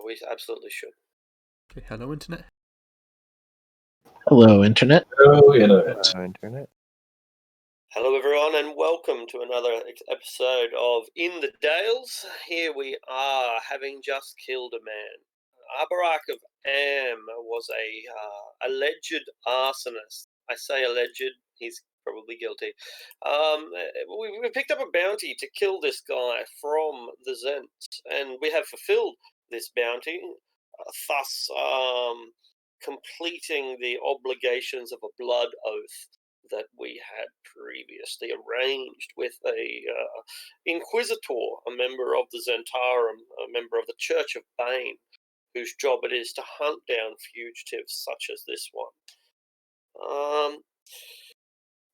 we absolutely should. Okay, hello, Internet. Hello, Internet. Hello, Internet. Hello, Internet. Hello, everyone, and welcome to another episode of In the Dales. Here we are, having just killed a man. Abarak of Am was a alleged arsonist. I say alleged, he's probably guilty. We picked up a bounty to kill this guy from the Zents, and we have fulfilled this bounty, thus completing the obligations of a blood oath that we had previously arranged with a inquisitor, a member of the Zentarum, a member of the Church of Bane, whose job it is to hunt down fugitives such as this one.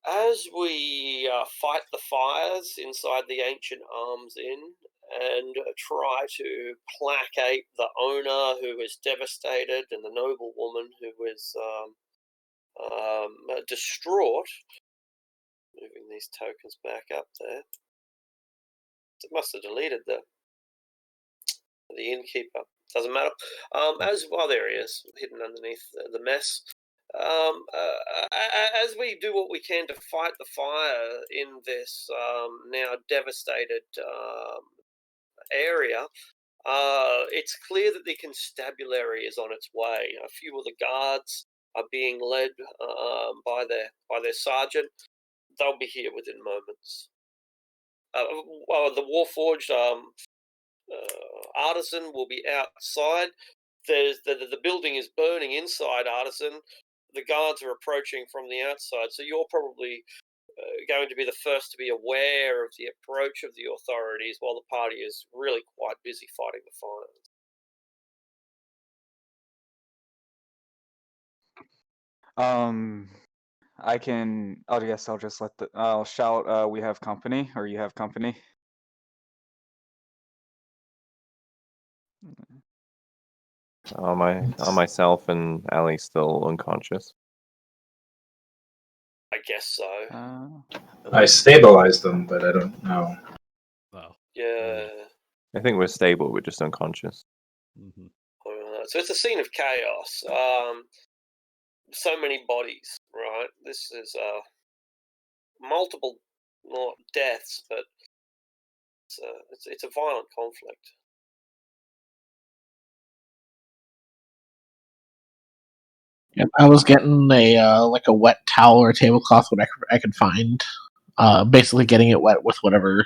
As we fight the fires inside the Ancient Arms Inn and try to placate the owner who is devastated and the noble woman who is distraught, moving these tokens back up there. It must have deleted the innkeeper. Doesn't matter. There he is, hidden underneath the mess. As we do what we can to fight the fire in this now devastated area, it's clear that the constabulary is on its way. A few of the guards are being led by their sergeant. They'll be here within moments. The Warforged artisan will be outside. The building is burning inside Artisan. The guards are approaching from the outside, so you're probably going to be the first to be aware of the approach of the authorities while the party is really quite busy fighting the fires. I guess I'll just I'll shout, we have company, or you have company. Myself and Ali still unconscious. I guess so. I stabilized them, but I don't know. Wow. Yeah. I think we're stable, we're just unconscious. Mm-hmm. So it's a scene of chaos. So many bodies, right? This is multiple, not deaths, but it's a violent conflict. Yep, I was getting a wet towel or a tablecloth when I could find. Basically getting it wet with whatever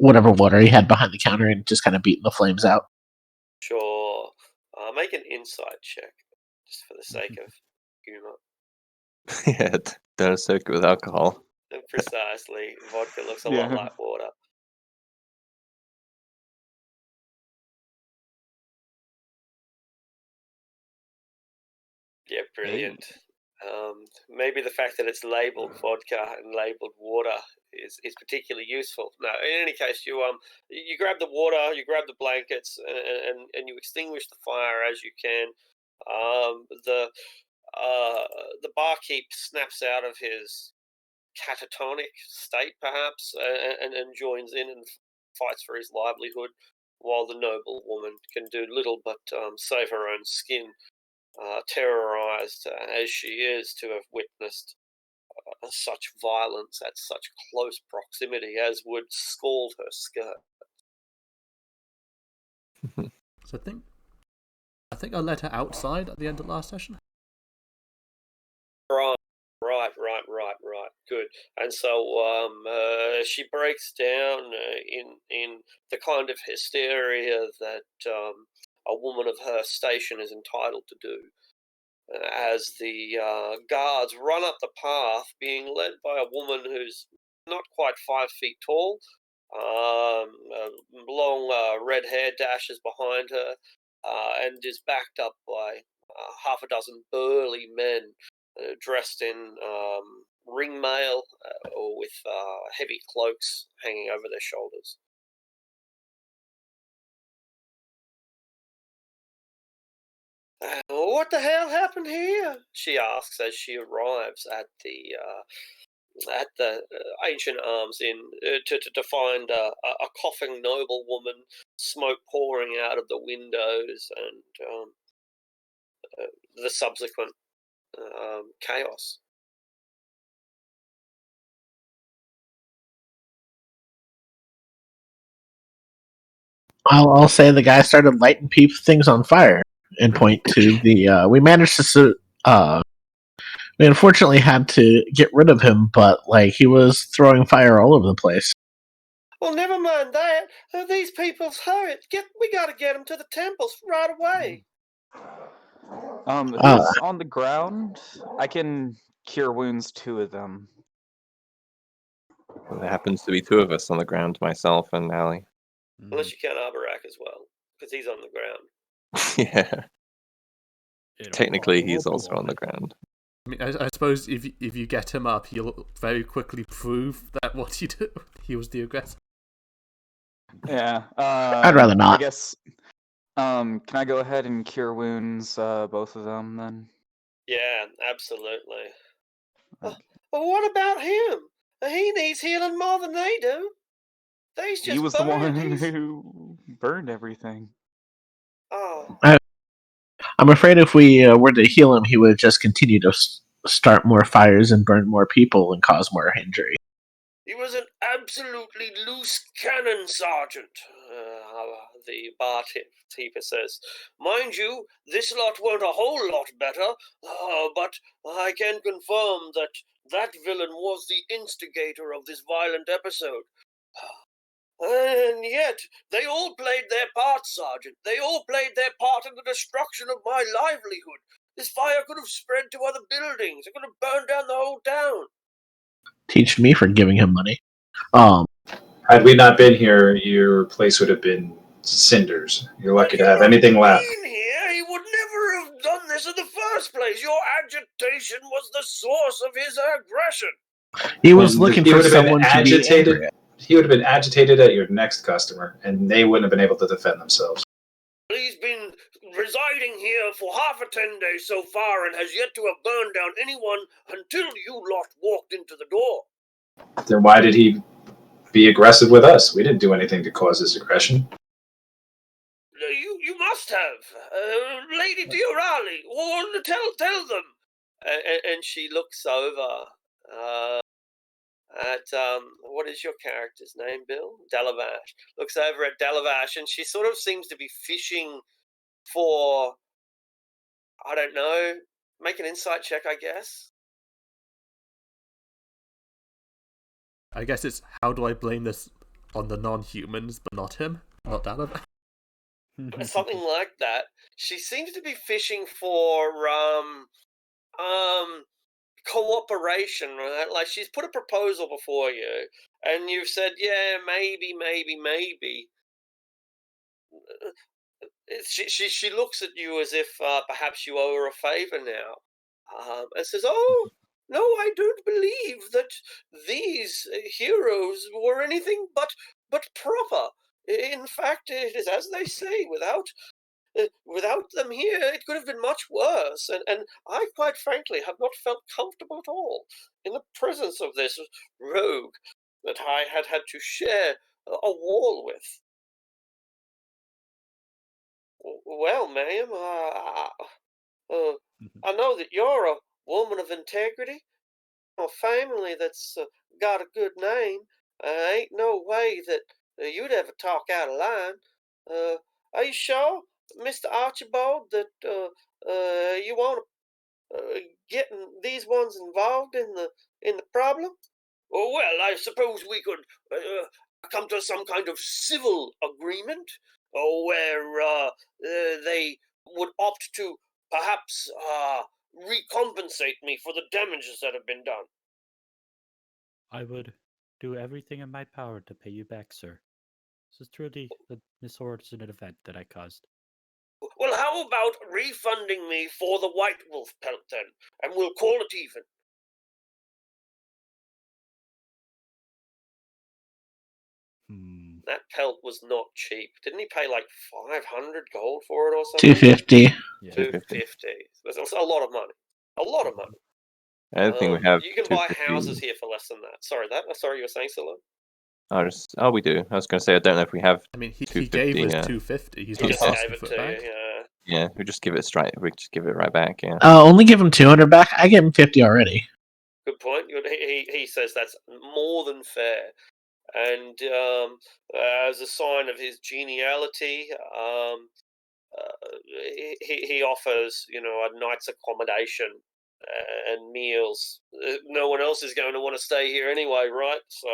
water he had behind the counter and just kind of beating the flames out. Sure. Make an insight check, just for the sake of humor. Yeah, don't soak it with alcohol. Precisely. Vodka looks a Yeah. lot like water. Yeah, brilliant. Maybe the fact that it's labelled vodka and labelled water is particularly useful. No, in any case, you grab the water, you grab the blankets, and you extinguish the fire as you can. The barkeep snaps out of his catatonic state, perhaps, and joins in and fights for his livelihood, while the noble woman can do little but save her own skin. Terrorized as she is to have witnessed such violence at such close proximity as would scald her skirt. So I think I let her outside at the end of last session. Right. Good. And so she breaks down in the kind of hysteria that a woman of her station is entitled to do. As the guards run up the path, being led by a woman who's not quite 5 feet tall. Long red hair dashes behind her, and is backed up by half a dozen burly men dressed in ring mail or with heavy cloaks hanging over their shoulders. What the hell happened here? She asks as she arrives at the at the Ancient Arms Inn to find a coughing noblewoman, smoke pouring out of the windows, and the subsequent chaos. I'll say the guy started lighting things on fire and point to the. We managed to. We unfortunately had to get rid of him, but he was throwing fire all over the place. Well, never mind that. These people's hurt. We gotta get them to the temples right away. Who's on the ground? I can cure wounds 2 of them. Well, there happens to be 2 of us on the ground, myself and Ali. Unless you count Abarak as well, because he's on the ground. Yeah. Technically, he's also on the ground. I mean, I suppose if you get him up, he'll very quickly prove that what he did, he was the aggressor. Yeah. I'd rather not. I guess. Can I go ahead and cure wounds, both of them then? Yeah, absolutely. Okay. But what about him? He needs healing more than they do. They's just He was the one burned. who burned everything. Oh. I'm afraid if we were to heal him, he would just continue to start more fires and burn more people and cause more injury. He was an absolutely loose cannon, Sergeant, the barkeeper says. Mind you, this lot weren't a whole lot better, but I can confirm that villain was the instigator of this violent episode. And yet, they all played their part, Sergeant. They all played their part in the destruction of my livelihood. This fire could have spread to other buildings. It could have burned down the whole town. Teach me for giving him money. Had we not been here, your place would have been cinders. You're lucky to have anything left. Being here, he would never have done this in the first place. Your agitation was the source of his aggression. He was And looking he for would have been someone to be agitated. angry at. He would have been agitated at your next customer, and they wouldn't have been able to defend themselves. He's been residing here for half a 10 days so far and has yet to have burned down anyone until you lot walked into the door. Then why did he be aggressive with us? We didn't do anything to cause his aggression. You must have, Lady Diorali, or tell them. And she looks over at what is your character's name, Bill? Delavash. Looks over at Delavash, and she sort of seems to be fishing for, I don't know, make an insight check, I guess. I guess it's how do I blame this on the non-humans, but not him, not Dalab. Something like that. She seems to be fishing for cooperation, right? Like she's put a proposal before you, and you've said, yeah, maybe. She looks at you as if perhaps you owe her a favor now, and says, "Oh no, I don't believe that these heroes were anything but proper. In fact, it is as they say. Without them here, it could have been much worse, and I, quite frankly, have not felt comfortable at all in the presence of this rogue that I had to share a wall with." Well, ma'am, I know that you're a woman of integrity, a family that's got a good name. Ain't no way that you'd ever talk out of line. Are you sure, Mr. Archibald, that you want to get these ones involved in the problem? Well, I suppose we could come to some kind of civil agreement, where they would opt to perhaps recompensate me for the damages that have been done. I would do everything in my power to pay you back, sir. This is truly a misfortunate event that I caused. Well, how about refunding me for the White Wolf pelt then, and we'll call it even. That pelt was not cheap. Didn't he pay like 500 gold for it or something? 250. Yeah. 250. That's a lot of money. A lot of money. I don't think we have. You can buy 250. houses here for less than that. Sorry, you were saying, Silo? We do. I was going to say I don't know if we have. I mean, he 250, gave us yeah. 250. He's He not just asking gave it for to it back. you. Yeah. Yeah, we just give it straight. We just give it right back. Yeah. Only give him 200 back. I gave him 50 already. Good point. He says that's more than fair. And as a sign of his geniality, he offers, a night's accommodation and meals. No one else is going to want to stay here anyway, right? So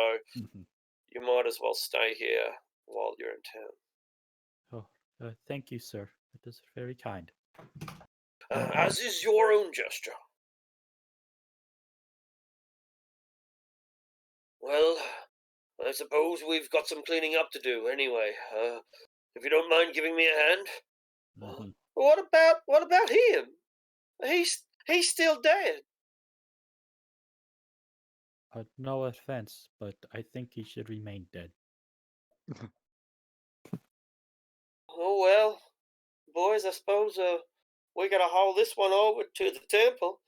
you might as well stay here while you're in town. Thank you, sir. That is very kind. As is your own gesture. Well, I suppose we've got some cleaning up to do anyway. If you don't mind giving me a hand. What about him? He's still dead. No offense, but I think he should remain dead. Oh well, boys. I suppose we gotta haul this one over to the temple.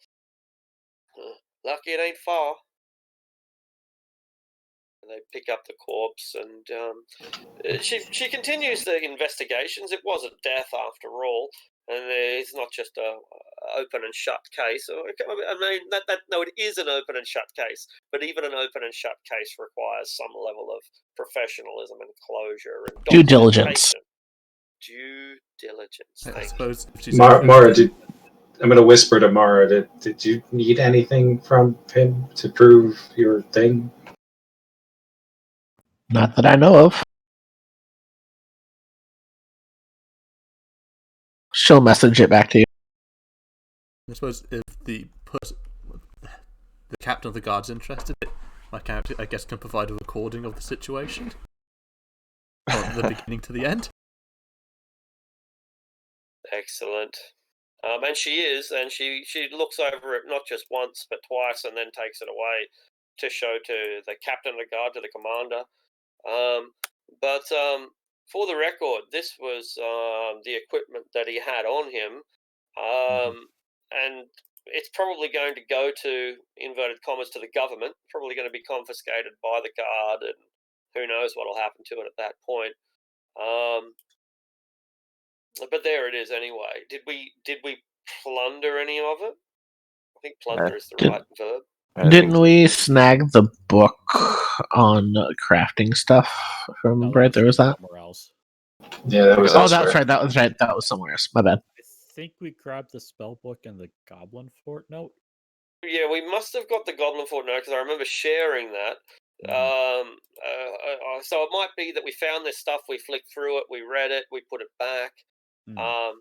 Lucky it ain't far. They pick up the corpse, and she continues the investigations. It was a death after all, and it's not just a open and shut case. I mean, it is an open and shut case, but even an open and shut case requires some level of professionalism and closure and Due diligence. Due diligence. I suppose. Mara, I'm going to whisper to Mara. Did you need anything from him to prove your thing? Not that I know of. She'll message it back to you. I suppose if the captain of the guard's interested, my character, I guess, can provide a recording of the situation from the beginning to the end. Excellent. And she is, and she looks over it not just once but twice, and then takes it away to show to the captain of the guard, to the commander. But for the record, this was the equipment that he had on him, and it's probably going to go to, inverted commas, to the government. Probably going to be confiscated by the guard, and who knows what will happen to it at that point. But there it is anyway. Did we plunder any of it? I think plunder is the right verb. Didn't we snag the book on crafting stuff from right there? Was that? Somewhere else. Yeah, that was Oh, elsewhere. that's right. That was right. That was somewhere else. My bad. I think we grabbed the spell book and the Goblin Fort note. Yeah, we must have got the Goblin Fort note because I remember sharing that. So it might be that we found this stuff, we flicked through it, we read it, we put it back. Yeah.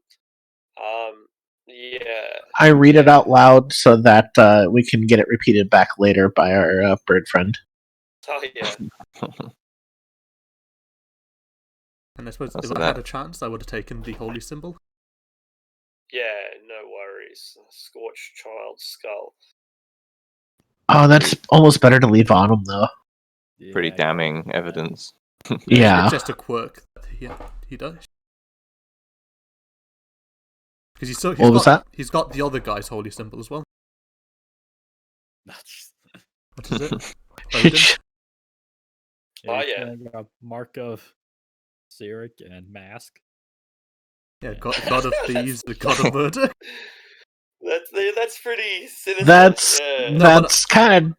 I read it out loud so that we can get it repeated back later by our bird friend. Oh yeah. And I suppose if I had a chance, I would have taken the holy symbol. Yeah, no worries. Scorched child's skull. Oh, that's almost better to leave on him, though. Pretty damning evidence. Yeah. It's just a quirk that he does. Because he's got the other guy's holy symbol as well. What is it? Odin? Yeah. A mark of Cyric and Mask. Yeah, god of thieves, the god of murder. That's pretty sinister. That's kind of.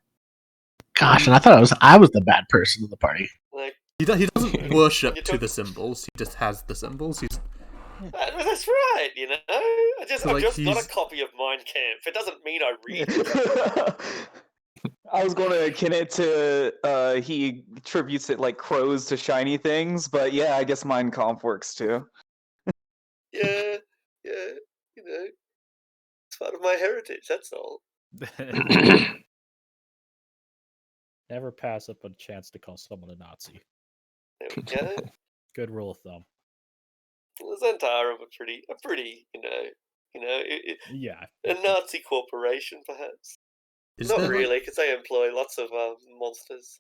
Gosh, and I thought I was the bad person in the party. Like, he doesn't worship to the symbols. He just has the symbols. That's right. I've just got a copy of Mein Kampf. It doesn't mean I read it. I was going to akin it to he attributes it like crows to shiny things, but yeah, I guess Mein Kampf works too. Yeah, it's part of my heritage. That's all. Never pass up a chance to call someone a Nazi. There we go. Good rule of thumb. The Zentarum are pretty, yeah, a Nazi corporation, perhaps. Not really, because they employ lots of monsters.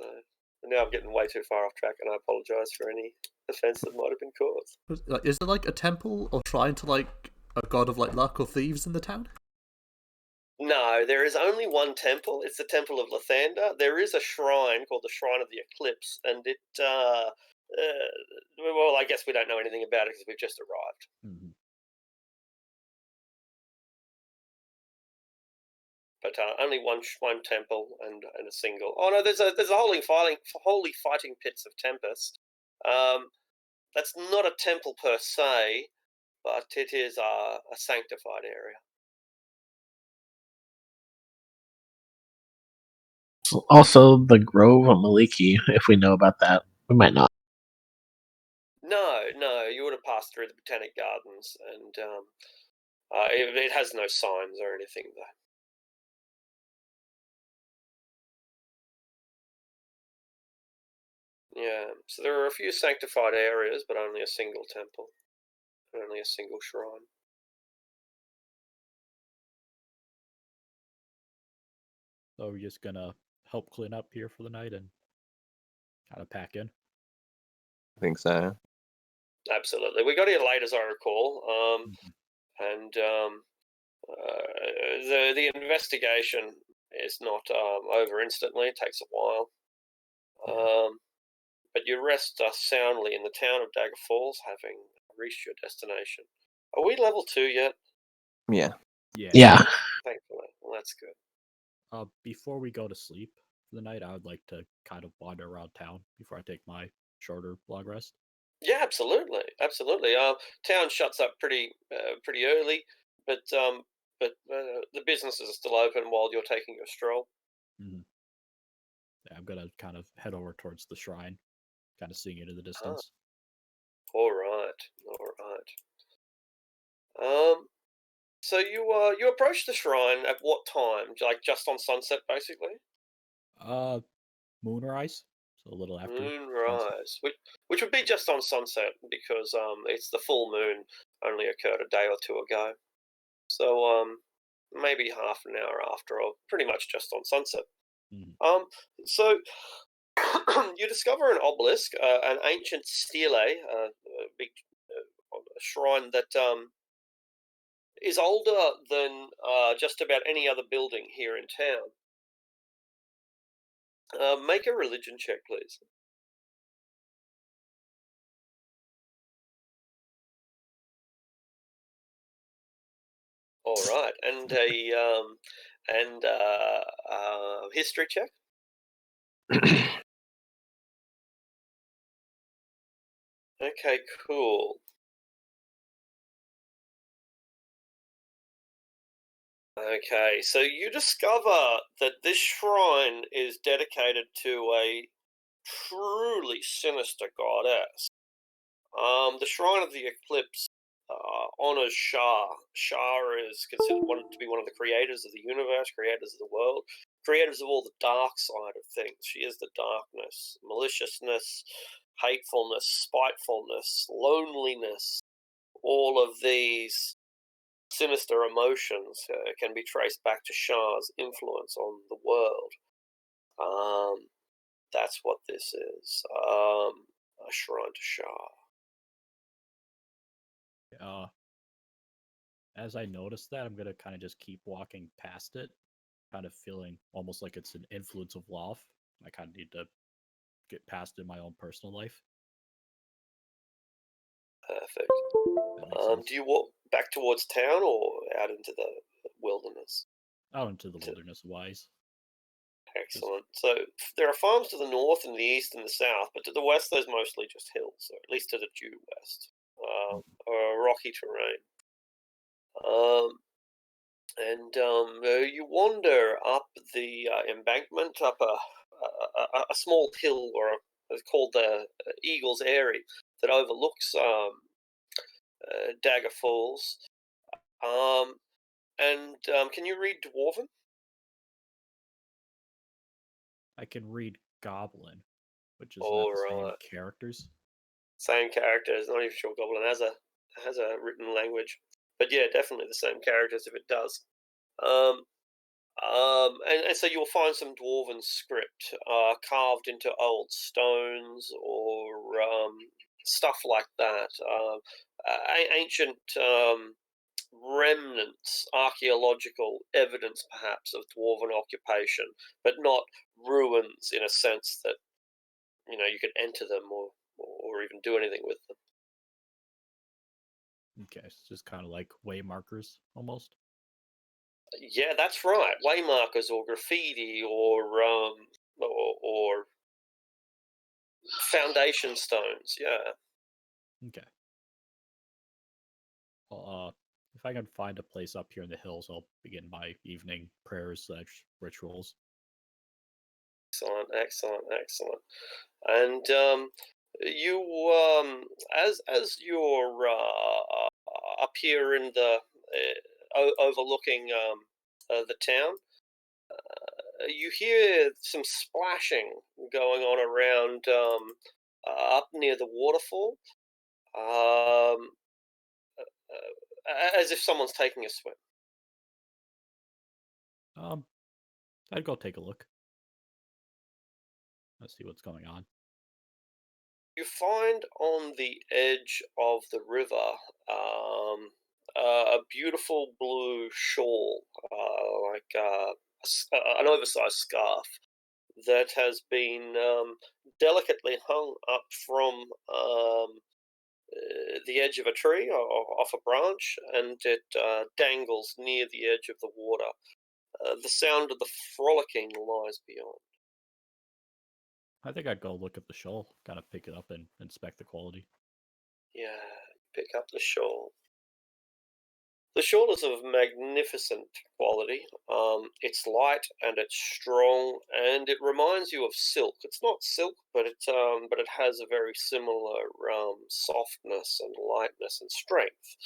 Now I'm getting way too far off track, and I apologise for any offence that might have been caused. Is there like a temple or shrine to like a god of like luck or thieves in the town? No, there is only one temple. It's the Temple of Lathander. There is a shrine called the Shrine of the Eclipse, and it. Well, I guess we don't know anything about it because we've just arrived. Mm-hmm. But only one temple and a single. Oh no, there's a holy fighting pits of Tempest. That's not a temple per se, but it is a sanctified area. Also, the Grove of Maliki, if we know about that. We might not. No, you would have passed through the Botanic Gardens, and it has no signs or anything, though. Yeah, so there are a few sanctified areas, but only a single temple, only a single shrine. So we're just gonna help clean up here for the night and kind of pack in. I think so. Absolutely, we got here late, as I recall, and the investigation is not over instantly. It takes a while. But you rest soundly in the town of Dagger Falls, having reached your destination. Are we level 2 yet? Yeah. Yeah. Thankfully. Well, that's good. Before we go to sleep for the night, I would like to kind of wander around town before I take my shorter long rest. Yeah, absolutely. Town shuts up pretty early, but the businesses are still open while you're taking your stroll. Mm-hmm. Yeah, I'm gonna kind of head over towards the shrine, kind of seeing it in the distance. All right. So you approach the shrine at what time? Like just on sunset, basically. Moonrise, so a little after sunset. Moonrise, which would be just on sunset because it's the full moon only occurred a day or two ago, so maybe half an hour after, or pretty much just on sunset. Mm-hmm. So you discover an obelisk, an ancient stele, a big shrine that is older than just about any other building here in town. Make a religion check, please. All right, and a history check. Okay, cool. Okay, so you discover that this shrine is dedicated to a truly sinister goddess. The Shrine of the Eclipse honors Shah. Shah is considered to be one of the creators of the universe, creators of the world, creators of all the dark side of things. She is the darkness, maliciousness, hatefulness, spitefulness, loneliness. All of these sinister emotions can be traced back to Shah's influence on the world. That's what this is. A shrine to Shah. As I notice that, I'm gonna kind of just keep walking past it, kind of feeling almost like it's an influence of Loth. I kind of need to get past it in my own personal life. Perfect. Do you walk back towards town or out into the wilderness? Out into the wilderness, wise. Excellent. So there are farms to the north and the east and the south, but to the west there's mostly just hills, or at least to the due west, rocky terrain. You wander up the embankment, up a small hill, or it's called the Eagle's Eyrie, that overlooks Dagger Falls. Can you read Dwarven? I can read Goblin, which is All not the right. same characters. Same characters. Not even sure Goblin has a written language, but yeah, definitely the same characters if it does. And so you'll find some Dwarven script carved into old stones or stuff like that. Ancient remnants, archaeological evidence perhaps of dwarven occupation, but not ruins in a sense that you could enter them or even do anything with them. Okay, it's just kind of like way markers almost. Yeah, that's right. Waymarkers or graffiti or foundation stones. Yeah. Okay. Well, if I can find a place up here in the hills, I'll begin my evening prayers / rituals. Excellent. And you, as you're up here in the overlooking the town, you hear some splashing going on around up near the waterfall, um, as if someone's taking a swim. I'd go take a look. Let's see what's going on. You find on the edge of the river a beautiful blue shawl, like an oversized scarf that has been delicately hung up from the edge of a tree or off a branch, and it dangles near the edge of the water. The sound of the frolicking lies beyond. I think I'd go look at the shawl, kind of pick it up and inspect the quality. Yeah, pick up the shawl. The shawl is of magnificent quality. It's light and it's strong, and it reminds you of silk. It's not silk, but it has a very similar softness and lightness and strength.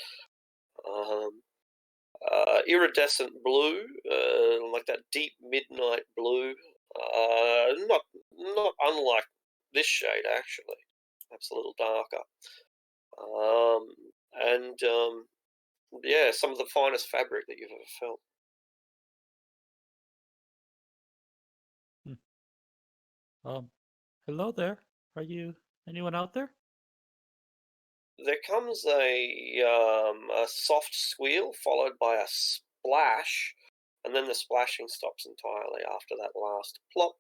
Iridescent blue, like that deep midnight blue. Not unlike this shade actually. Perhaps a little darker. And yeah, some of the finest fabric that you've ever felt. Hello there. Are you anyone out there? There comes a soft squeal followed by a splash, and then the splashing stops entirely after that last plop.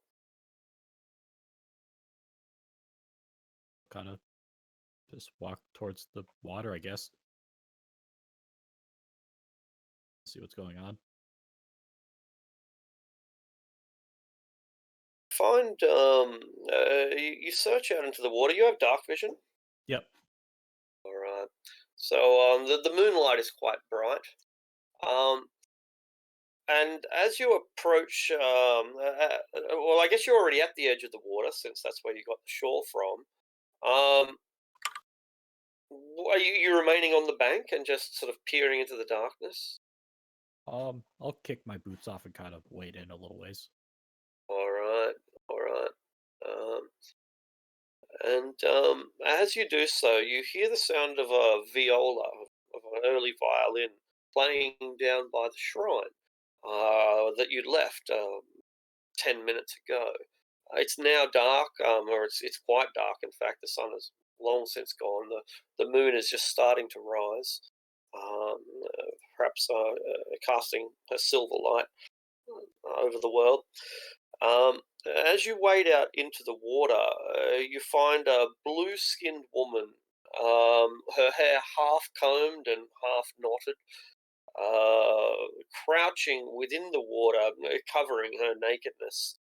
Kind of just walk towards the water, I guess. See what's going on. Find you search out into the water. You have dark vision. Yep. All right. So the moonlight is quite bright. And as you approach, well, I guess you're already at the edge of the water since that's where you got the shawl from. Are you remaining on the bank and just sort of peering into the darkness? I'll kick my boots off and kind of wade in a little ways. All right. And as you do so, you hear the sound of a viola, of an early violin, playing down by the shrine that you'd left 10 minutes ago. It's now dark, or it's quite dark. In fact, the sun has long since gone. The moon is just starting to rise, perhaps casting a silver light over the world. As you wade out into the water, you find a blue-skinned woman, her hair half combed and half knotted, crouching within the water, covering her nakedness,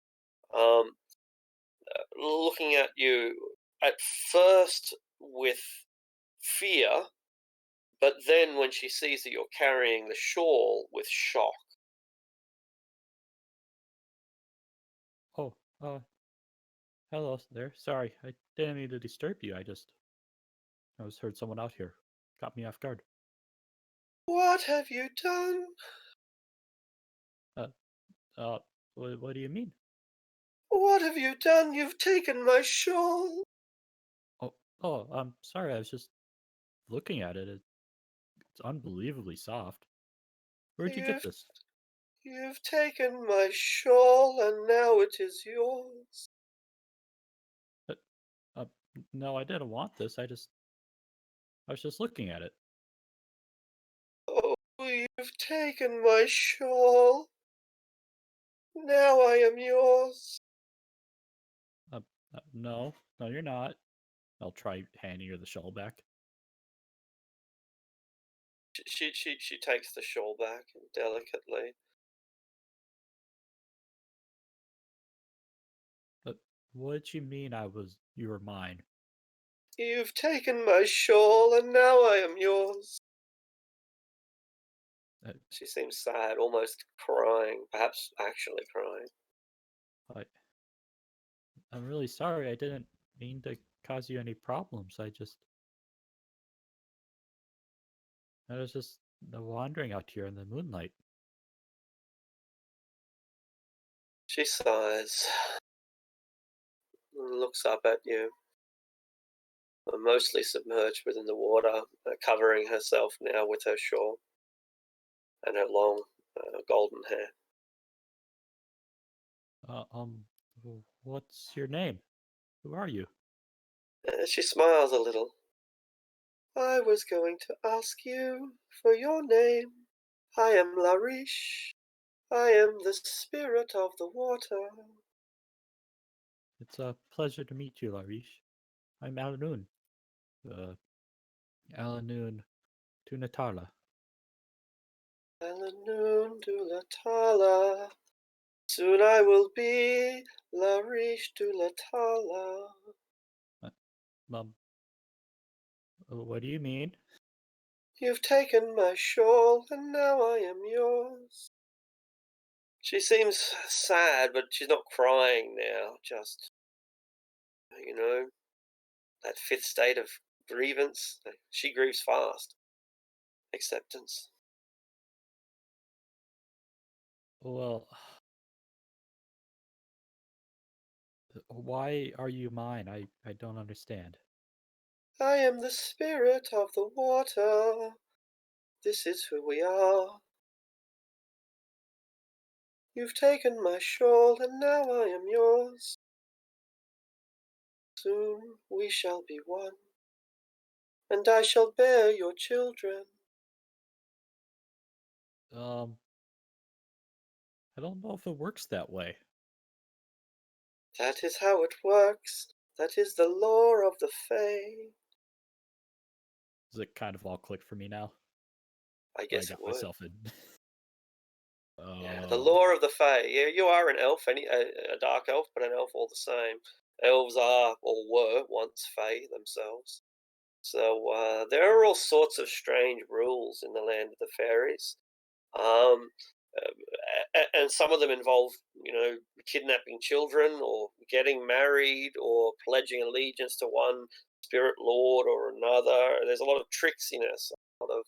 looking at you at first with fear, but then when she sees that you're carrying the shawl, with shock. Oh, hello there. Sorry, I didn't mean to disturb you. I just heard someone out here. Got me off guard. What have you done? What do you mean? What have you done? You've taken my shawl. Oh, I'm sorry. I was just looking at it. It's unbelievably soft. Where'd you get this? You've taken my shawl, and now it is yours. No, I didn't want this. I was just looking at it. Oh, You've taken my shawl. Now I am yours. No, you're not. I'll try handing her the shawl back. She takes the shawl back delicately. But what did you mean you were mine? You've taken my shawl, and now I am yours. She seems sad, almost crying, perhaps actually crying. I'm really sorry. I didn't mean to cause you any problems. I was just wandering out here in the moonlight. She sighs and looks up at you, mostly submerged within the water, covering herself now with her shawl and her long golden hair. What's your name? Who are you? She smiles a little. I was going to ask you for your name. I am Larish. I am the spirit of the water. It's a pleasure to meet you, Larish. I'm Alanoon. Alanoon Tunatala. Alanoon Dulatala. Soon I will be Larish Dulatala. What do you mean? You've taken my shawl, and now I am yours. She seems sad, but she's not crying now. Just, that fifth state of grievance. She grieves fast. Acceptance. Well, why are you mine? I don't understand. I am the spirit of the water. This is who we are. You've taken my shawl, and now I am yours. Soon we shall be one, and I shall bear your children. I don't know if it works that way. That is how it works. That is the lore of the Fae. Does it kind of all click for me now? I guess got it would. myself in. Yeah, the lore of the Fae. Yeah, you are an elf, a dark elf, but an elf all the same. Elves are, or were, once Fae themselves. So there are all sorts of strange rules in the land of the fairies. And some of them involve, kidnapping children or getting married or pledging allegiance to one spirit lord or another. There's a lot of tricksiness, a lot of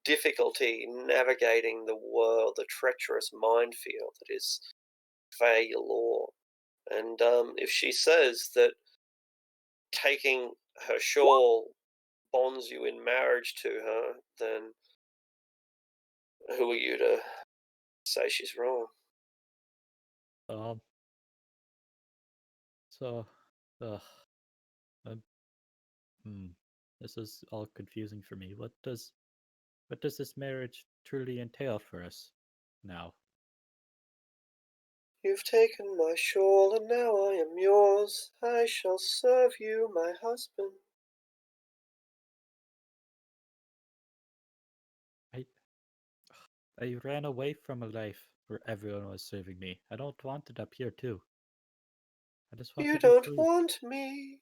difficulty navigating the world, the treacherous minefield that is Fey law. And if she says that taking her shawl bonds you in marriage to her, then who are you to say she's wrong? So, this is all confusing for me. What does this marriage truly entail for us now? You've taken my shawl, and now I am yours. I shall serve you, my husband. I ran away from a life where everyone was serving me. I don't want it up here too. I just want You to be don't free. want me.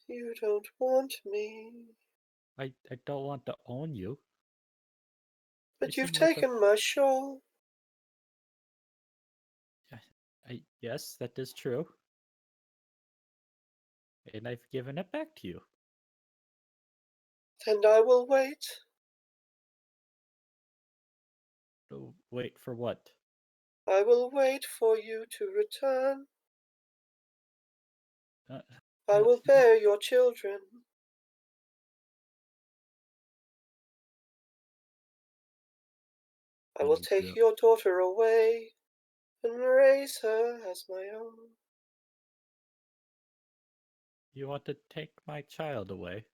You don't want me. I don't want to own you. But you've taken my shawl. Yes, that is true. And I've given it back to you. And I will wait. Wait for what? I will wait for you to return. I will bear your children. I will take your daughter away and raise her as my own. You want to take my child away?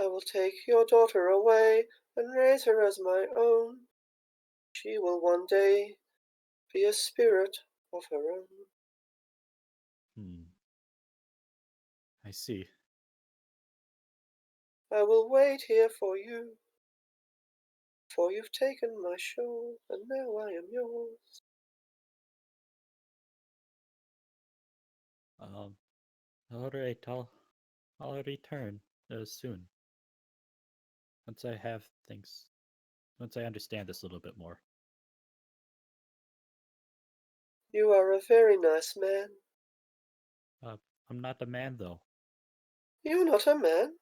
I will take your daughter away and raise her as my own. She will one day be a spirit of her own. I see. I will wait here for you, for you've taken my shawl, and now I am yours. Alright, I'll return soon. Once I have things, once I understand this a little bit more. You are a very nice man. I'm not a man though. You're not a man.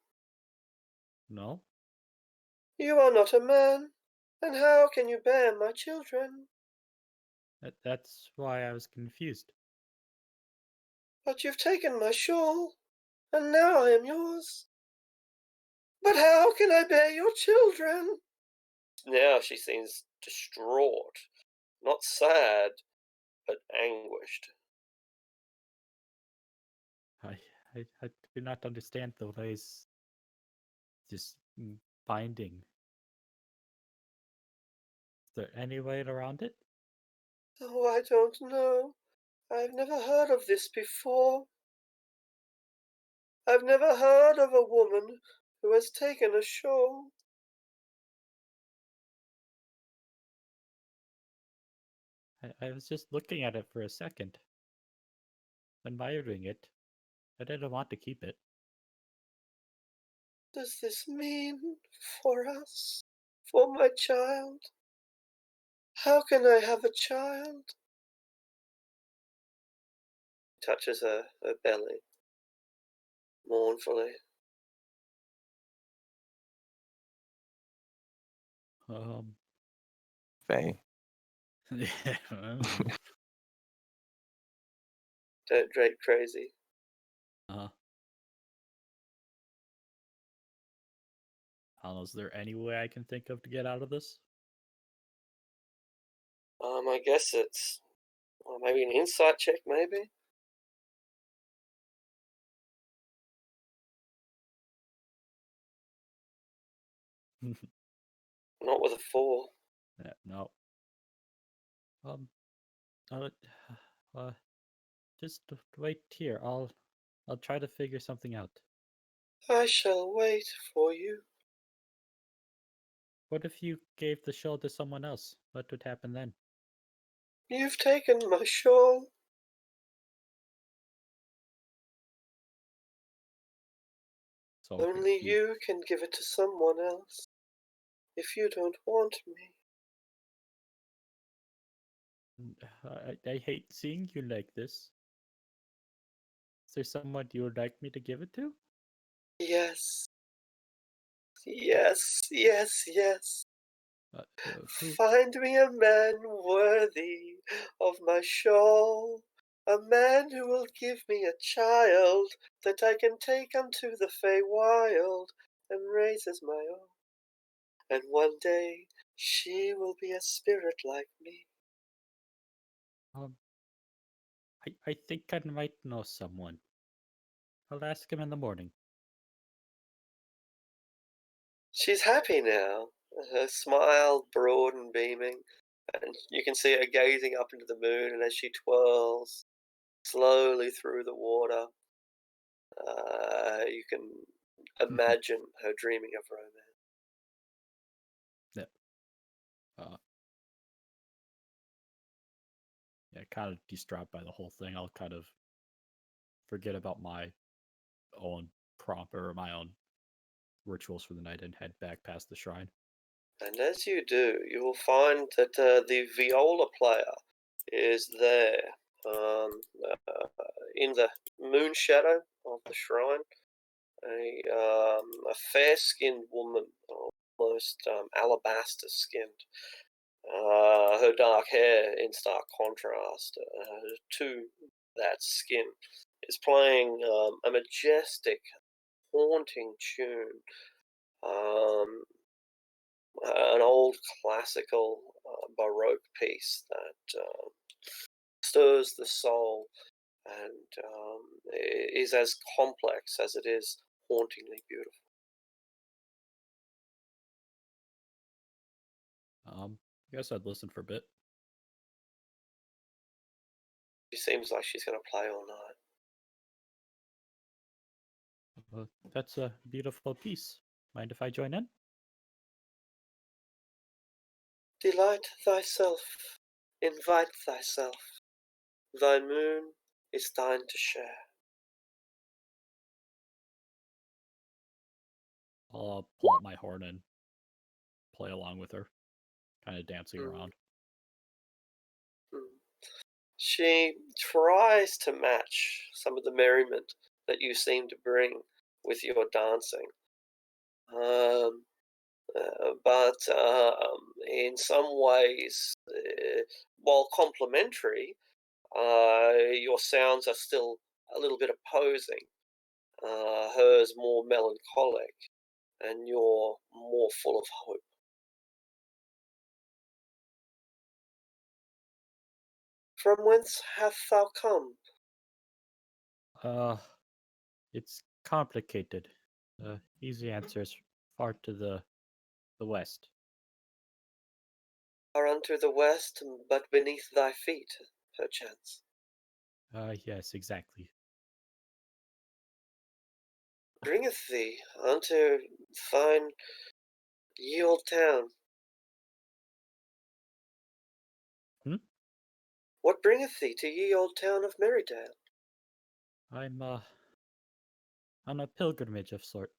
No? You are not a man. And how can you bear my children? That's why I was confused. But you've taken my shawl, and now I am yours. But how can I bear your children? Now she seems distraught, not sad, but anguished. I do not understand the ways this binding. Is there any way around it? Oh, I don't know. I've never heard of this before. I've never heard of a woman who has taken a shawl. I was just looking at it for a second, admiring it. I didn't want to keep it. Does this mean for us? For my child? How can I have a child? Touches her belly mournfully. Faye. Don't Drake crazy. I don't know, is there any way I can think of to get out of this? I guess it's maybe an insight check, maybe. Not with a 4. No. Just wait here. I'll try to figure something out. I shall wait for you. What if you gave the shawl to someone else? What would happen then? You've taken my shawl. So Only you can give it to someone else. If you don't want me. I hate seeing you like this. Is there someone you would like me to give it to? Yes. Yes, yes, yes. Find me a man worthy of my shawl, a man who will give me a child that I can take unto the Feywild and raise as my own. And one day she will be a spirit like me. I think I might know someone. I'll ask him in the morning. She's happy now, her smile broad and beaming, and you can see her gazing up into the moon, and as she twirls slowly through the water, you can imagine her dreaming of romance. Yeah, kind of distraught by the whole thing. I'll kind of forget about my own prompt or my own rituals for the night and head back past the shrine. And as you do, you will find that the viola player is there in the moon shadow of the shrine. A fair-skinned woman, almost alabaster-skinned. Her dark hair, in stark contrast to that skin, is playing a majestic, haunting tune. An old classical Baroque piece that stirs the soul and is as complex as it is hauntingly beautiful. I guess I'd listen for a bit. She seems like she's going to play all night. That's a beautiful piece. Mind if I join in? Delight thyself, invite thyself. Thy moon is thine to share. I'll pull out my horn and play along with her, kind of dancing around. She tries to match some of the merriment that you seem to bring with your dancing. But in some ways, while complimentary, your sounds are still a little bit opposing. Hers more melancholic, and you're more full of hope. From whence hast thou come? It's complicated. The easy answer is far to the west. Far unto the west, but beneath thy feet, perchance. Yes, exactly. Bringeth thee unto thine ye old town. What bringeth thee to ye old town of Merrydale? I'm on a pilgrimage of sort,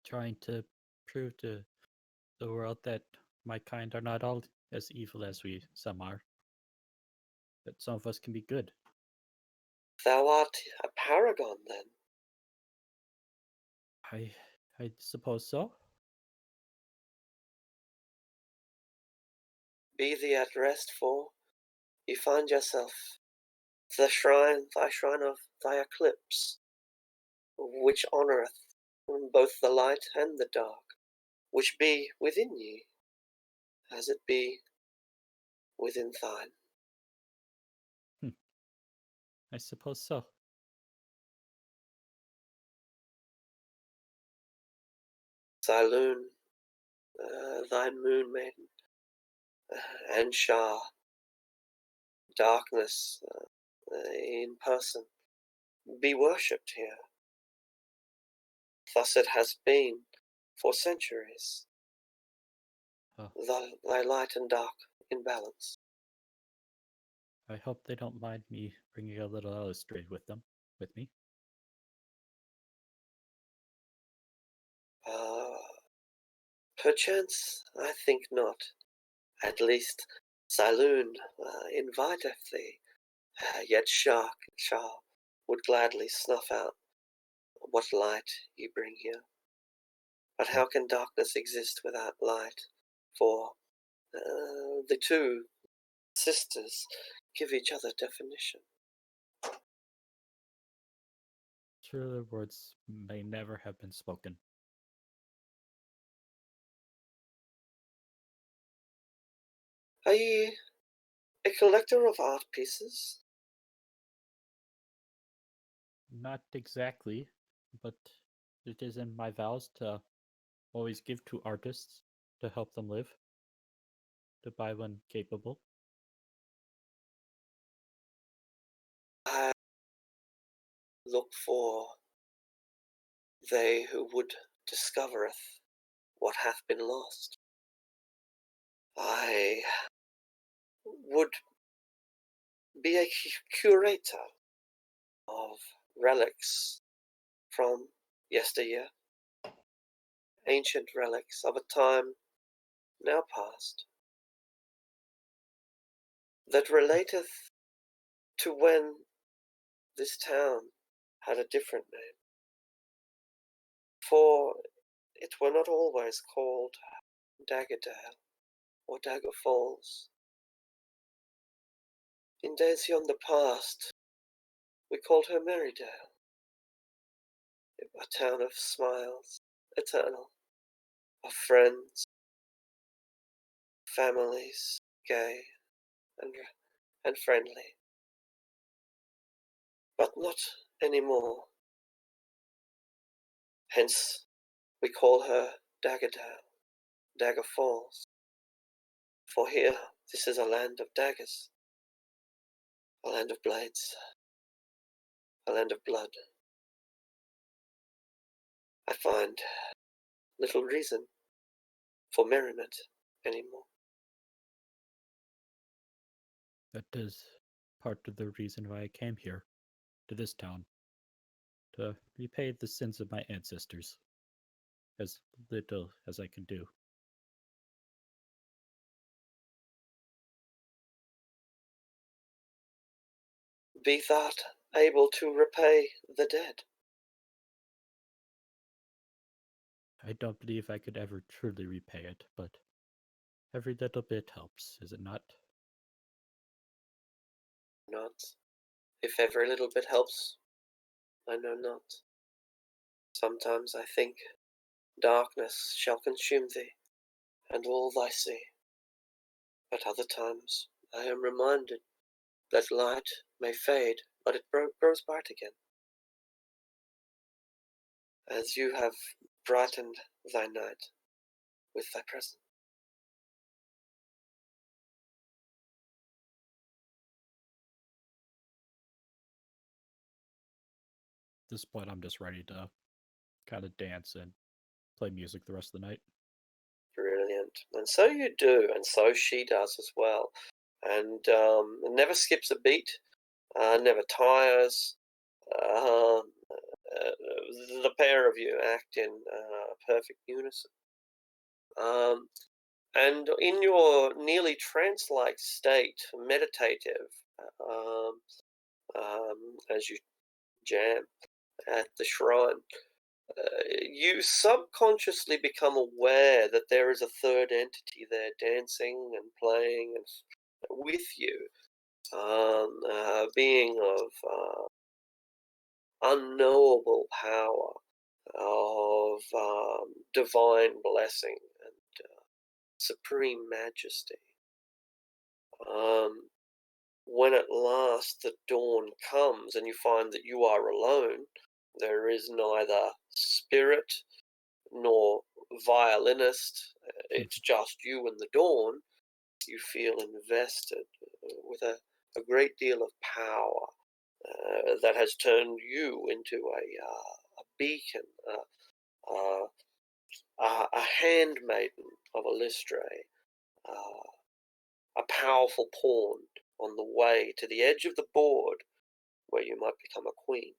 trying to prove to the world that my kind are not all as evil as some are. That some of us can be good. Thou art a paragon, then. I suppose so. Be thee at rest, for you find yourself thy shrine of thy eclipse, which honoureth both the light and the dark, which be within ye, as it be within thine. I suppose so. Saloon, thy moon maiden, and Shah, darkness in person, be worshipped here. Thus it has been for centuries. Thy light and dark in balance. I hope they don't mind me bringing a little illustrated with me. Perchance, I think not. At least, Saloon inviteth thee. Yet Shah would gladly snuff out what light you bring here. But how can darkness exist without light? For the two sisters give each other definition. Truer words may never have been spoken. Are ye a collector of art pieces? Not exactly, but it is in my vows to always give to artists to help them live, to buy when capable. I look for they who would discovereth what hath been lost. I would be a curator of relics from yesteryear, ancient relics of a time now past, that relateth to when this town had a different name. For it were not always called Daggerdale or Dagger Falls. In days yonder past, we called her Merrydale, a town of smiles, eternal, of friends, families, gay and friendly. But not any more. Hence, we call her Daggerdale, Dagger Falls. For here, this is a land of daggers, a land of blades, a land of blood. I find little reason for merriment anymore. That is part of the reason why I came here, to this town, to repay the sins of my ancestors, as little as I can do. Be thou able to repay the dead. I don't believe I could ever truly repay it, but every little bit helps, is it not? Not. If every little bit helps, I know not. Sometimes I think darkness shall consume thee, and all thy sea. At other times I am reminded that light may fade, but it grows bright again. As you have brightened thy night with thy presence. At this point, I'm just ready to kind of dance and play music the rest of the night. Brilliant. And so you do, and so she does as well. And never skips a beat, never tires. The pair of you act in perfect unison. And in your nearly trance-like state, meditative, as you jam at the shrine, you subconsciously become aware that there is a third entity there dancing and playing and with you, a being of unknowable power, of divine blessing and supreme majesty. When at last the dawn comes and you find that you are alone, there is neither spirit nor violinist, it's just you and the dawn. You feel invested with a great deal of power that has turned you into a beacon, a handmaiden of Elistre, a powerful pawn on the way to the edge of the board where you might become a queen.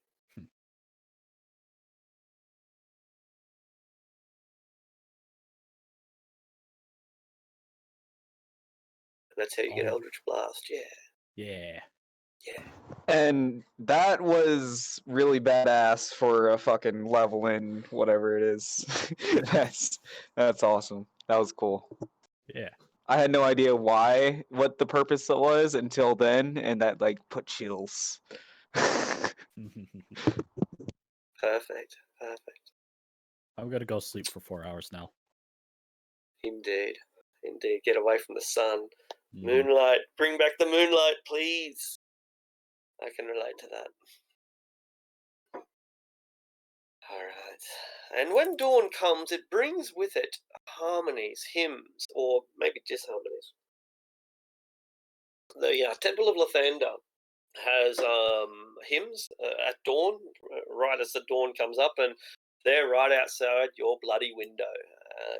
That's how you get Eldritch Blast, yeah. Yeah. Yeah. And that was really badass for a fucking level in whatever it is. that's awesome. That was cool. Yeah. I had no idea what the purpose it was until then, and that like put chills. Perfect, perfect. I'm gonna go sleep for 4 hours now. Indeed, indeed. Get away from the sun. Mhm. Moonlight. Bring back the moonlight, please. I can relate to that. Alright. And when dawn comes, it brings with it harmonies, hymns, or maybe disharmonies. The Temple of Lathander has hymns at dawn, right as the dawn comes up, and they're right outside your bloody window.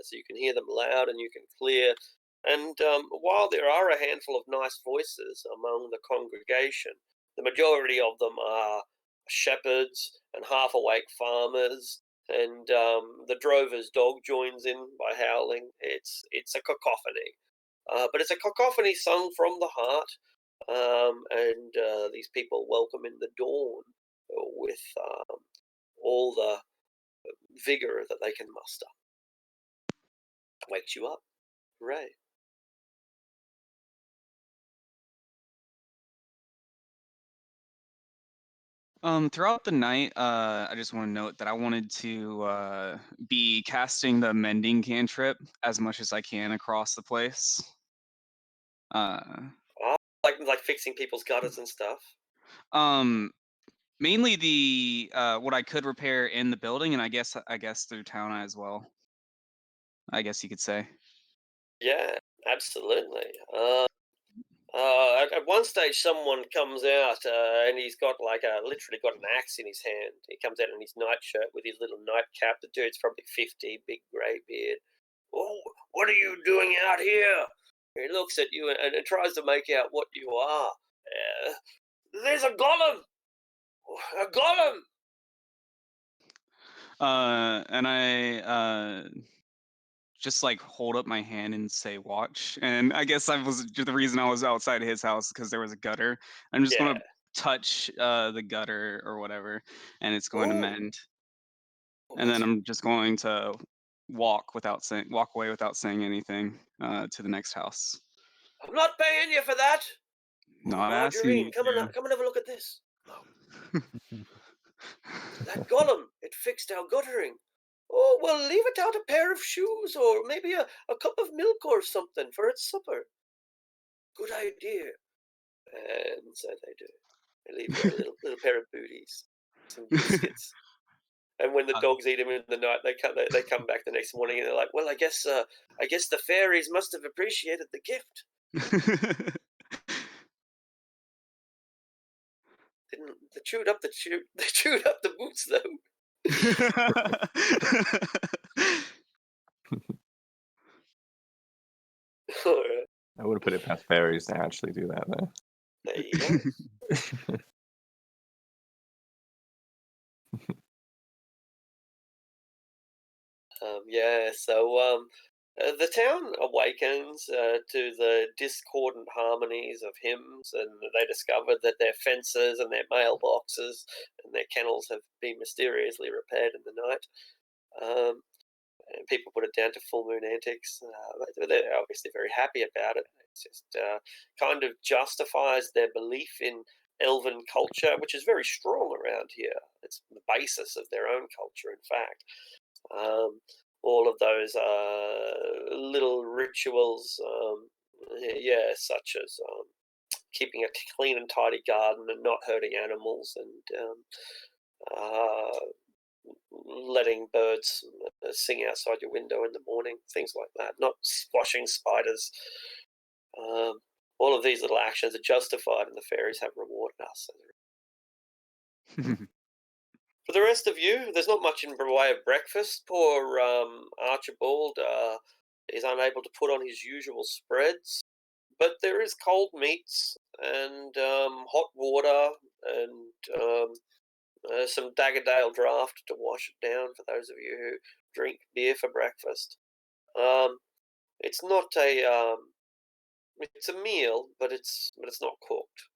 So you can hear them loud and you can clear. And while there are a handful of nice voices among the congregation, the majority of them are shepherds and half-awake farmers, and the drover's dog joins in by howling. It's a cacophony. But it's a cacophony sung from the heart, and these people welcome in the dawn with all the vigor that they can muster. Wakes you up. Hooray. Throughout the night, I just want to note that I wanted to be casting the mending cantrip as much as I can across the place. Like fixing people's gutters and stuff. Mainly the what I could repair in the building, and I guess through town as well. I guess you could say. Yeah, Absolutely. At one stage, someone comes out and he's got literally got an axe in his hand. He comes out in his nightshirt with his little nightcap. The dude's probably 50, big grey beard. Oh, what are you doing out here? He looks at you and tries to make out what you are. There's a golem! A golem! And I just like hold up my hand and say watch. And I guess the reason I was outside his house because there was a gutter. I'm just Yeah. gonna touch the gutter or whatever, and it's going to Ooh. mend. And then I'm just going to walk away without saying anything to the next house. I'm not paying you for that. Not asking Margarine, you come to. and have a look at this. That golem, it fixed our guttering. Oh, well, leave it out a pair of shoes or maybe a cup of milk or something for its supper. Good idea. And so they do. They leave you a little pair of booties, some biscuits. And when the dogs eat them in the night, they come back the next morning and they're like, well, I guess the fairies must have appreciated the gift. They chewed up the boots though. All right. I would have put it past fairies to actually do that, though. There you go. So the town awakens to the discordant harmonies of hymns, and they discover that their fences and their mailboxes and their kennels have been mysteriously repaired in the night. And people put it down to full moon antics. They're obviously very happy about it. It just kind of justifies their belief in elven culture, which is very strong around here. It's the basis of their own culture, in fact. All of those little rituals, such as keeping a clean and tidy garden and not hurting animals, and letting birds sing outside your window in the morning, things like that, not squashing spiders. All of these little actions are justified, and the fairies have rewarded us. For the rest of you, there's not much in the way of breakfast. Poor Archibald is unable to put on his usual spreads, but there is cold meats and hot water and some Daggerdale draft to wash it down for those of you who drink beer for breakfast. It's not it's a meal, but it's not cooked.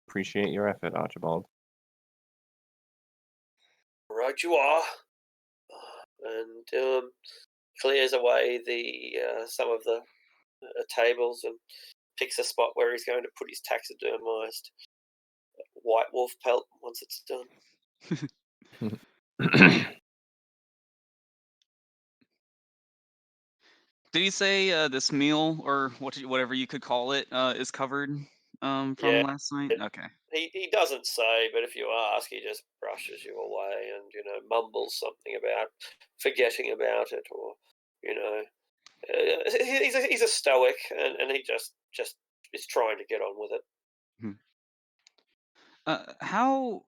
Appreciate your effort, Archibald. Right, you are. And clears away the some of the tables and picks a spot where he's going to put his taxidermized white wolf pelt once it's done. Did he say this meal or whatever you could call it is covered from Yeah. last night? Okay. He doesn't say, but if you ask, he just brushes you away and mumbles something about forgetting about it, or he's a stoic, and he just is trying to get on with it. How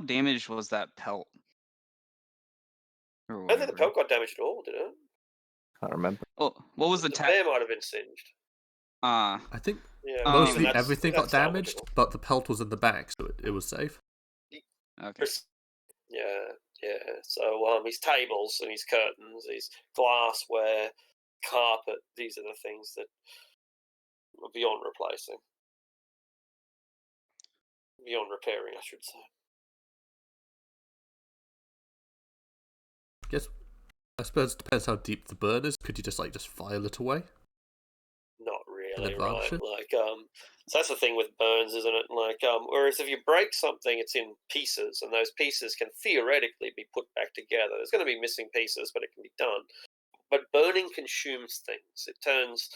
damaged was that pelt? Or I don't think the whatever. pelt got damaged at all, did it? Can't remember. Oh, what was the bear might have been singed. I think Yeah, mostly that's- everything got that's damaged, salvageable. but the pelt was in the back, so it was safe. Okay. Yeah. So his tables and his curtains, his glassware, carpet, these are the things that are beyond replacing. Beyond repairing, I should say. I suppose it depends how deep the burn is. Could you just file it away? Not really, advance right? it? So that's the thing with burns, isn't it? Whereas if you break something, it's in pieces, and those pieces can theoretically be put back together. There's going to be missing pieces, but it can be done. But burning consumes things. It turns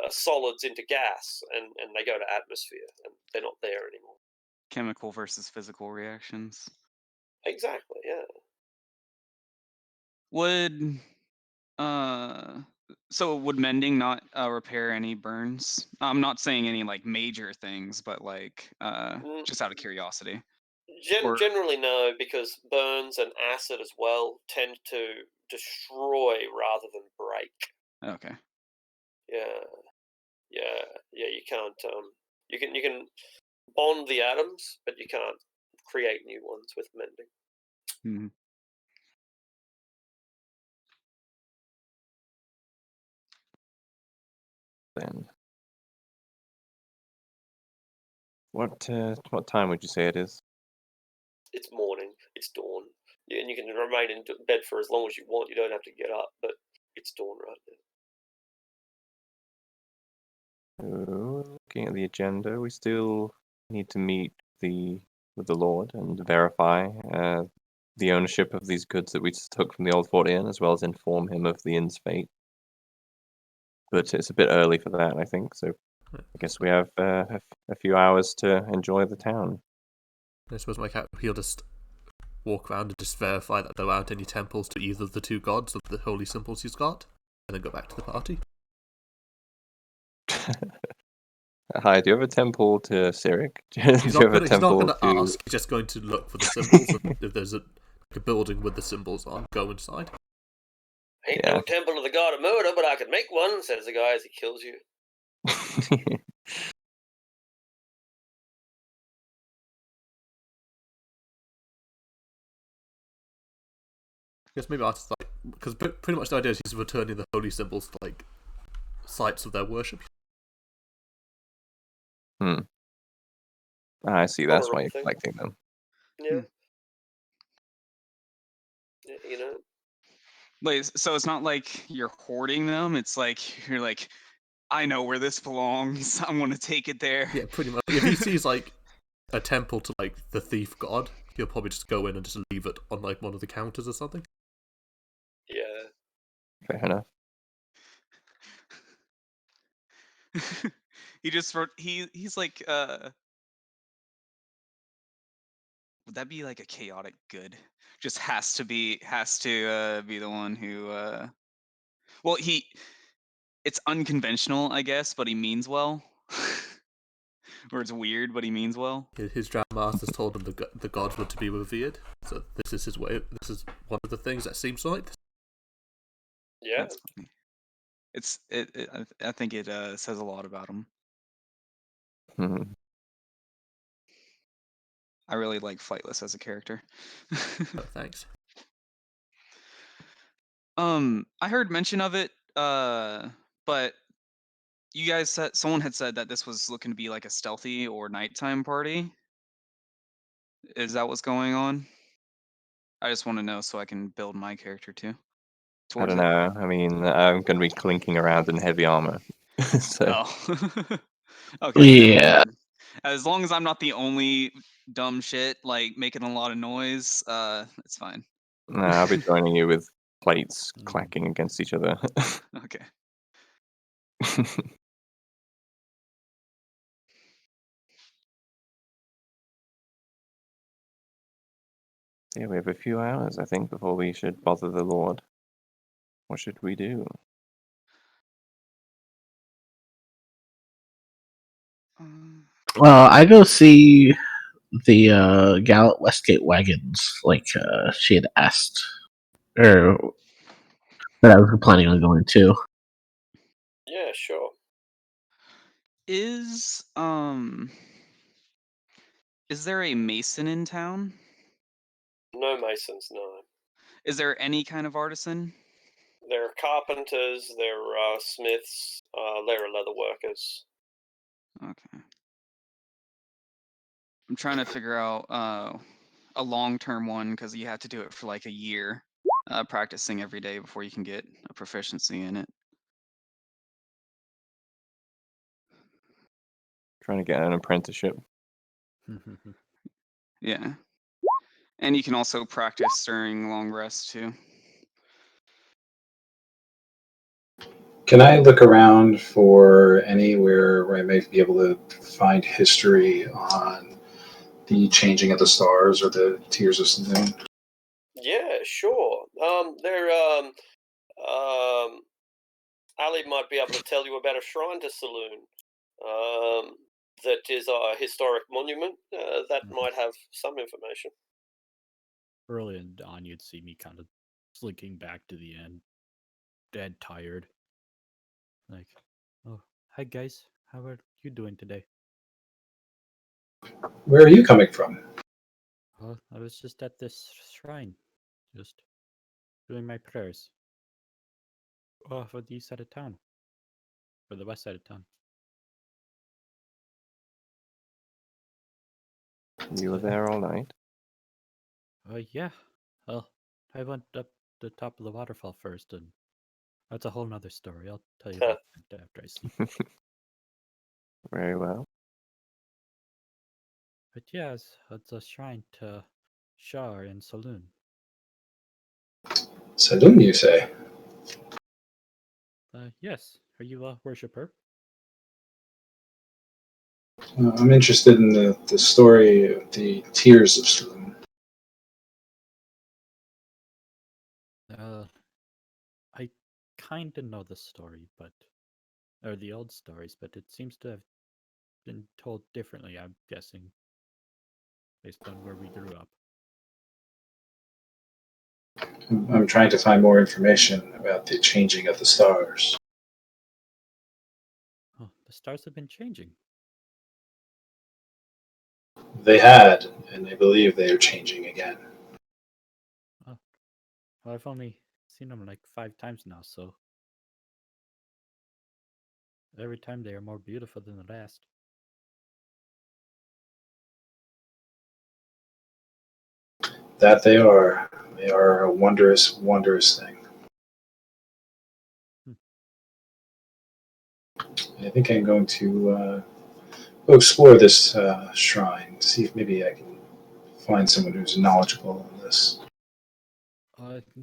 solids into gas, and they go to atmosphere, and they're not there anymore. Chemical versus physical reactions. Exactly, yeah. Would so would mending not repair any burns? I'm not saying any like major things, but like just out of curiosity. Or Generally, no, because burns and acid as well tend to destroy rather than break. okay. Yeah. You can't. You can bond the atoms, but you can't create new ones with mending. Mm-hmm. Then, what time would you say it is? It's morning. It's dawn. And you can remain in bed for as long as you want. You don't have to get up, but it's dawn right now. So, looking at the agenda, we still need to meet with the Lord and verify the ownership of these goods that we took from the Old Fort Inn, as well as inform him of the inn's fate. But it's a bit early for that, I think. So I guess we have a few hours to enjoy the town. I suppose my cat, he'll just walk around and just verify that there aren't any temples to either of the two gods of the holy symbols he's got, and then go back to the party. Hi, do you have a temple to Cyric? He's not going to ask, he's just going to look for the symbols, and if there's a building with the symbols on, go inside. Ain't no temple to the god of murder, but I could make one, says the guy as he kills you. I guess maybe artists like, because pretty much the idea is he's returning the holy symbols to like sites of their worship. I see. That's why you're collecting them. Yeah. You know. Wait, so it's not like you're hoarding them. It's like you're like, I know where this belongs. I'm gonna take it there. Yeah, pretty much. If he sees like a temple to like the thief god, he'll probably just go in and just leave it on like one of the counters or something. Yeah. Fair enough. He just wrote. He's like. Would that be like a chaotic good? Just has to be the one who. Well, it's unconventional, I guess, but he means well. Or it's weird, but he means well. His Drow Masters told him the gods were to be revered, so this is his way. This is one of the things that seems like. Yeah. That's funny. I think it says a lot about him. Mm-hmm. I really like Flightless as a character. Oh, thanks. I heard mention of it, but you guys said someone had said that this was looking to be like a stealthy or nighttime party. Is that what's going on? I just want to know so I can build my character too. I don't know. I mean, I'm going to be clinking around in heavy armor. So. Oh. Okay. Yeah. As long as I'm not the only dumb shit like making a lot of noise, it's fine. No, I'll be joining you with plates clacking against each other. Okay. Yeah, we have a few hours, I think, before we should bother the Lord. What should we do? Well, I go see the gal at Westgate Wagons, like she had asked, or that I was planning on going to. Yeah, sure. Is there a mason in town? No masons, no. Is there any kind of artisan? There are carpenters, there are smiths, there are leather workers. Okay. I'm trying to figure out a long-term one because you have to do it for like a year, practicing every day before you can get a proficiency in it. Trying to get an apprenticeship. Yeah. And you can also practice during long rests too. Can I look around for anywhere where I may be able to find history on the changing of the stars or the tears of Saloon? Yeah, sure. They're Ali might be able to tell you about a shrine to Saloon that is a historic monument. That might have some information. Early in dawn, you'd see me kind of slinking back to the end, dead tired. Like, oh, hi guys, how are you doing today? Where are you coming from? Well, I was just at this shrine, just doing my prayers. For the east side of town, or the west side of town. You were there all night? Yeah. Well, I went up the top of the waterfall first, and that's a whole nother story. I'll tell you about that after I sleep. Very well. But yeah, it's a shrine to Shar in Saloon. Saloon, you say? Yes. Are you a worshipper? I'm interested in the story of the Tears of Saloon. I kind of know the story, or the old stories, but it seems to have been told differently, I'm guessing, based on where we grew up. I'm trying to find more information about the changing of the stars. Oh, the stars have been changing. They had, and they believe they are changing again. Oh, well, I've only seen them like 5 times now, so every time they are more beautiful than the last. That they are. They are a wondrous, wondrous thing. I think I'm going to go explore this shrine, see if maybe I can find someone who's knowledgeable on this.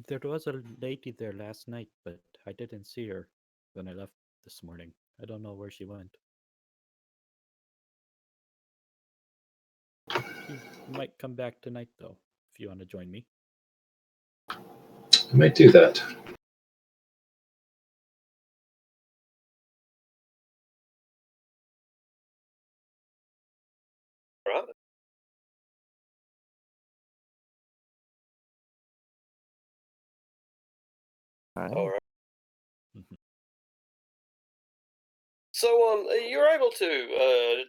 There was a lady there last night, but I didn't see her when I left this morning. I don't know where she went. She might come back tonight, though, if you want to join me. I might do that. Right. All right. So you're able to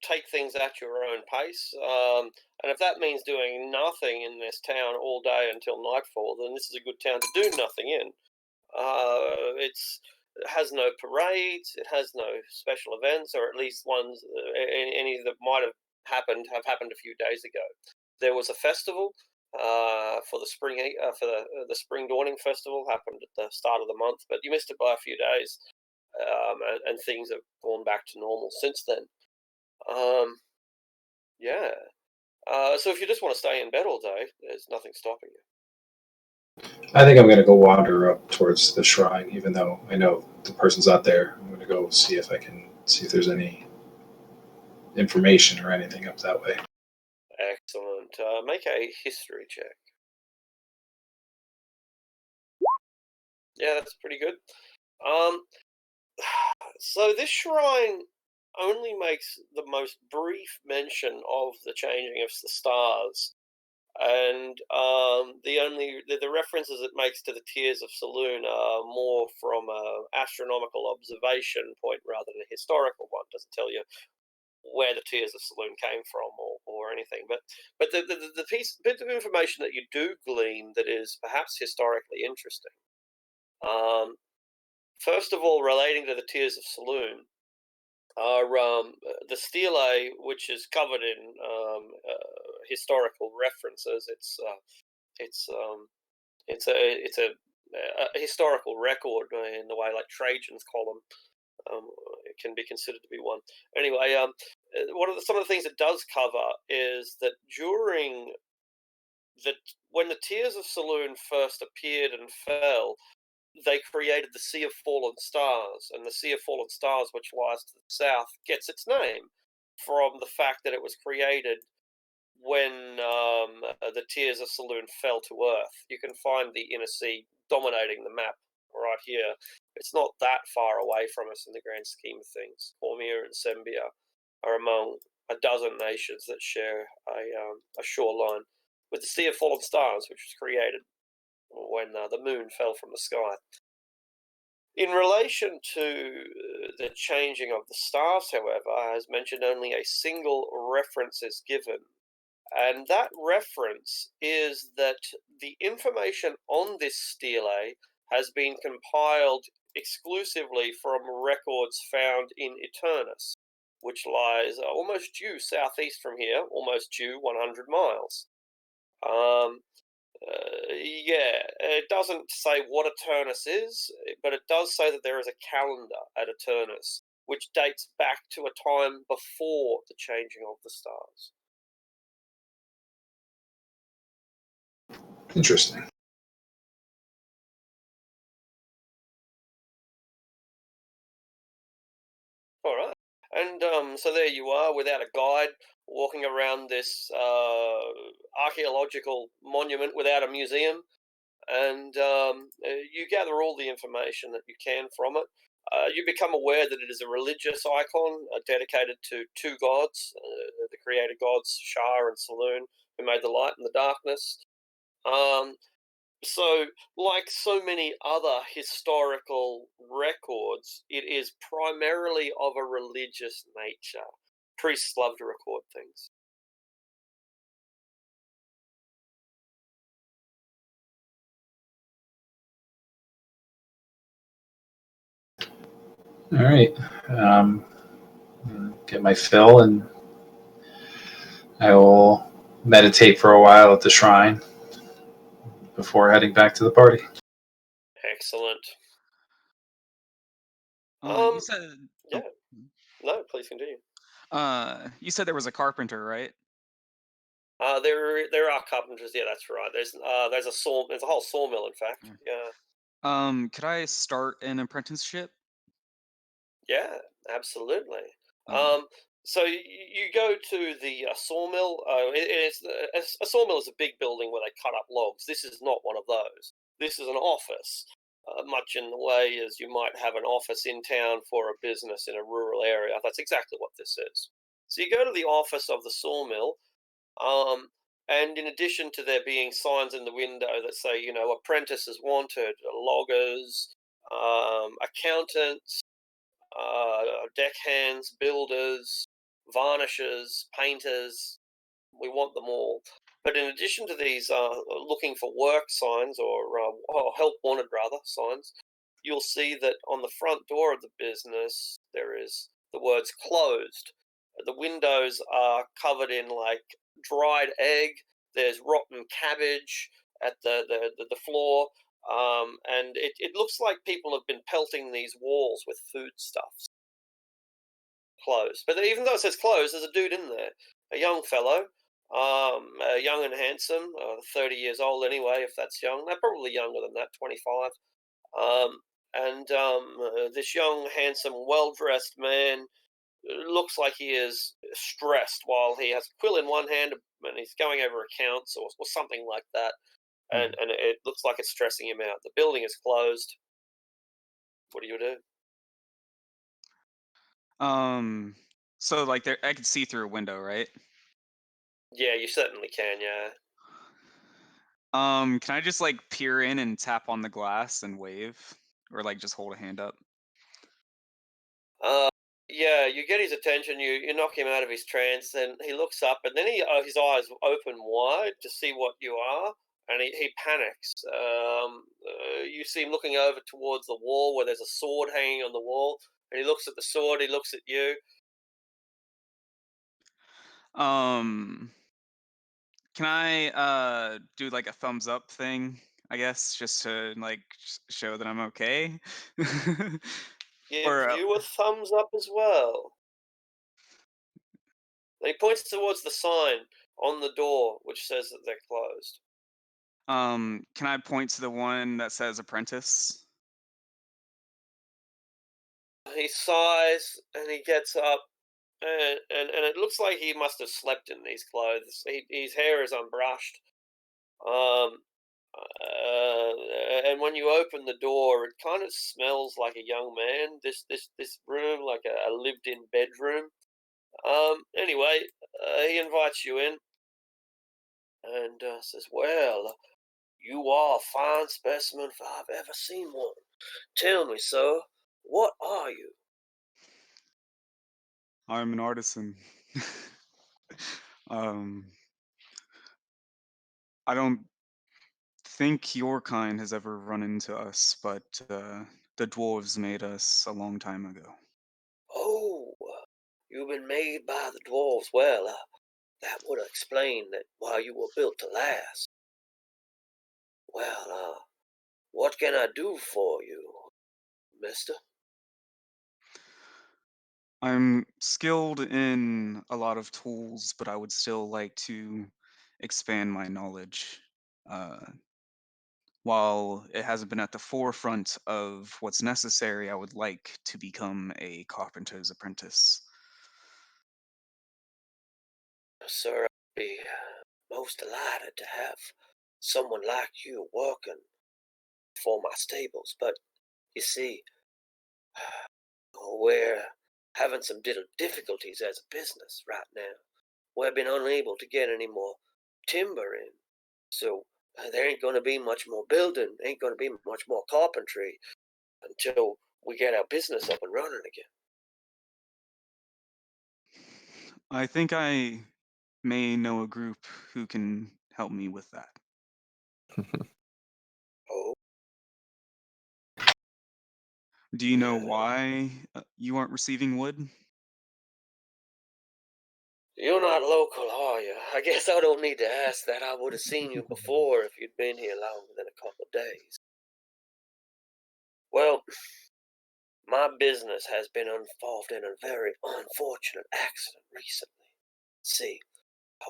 take things at your own pace, and if that means doing nothing in this town all day until nightfall, then this is a good town to do nothing in. It has no parades, it has no special events, or at least ones any that might have happened a few days ago. There was a festival for the spring dawning festival happened at the start of the month, but you missed it by a few days. And things have gone back to normal since then. Yeah. So if you just want to stay in bed all day, there's nothing stopping you. I think I'm going to go wander up towards the shrine, even though I know the person's not there. I'm going to go see if there's any information or anything up that way. Excellent. Make a history check. Yeah, that's pretty good. So this shrine only makes the most brief mention of the changing of the stars, and the references it makes to the Tears of Saloon are more from an astronomical observation point rather than a historical one. Doesn't tell you where the Tears of Saloon came from or anything, but the bit of information that you do glean that is perhaps historically interesting. First of all, relating to the Tears of Saloon, are the stele, which is covered in historical references. It's a historical record in the way like Trajan's column. It can be considered to be one. Anyway, some of the things it does cover is that when the Tears of Saloon first appeared and fell, they created the Sea of Fallen Stars, and the Sea of Fallen Stars, which lies to the south, gets its name from the fact that it was created when the Tears of Saloon fell to Earth. You can find the Inner Sea dominating the map right here. It's not that far away from us in the grand scheme of things. Cormier and Sembia are among a dozen nations that share a shoreline with the Sea of Fallen Stars, which was created when the moon fell from the sky. In relation to the changing of the stars, however, as mentioned, only a single reference is given. And that reference is that the information on this stele has been compiled exclusively from records found in Eternus, which lies almost due southeast from here, almost due 100 miles. Yeah, it doesn't say what Eternus is, but it does say that there is a calendar at Eternus, which dates back to a time before the changing of the stars. Interesting. All right. And so there you are, without a guide, walking around this archaeological monument without a museum, and you gather all the information that you can from it. You become aware that it is a religious icon dedicated to two gods, the creator gods, Shah and Saloon, who made the light and the darkness. So, like so many other historical records, it is primarily of a religious nature. Priests love to record things. All right. Get my fill, and I will meditate for a while at the shrine before heading back to the party. Excellent. You said Yeah. No, please continue. you said there was a carpenter, right? There are carpenters. Yeah, that's right. There's a whole sawmill, in fact. Yeah. Could I start an apprenticeship? Yeah, absolutely. Okay. So you go to the sawmill. A sawmill is a big building where they cut up logs. This is not one of those. This is an office, much in the way as you might have an office in town for a business in a rural area. That's exactly what this is. So you go to the office of the sawmill, and in addition to there being signs in the window that say, apprentices wanted, loggers, accountants, deckhands, builders, varnishers, painters. We want them all. But in addition to these looking for work signs or help wanted rather signs, you'll see that on the front door of the business there is the words closed. The windows are covered in like dried egg. There's rotten cabbage at the floor. And it looks like people have been pelting these walls with foodstuffs. Closed. But even though it says closed, there's a dude in there, a young fellow, young and handsome, 30 years old anyway, if that's young. They're probably younger than that, 25. This young, handsome, well-dressed man looks like he is stressed while he has a quill in one hand and he's going over accounts or something like that. And it looks like it's stressing him out. The building is closed. What do you do? So like there, I could see through a window, right? Yeah, you certainly can. Yeah. Can I just like peer in and tap on the glass and wave, or like just hold a hand up? Yeah, you get his attention. You knock him out of his trance, and he looks up, and then his eyes open wide to see what you are, and he panics. You see him looking over towards the wall where there's a sword hanging on the wall, and he looks at the sword. He looks at you. Can I do like a thumbs up thing? I guess just to like show that I'm okay. Give Or you a thumbs up as well. And he points towards the sign on the door, which says that they're closed. can I point to the one that says apprentice? He sighs and he gets up and it looks like he must have slept in these clothes. His hair is unbrushed. Um, and when you open the door, it kind of smells like a young man. This room, like a lived-in bedroom. Anyway, he invites you in and says, "Well, you are a fine specimen if I've ever seen one. Tell me, sir, what are you?" I'm an artisan. um, I don't think your kind has ever run into us, but the dwarves made us a long time ago. Oh, you've been made by the dwarves. Well, that would explain that why you were built to last. Well, what can I do for you, mister? I'm skilled in a lot of tools, but I would still like to expand my knowledge. Uh, while it hasn't been at the forefront of what's necessary, I would like to become a carpenter's apprentice. Sir, I'd be most delighted to have someone like you working for my stables, but you see, we're having some difficulties as a business right now. We've been unable to get any more timber in, so there ain't going to be much more building, ain't going to be much more carpentry until we get our business up and running again. I think I may know a group who can help me with that. Oh, Do you know why you aren't receiving wood? you're not local, are you? I guess I don't need to ask that. I would have seen you before if you'd been here longer than a couple of days. Well, my business has been involved in a very unfortunate accident recently. See,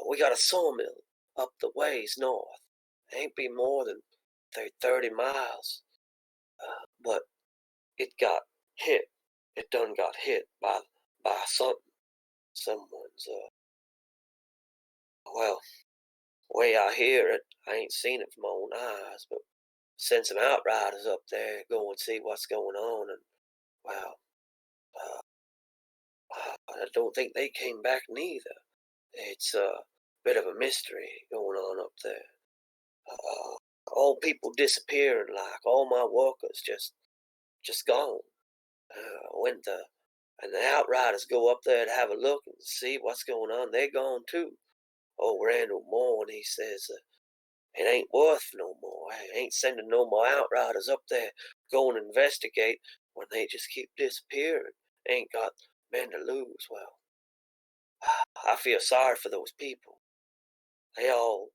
we got a sawmill up the ways north. Ain't be more than 30 miles. But it got hit. It done got hit by something. Someone's, well, way I hear it, I ain't seen it from my own eyes, but sent some outriders up there, go and see what's going on, and, well, uh, I don't think they came back neither. It's a bit of a mystery going on up there. All people disappearing, like all my workers just gone. When the outriders go up there to have a look and see what's going on, they're gone too. Old Randall Moore, and he says it ain't worth no more. I ain't sending no more outriders up there go and investigate when they just keep disappearing. Ain't got men to lose. Well, I feel sorry for those people. They all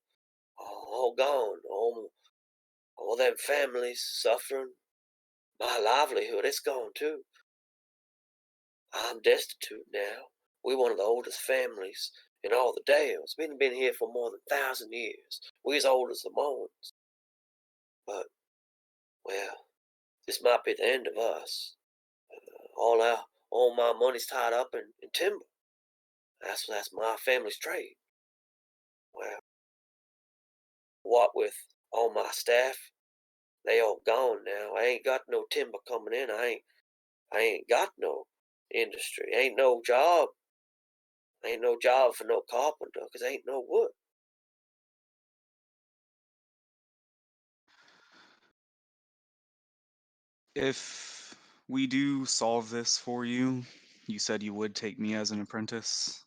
gone. All them families suffering. My livelihood, it's gone too. I'm destitute now. We're one of the oldest families in all the Dales. We've been here for more than 1,000 years. We're as old as the Moans. But, well, this might be the end of us. All my money's tied up in timber. That's my family's trade. Well, what with all my staff, they all gone now. I ain't got no timber coming in. I ain't got no industry. Ain't no job. Ain't no job for no carpenter, 'cause ain't no wood. If we do solve this for you, you said you would take me as an apprentice.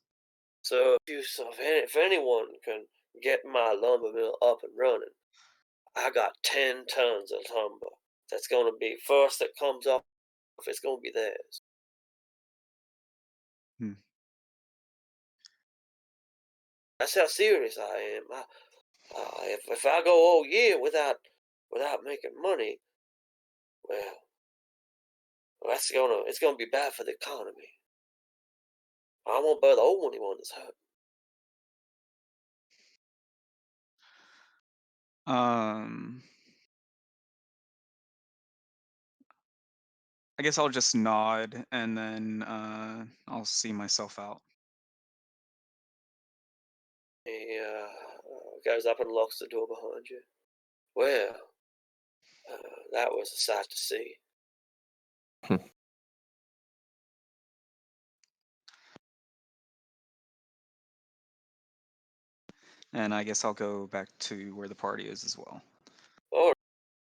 So if anyone can get my lumber mill up and running, I got 10 tons of lumber. That's going to be first that comes up. If it's going to be theirs. Hmm. That's how serious I am. If I go all year without making money, well, it's gonna be bad for the economy. I won't be the only one that's hurt. Um, I guess I'll just nod and then I'll see myself out. He goes up and locks the door behind you. Well, that was a sight to see. And I guess I'll go back to where the party is as well. All right.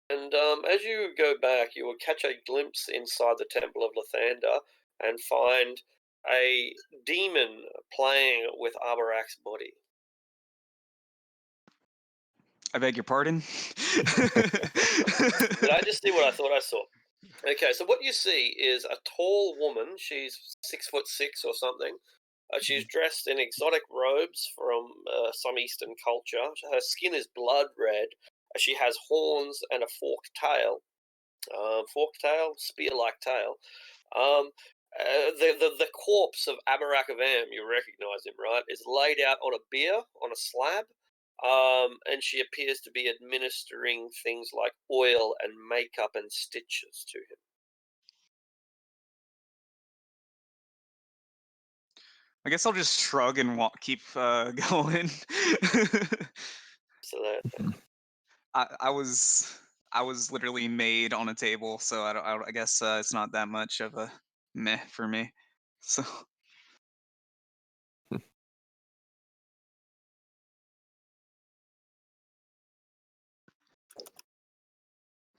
And as you go back, you will catch a glimpse inside the Temple of Lathander and find a demon playing with Arborak's body. I beg your pardon? Did I just see what I thought I saw? Okay, so what you see is a tall woman. She's 6'6" or something. She's dressed in exotic robes from some Eastern culture. Her skin is blood red. She has horns and a forked tail. Spear-like tail. The corpse of Abarak of Am, you recognize him, right, is laid out on a bier, on a slab, and she appears to be administering things like oil and makeup and stitches to him. I guess I'll just shrug and keep going. Absolutely. I was literally made on a table, so I guess it's not that much of a meh for me. So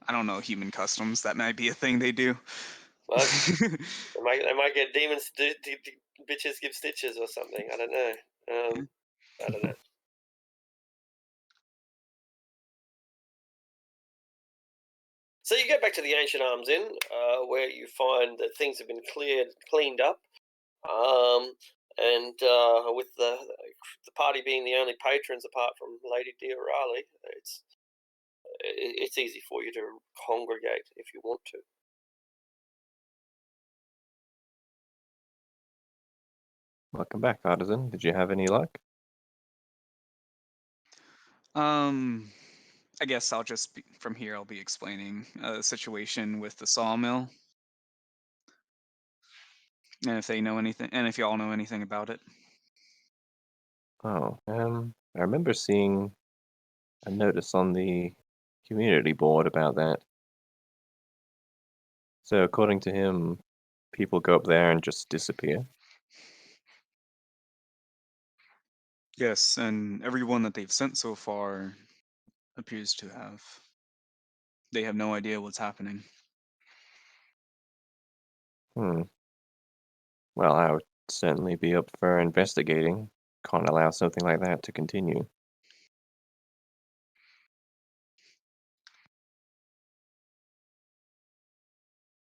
I don't know human customs. That might be a thing they do. Well, they might get demons to bitches give stitches or something. I don't know. I don't know. So you go back to the Ancient Arms Inn, where you find that things have been cleaned up, and with the party being the only patrons apart from Lady Diorali, it's easy for you to congregate if you want to. Welcome back, Artisan. Did you have any luck? I guess I'll just from here I'll be explaining the situation with the sawmill, and if they know anything, and if y'all know anything about it. Oh, I remember seeing a notice on the community board about that. So according to him, people go up there and just disappear. Yes, and everyone that they've sent so far appears to have. They have no idea what's happening. Well, I would certainly be up for investigating. Can't allow something like that to continue.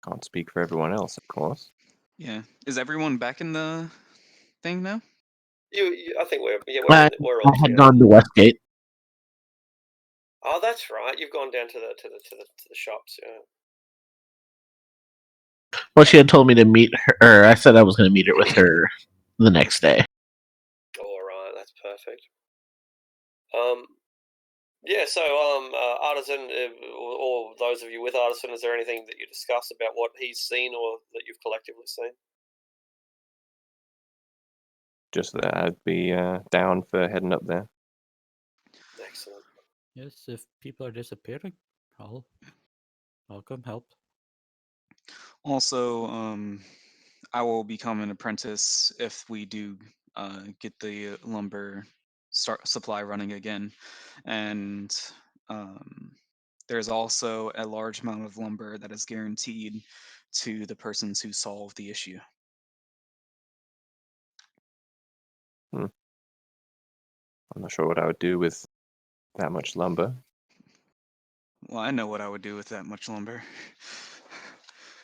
Can't speak for everyone else, of course. Yeah. Is everyone back in the thing now? I think we're I all had together. gone to Westgate. Oh, that's right. You've gone down to the shops. Yeah. Well, she had told me to meet her, or I said I was going to meet her with her the next day. All right, that's perfect. Yeah. So, Artisan, or those of you with Artisan, is there anything that you discuss about what he's seen or that you've collectively seen? Just that I'd be down for heading up there. Excellent. Yes, if people are disappearing, I'll come help. Also, I will become an apprentice if we do get the lumber supply running again, and there's also a large amount of lumber that is guaranteed to the persons who solve the issue. I'm not sure what I would do with that much lumber. Well, I know what I would do with that much lumber.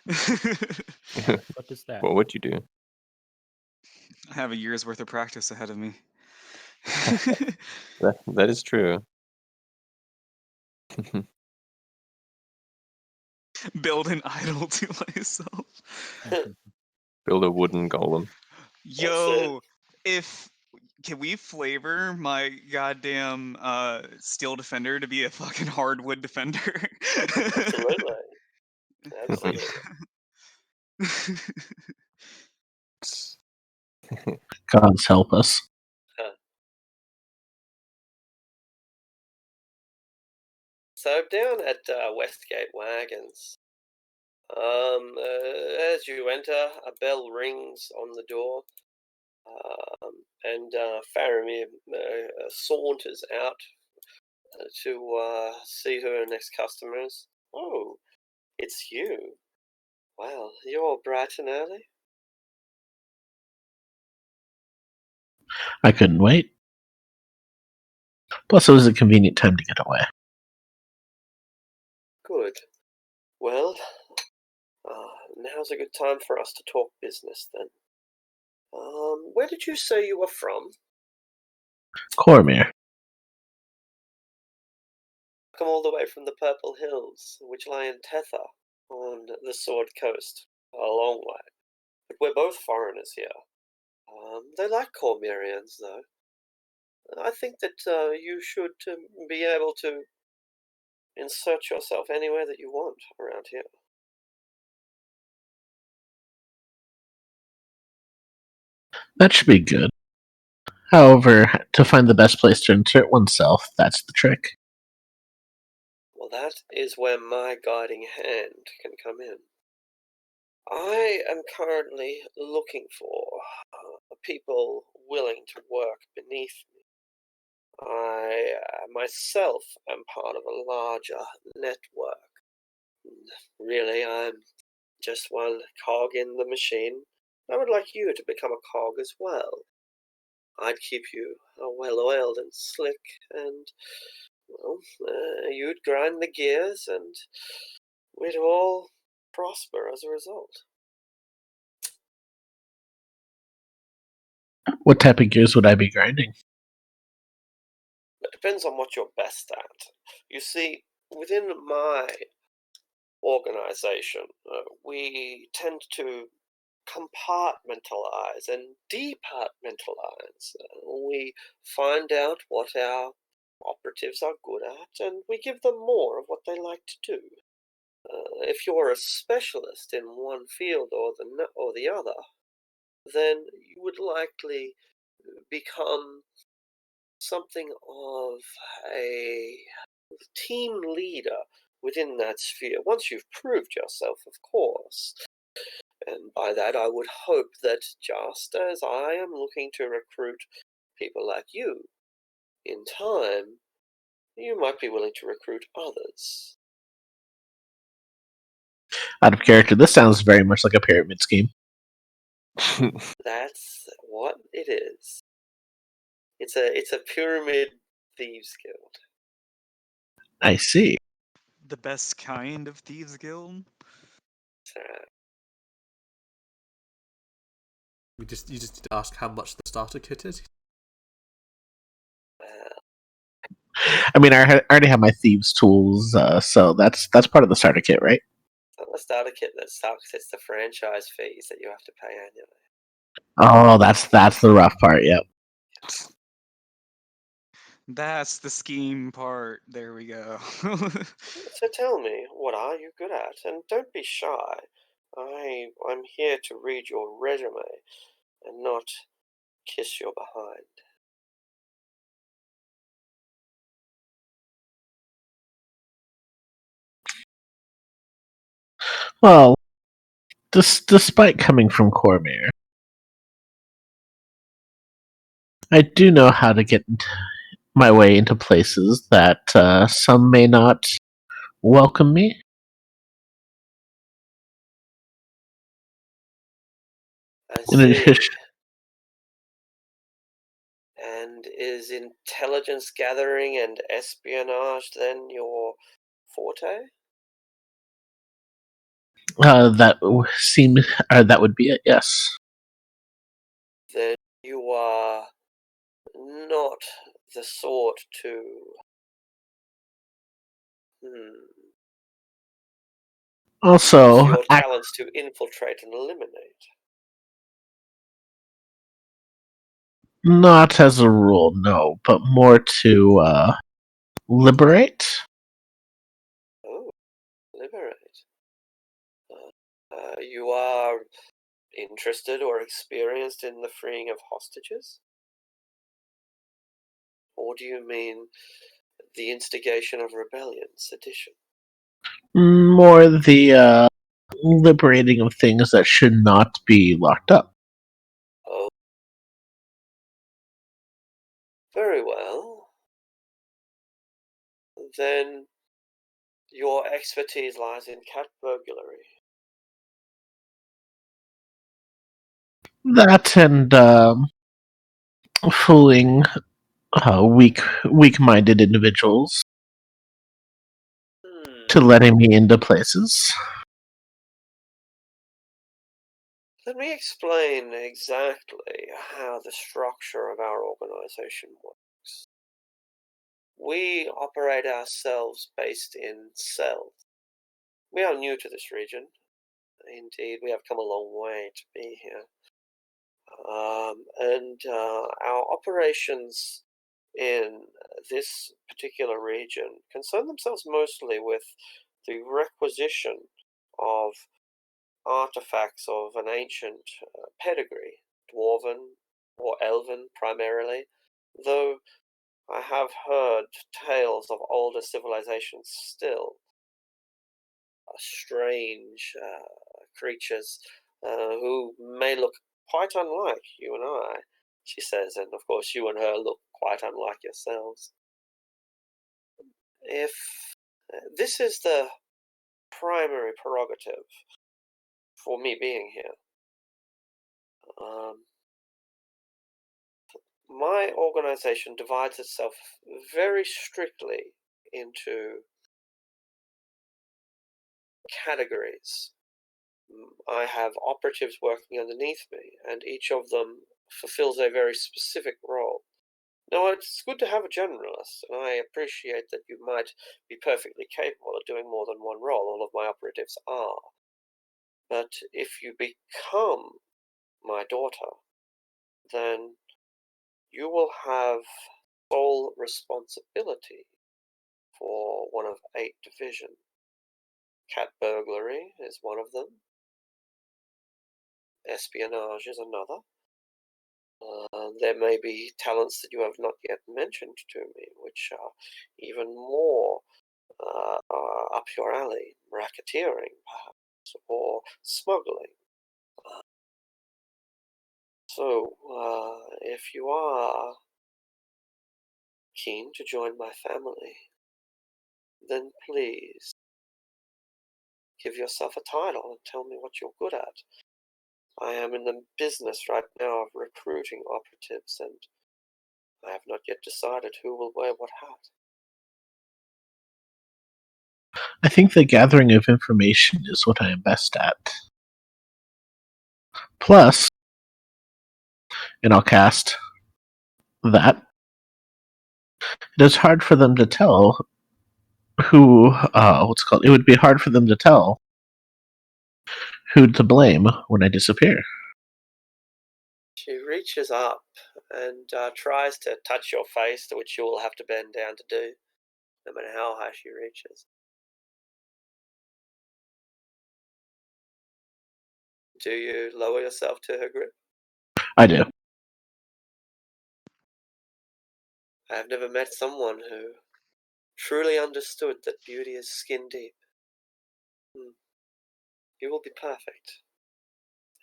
What is that? What would you do? I have a year's worth of practice ahead of me. That is true. Build an idol to myself. Build a wooden golem. Yo, can we flavor my goddamn steel defender to be a fucking hardwood defender? Absolutely. Absolutely. Gods help us. So down at Westgate Wagons, as you enter, a bell rings on the door, and Faramir saunters out to see who her next customer is. Oh, it's you. Well, you're bright and early. I couldn't wait. Plus, it was a convenient time to get away. Good. Well, now's a good time for us to talk business then. Where did you say you were from? Cormir. Come all the way from the Purple Hills, which lie in Tether, on the Sword Coast. A long way. But we're both foreigners here. They like Cormyrians, though. I think that you should be able to insert yourself anywhere that you want around here. That should be good. However, to find the best place to insert oneself, that's the trick. Well, that is where my guiding hand can come in. I am currently looking for people willing to work beneath me. I myself am part of a larger network. Really, I'm just one cog in the machine. I would like you to become a cog as well. I'd keep you well-oiled and slick, and, well, you'd grind the gears, and we'd all prosper as a result. What type of gears would I be grinding? It depends on what you're best at. You see, within my organization, we tend to compartmentalize and departmentalize. We find out what our operatives are good at, and we give them more of what they like to do. If you're a specialist in one field or the other, then you would likely become something of a team leader within that sphere, once you've proved yourself, of course. And by that I would hope that just as I am looking to recruit people like you, in time, you might be willing to recruit others. Out of character, this sounds very much like a pyramid scheme. That's what it is. It's a pyramid thieves guild. I see. The best kind of thieves guild. You just need to ask how much the starter kit is. I mean, I already have my thieves tools, so that's part of the starter kit, right? It's not the starter kit that sucks. It's the franchise fees that you have to pay annually. Oh, that's the rough part. Yep. That's the scheme part. There we go. So tell me, what are you good at? And don't be shy. I'm here to read your resume and not kiss your behind. Well, despite coming from Cormir, I do know how to get my way into places that some may not welcome me. I In see. addition, And is intelligence gathering and espionage then your forte? that would be it. Yes. Then you are not the sort to Also, use your talents to infiltrate and eliminate. not as a rule, no, but more to liberate. Oh, liberate. You are interested or experienced in the freeing of hostages? Or do you mean the instigation of rebellion, sedition? More the liberating of things that should not be locked up. Oh. Very well. Then your expertise lies in cat burglary. That and fooling weak-minded individuals to letting me into places. Let me explain exactly how the structure of our organization works. We operate ourselves based in cells. We are new to this region. Indeed, we have come a long way to be here. And our operations in this particular region concern themselves mostly with the requisition of artifacts of an ancient pedigree, dwarven or elven primarily, though I have heard tales of older civilizations still, strange creatures who may look quite unlike you and I, she says, and of course you and her look quite unlike yourselves. If this is the primary prerogative for me being here, my organization divides itself very strictly into categories. I have operatives working underneath me, and each of them fulfills a very specific role. Now, it's good to have a generalist, and I appreciate that you might be perfectly capable of doing more than one role. All of my operatives are. But if you become my daughter, then you will have sole responsibility for one of 8 divisions. Cat burglary is one of them. Espionage is another. There may be talents that you have not yet mentioned to me, which are even more up your alley. Racketeering, perhaps, or smuggling. So, if you are keen to join my family, then please give yourself a title and tell me what you're good at. I am in the business right now of recruiting operatives, and I have not yet decided who will wear what hat. I think the gathering of information is what I am best at. Plus, and I'll cast that, it is hard for them to tell who, it would be hard for them to tell who to blame when I disappear. She reaches up and tries to touch your face, to which you will have to bend down to do, no matter how high she reaches. Do you lower yourself to her grip? I do. I have never met someone who truly understood that beauty is skin deep. You will be perfect.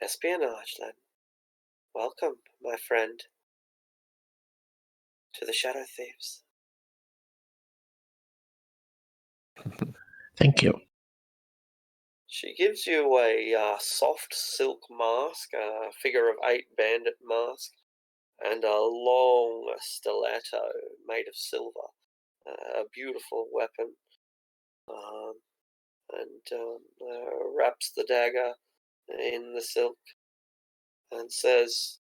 Espionage, then. Welcome, my friend, to the Shadow Thieves. Thank you. She gives you a soft silk mask, a figure of 8 bandit mask, and a long stiletto made of silver. A beautiful weapon. And wraps the dagger in the silk and says,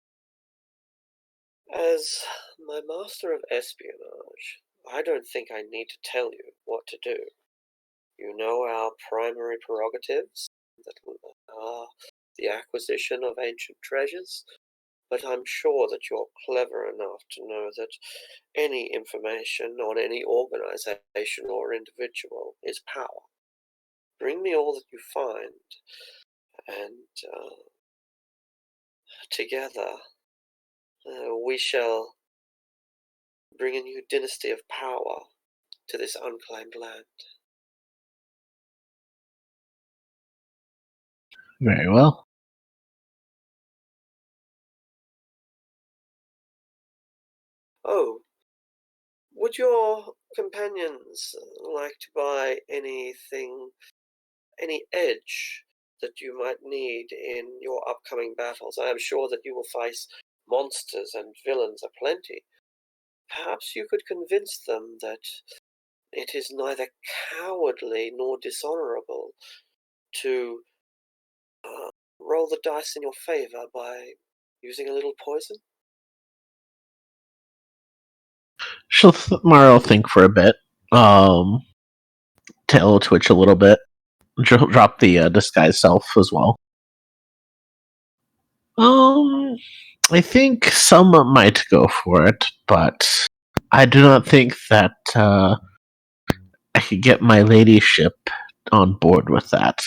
"As my master of espionage, I don't think I need to tell you what to do. You know our primary prerogatives, that are the acquisition of ancient treasures, but I'm sure that you're clever enough to know that any information on any organization or individual is power. Bring me all that you find, and together we shall bring a new dynasty of power to this unclaimed land. Very well. Oh, would your companions like to buy anything, any edge that you might need in your upcoming battles? I am sure that you will face monsters and villains aplenty. Perhaps you could convince them that it is neither cowardly nor dishonorable to roll the dice in your favor by using a little poison. Mara will think for a bit. Tail will twitch a little bit. Drop the disguise self as well. I think some might go for it, but I do not think that I could get my ladyship on board with that.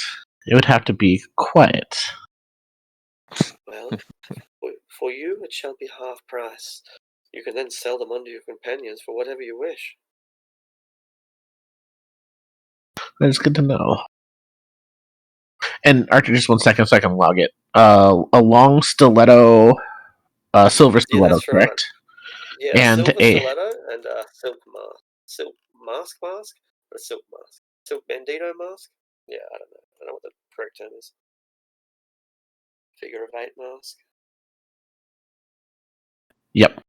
It would have to be quiet. Well, for you it shall be half price. You can then sell them on to your companions for whatever you wish. That's good to know. And Archer, just 1 second so I can log it. A long stiletto, silver stiletto, that's correct? right. Yeah, And silver a stiletto and a silk mask, or a silk mask, silk bandito mask. Yeah, I don't know what the correct term is. Figure of 8 mask. yep.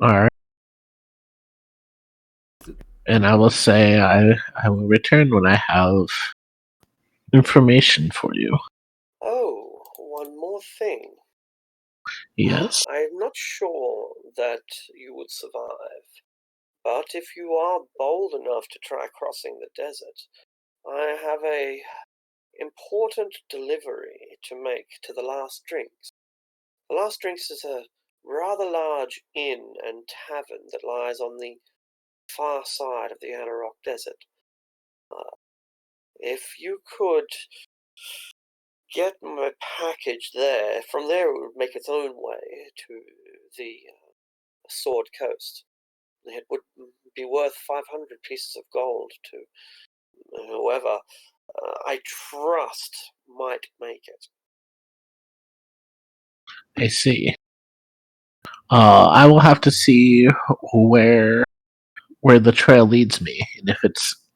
All right. And I will say I will return when I have information for you. Oh, one more thing. Yes. I'm not sure that you would survive, but if you are bold enough to try crossing the desert, I have a important delivery to make to the Last Drinks. The Last Drinks is a rather large inn and tavern that lies on the far side of the Anarok Desert. If you could get my package there, from there it would make its own way to the Sword Coast. It would be worth 500 pieces of gold to whoever I trust might make it. I see. I will have to see where the trail leads me, and if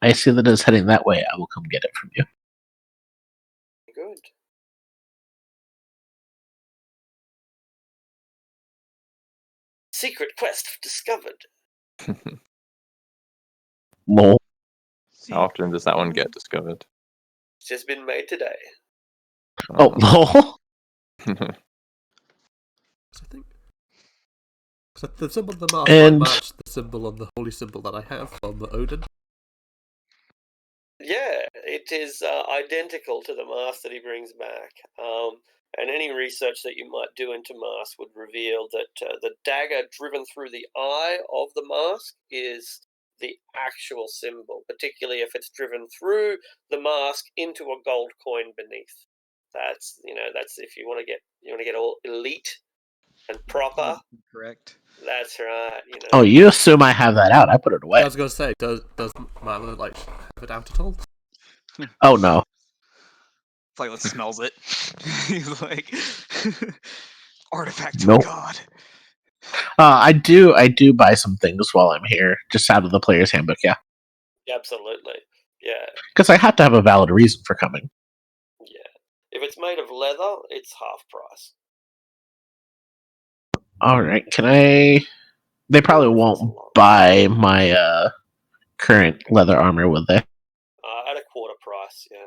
I see that it's heading that way, I will come get it from you. Good. Secret quest discovered. Lol. How often does that one get discovered? It's just been made today. Oh, lol. I think the symbol on the mask And- might match the symbol on the holy symbol that I have from Odin. Yeah, it is identical to the mask that he brings back. And any research that you might do into masks would reveal that the dagger driven through the eye of the mask is the actual symbol, particularly if it's driven through the mask into a gold coin beneath. That's if you want to get all elite and proper. Correct. That's right. Oh, you assume I have that out? I put it away. I was going to say, does Milo like have it out at all? Oh no. Flightless smells it. He's like, artifact to Nope. a god. I do buy some things while I'm here, just out of the player's handbook. Yeah, Absolutely. Yeah. because I have to have a valid reason for coming. Yeah. If it's made of leather, it's half price. All right. Can I? They probably won't buy my current leather armor, would they? At a quarter price, yeah.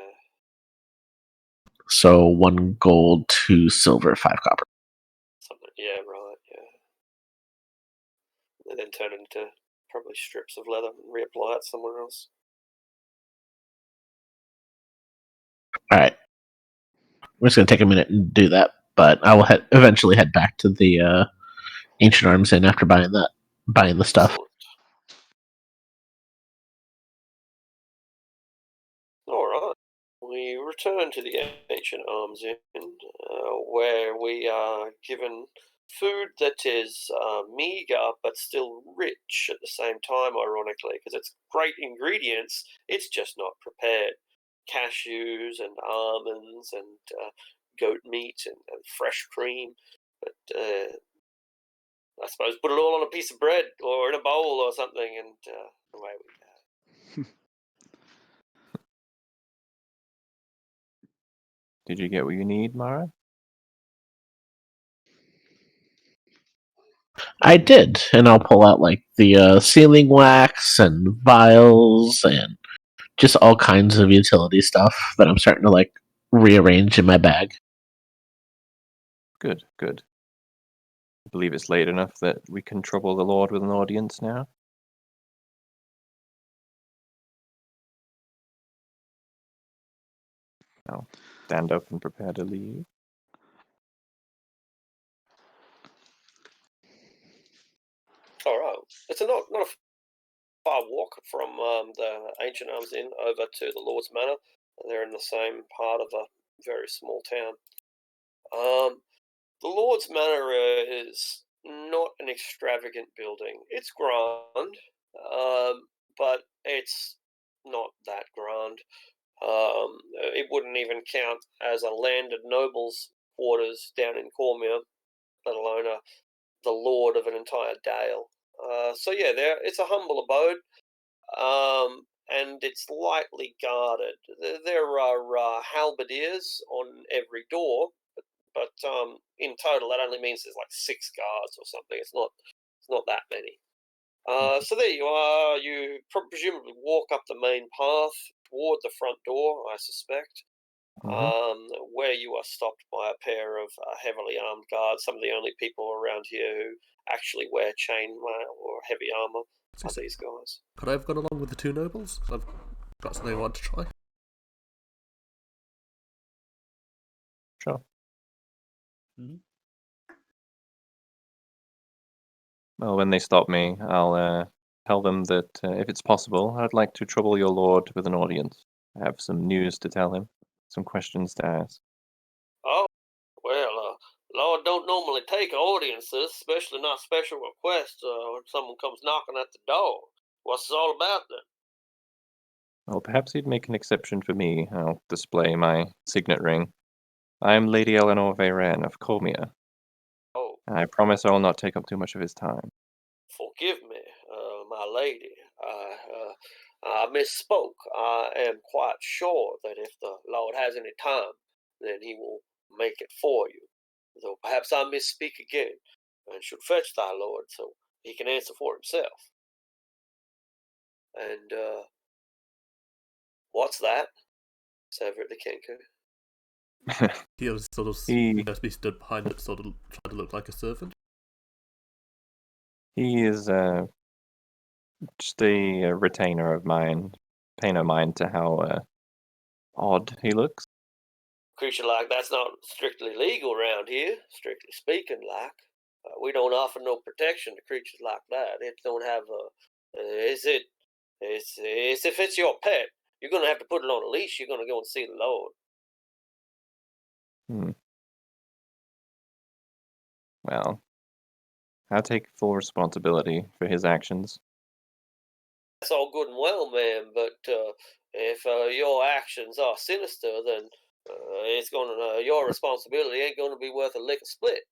So 1 gold, 2 silver, 5 copper. Something, yeah, right, yeah. And then turn it into probably strips of leather and reapply it somewhere else. All right. I'm just gonna take a minute and do that, but I will eventually head back to the Ancient Arms Inn after buying the stuff. Excellent. All right. We return to the Ancient Arms Inn, where we are given food that is meager but still rich at the same time, ironically, because it's great ingredients, it's just not prepared. Cashews and almonds and goat meat and fresh cream. But I suppose put it all on a piece of bread or in a bowl or something, and away we go. Did you get what you need, Mara? I did, and I'll pull out like the sealing wax and vials and just all kinds of utility stuff that I'm starting to like rearrange in my bag. Good, good. I believe it's late enough that we can trouble the Lord with an audience now. I'll stand up and prepare to leave. All right. It's not a far walk from the Ancient Arms Inn over to the Lord's Manor. They're in the same part of a very small town. The Lord's Manor is not an extravagant building. It's grand, but it's not that grand. It wouldn't even count as a landed noble's quarters down in Cormier, let alone the lord of an entire dale. So yeah, it's a humble abode, and it's lightly guarded. There are halberdiers on every door, but in total that only means there's like 6 guards or something. It's not that many. So there you are. You presumably walk up the main path toward the front door, I suspect, where you are stopped by a pair of heavily armed guards. Some of the only people around here who actually wear chainmail or heavy armor are these guys. Could I have gone along with the 2 nobles? I've got something I want to try. Sure. Mm-hmm. Well, when they stop me, I'll tell them that if it's possible, I'd like to trouble your lord with an audience. I have some news to tell him, some questions to ask. Oh, well, Lord don't normally take audiences, especially not special requests when someone comes knocking at the door. What's it all about then? Well, perhaps he'd make an exception for me. I'll display my signet ring. I am Lady Eleanor Veyren of Cormier. Oh, I promise I will not take up too much of his time. forgive me, my lady. I misspoke. I am quite sure that if the Lord has any time, then he will make it for you. Though perhaps I misspeak again, and should fetch thy Lord so he can answer for himself. And, what's that? Severed the Kenku. He was sort of He- just be stood behind it, sort of trying to look like a servant. He is just a retainer of mine, pay no mind to how odd he looks. Creature like that's not strictly legal around here, strictly speaking. Like we don't offer no protection to creatures like that. It don't have a. It's if it's your pet, you're gonna have to put it on a leash. You're gonna go and see the Lord. Well, I'll take full responsibility for his actions. That's all good and well, man. But if your actions are sinister, then it's gonna your responsibility ain't gonna be worth a lick of split.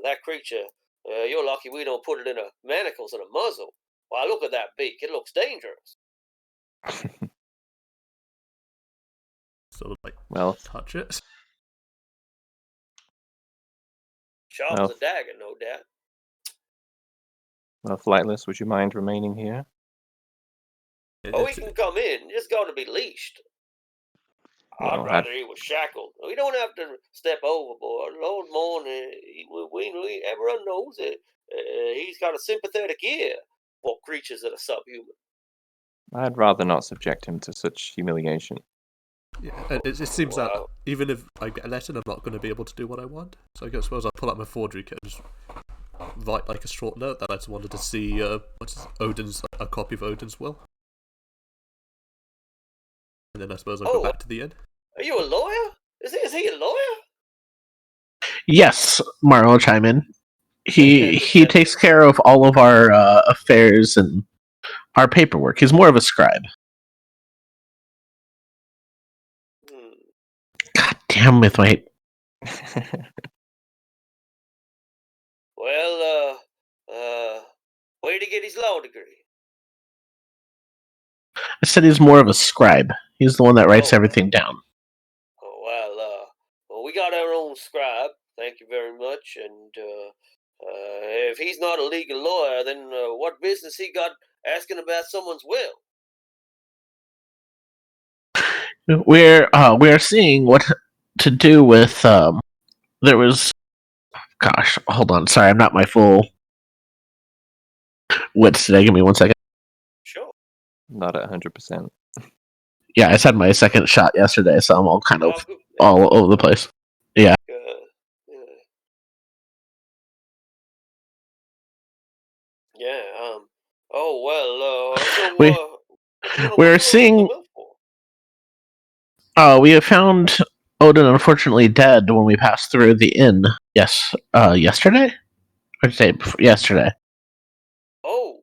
That creature, you're lucky we don't put it in a manacles and a muzzle. Why, look at that beak. It looks dangerous. Sort of like Well, touch it. Sharp as a dagger, no doubt. well, Flightless, would you mind remaining here? Oh, he can come in. Just got to be leashed. Well, I'd rather he was shackled. We don't have to step overboard. Lord morning, everyone knows it. He's got a sympathetic ear for creatures that are subhuman. I'd rather not subject him to such humiliation. Yeah, and it seems that Wow. even if I get elected, I'm not going to be able to do what I want. So I suppose I'll pull out my forgery kit and just write like a short note that I just wanted to see Odin's a copy of Odin's will, and then I suppose I'll go back to the inn. Are you a lawyer? Is he a lawyer? Yes, Marl will chime in. He Detective. takes care of all of our affairs and our paperwork. He's more of a scribe. God damn with my. Well, where'd he get his law degree? I said he's more of a scribe. He's the one that writes everything down. Oh, well, we got our own scribe. Thank you very much. And if he's not a legal lawyer, then what business he got asking about someone's will? We're seeing what to do with. There was. Gosh, hold on. Sorry, I'm not my full wits today. Give me 1 second. Sure. Not at 100%. Yeah, I just had my second shot yesterday, so I'm all kind of all over the place. Yeah. Yeah. Oh well. So we're seeing. We have found Odin unfortunately dead when we passed through the inn. Yes. Yesterday. Or day before, yesterday. Oh.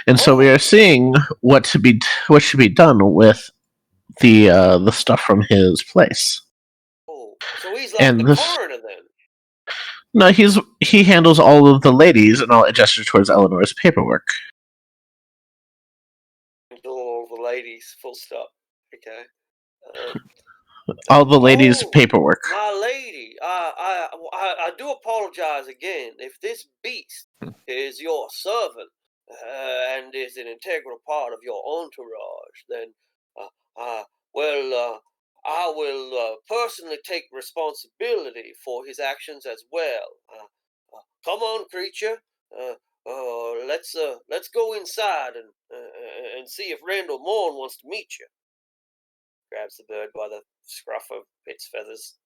And so we are seeing what should be done with the stuff from his place. Oh, so he's like the coroner then. No, he handles all of the ladies, and I'll gesture towards Eleanor's paperwork. All the ladies, full stop. Okay. All the ladies' paperwork. My lady, I do apologize again. If this beast is your servant and is an integral part of your entourage, then, I will personally take responsibility for his actions as well. Come on, creature. Let's go inside and see if Randall Morn wants to meet you. Grabs the bird by the scruff of its feathers.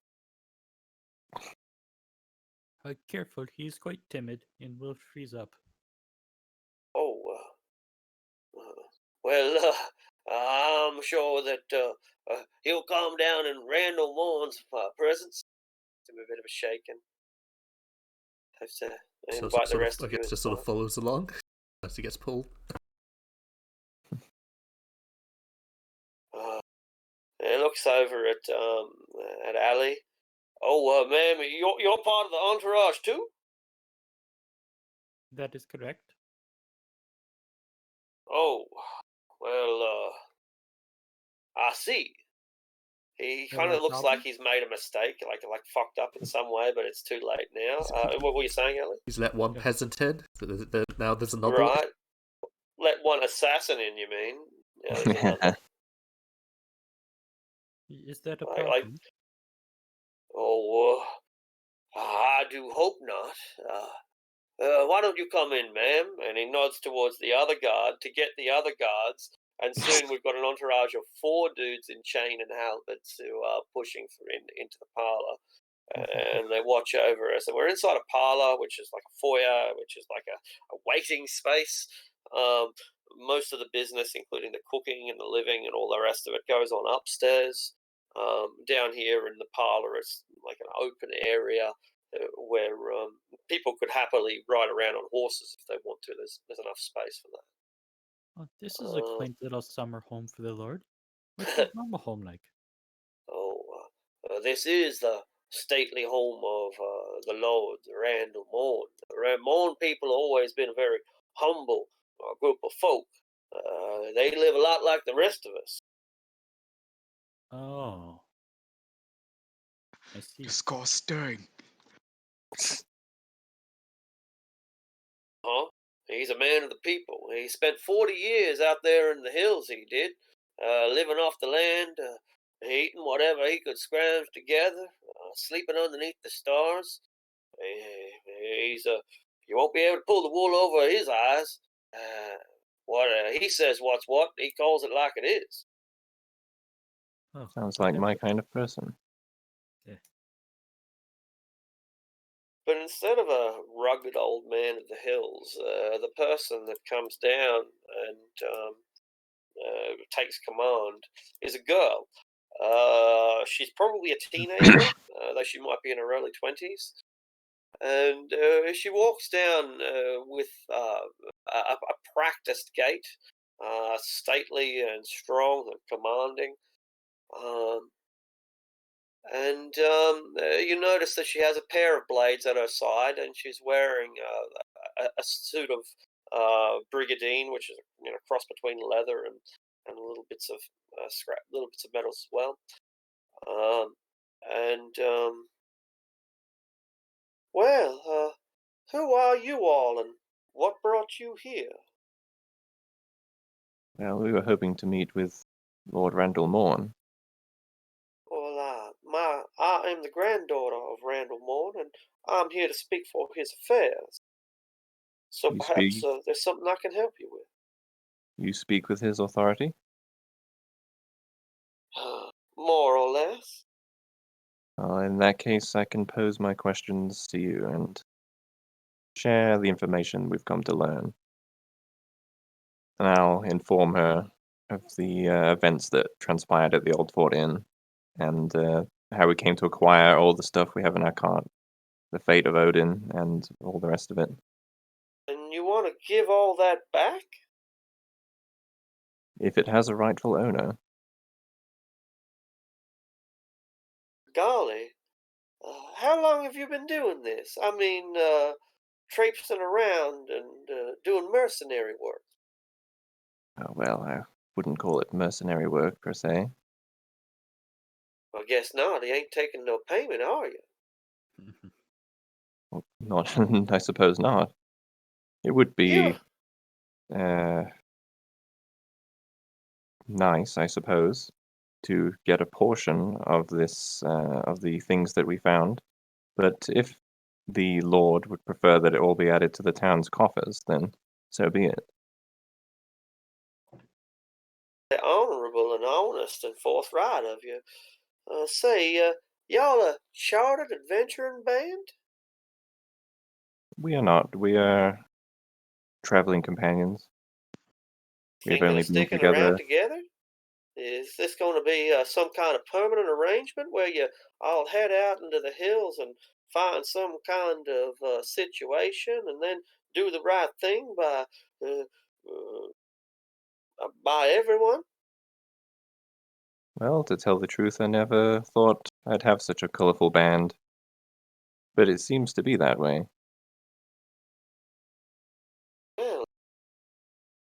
Careful, he's quite timid and will freeze up. Oh, I'm sure that he'll calm down in Randall Morn's presence. Give him a bit of a shaking. Have to invite the rest of you. I guess just sort of follows along as he gets pulled. He looks over at Allie. Oh, ma'am, you're part of the entourage too? That is correct. Oh, well, I see. He kind of looks like he's made a mistake, like fucked up in some way, but it's too late now. What were you saying, Ellie? He's let one peasant in. Now there's another. Right. Let one assassin in, you mean? Yeah, there's another. Is that a problem? I do hope not. Why don't you come in, ma'am? And he nods towards the other guard to get the other guards. And soon we've got an entourage of 4 dudes in chain and halberds who are pushing through into the parlor. And they watch over us. And we're inside a parlor, which is like a foyer, which is like a waiting space. Most of the business, including the cooking and the living and all the rest of it, goes on upstairs. Down here in the parlor, it's like an open area where people could happily ride around on horses if they want to. There's enough space for that. Oh, this is a quaint little summer home for the Lord. What's your normal home like? This is the stately home of the Lord, Randall Morn. The Morn people have always been a very humble group of folk. They live a lot like the rest of us. Oh. I see. Disgusting. Huh? He's a man of the people. He spent 40 years out there in the hills, he did, living off the land, eating whatever he could scrounge together, sleeping underneath the stars. You won't be able to pull the wool over his eyes. He says what's what, he calls it like it is. Oh, sounds like my kind of person. Yeah. But instead of a rugged old man of the hills, the person that comes down and takes command is a girl. She's probably a teenager, though she might be in her early 20s. And she walks down with a practiced gait, stately and strong and commanding. You notice that she has a pair of blades at her side, and she's wearing a suit of brigadine, which is a cross between leather and little bits of little bits of metal as well. Well, who are you all, and what brought you here? Well, we were hoping to meet with Lord Randall Morn. Well, I am the granddaughter of Randall Morn, and I'm here to speak for his affairs. So You perhaps speak. there's something I can help you with. You speak with his authority? More or less. In that case, I can pose my questions to you and share the information we've come to learn. And I'll inform her of the events that transpired at the Old Fort Inn and how we came to acquire all the stuff we have in our cart, the fate of Odin, and all the rest of it. And you want to give all that back? If it has a rightful owner. Golly, how long have you been doing this? I mean, traipsing around and doing mercenary work. Oh, well, I wouldn't call it mercenary work, per se. I guess not. You ain't taking no payment, are you? Well, not, I suppose not. It would be nice, I suppose, to get a portion of this, of the things that we found. But if the Lord would prefer that it all be added to the town's coffers, then so be it. Honorable and honest and forthright of you. Say, y'all a chartered adventuring band? We are not. We are traveling companions. We've Thinking only of been sticking around together. together? Is this going to be some kind of permanent arrangement where you all head out into the hills and find some kind of situation and then do the right thing uh, by everyone? Well, to tell the truth, I never thought I'd have such a colorful band. But it seems to be that way. Well,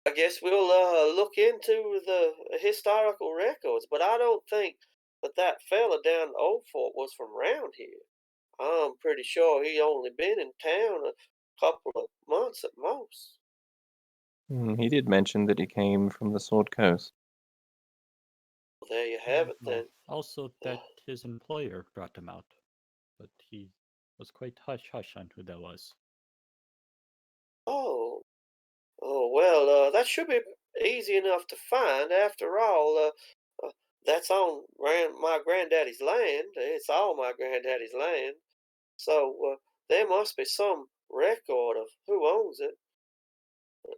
I guess we'll look into the historical records, but I don't think that fella down at Old Fort was from round here. I'm pretty sure he only been in town a couple of months at most. He did mention that he came from the Sword Coast. Well, there you have it Well, then. also that his employer brought him out, but he was quite hush-hush on who that was. Oh, well, that should be easy enough to find. After all, that's on my granddaddy's land. It's all my granddaddy's land. So there must be some record of who owns it,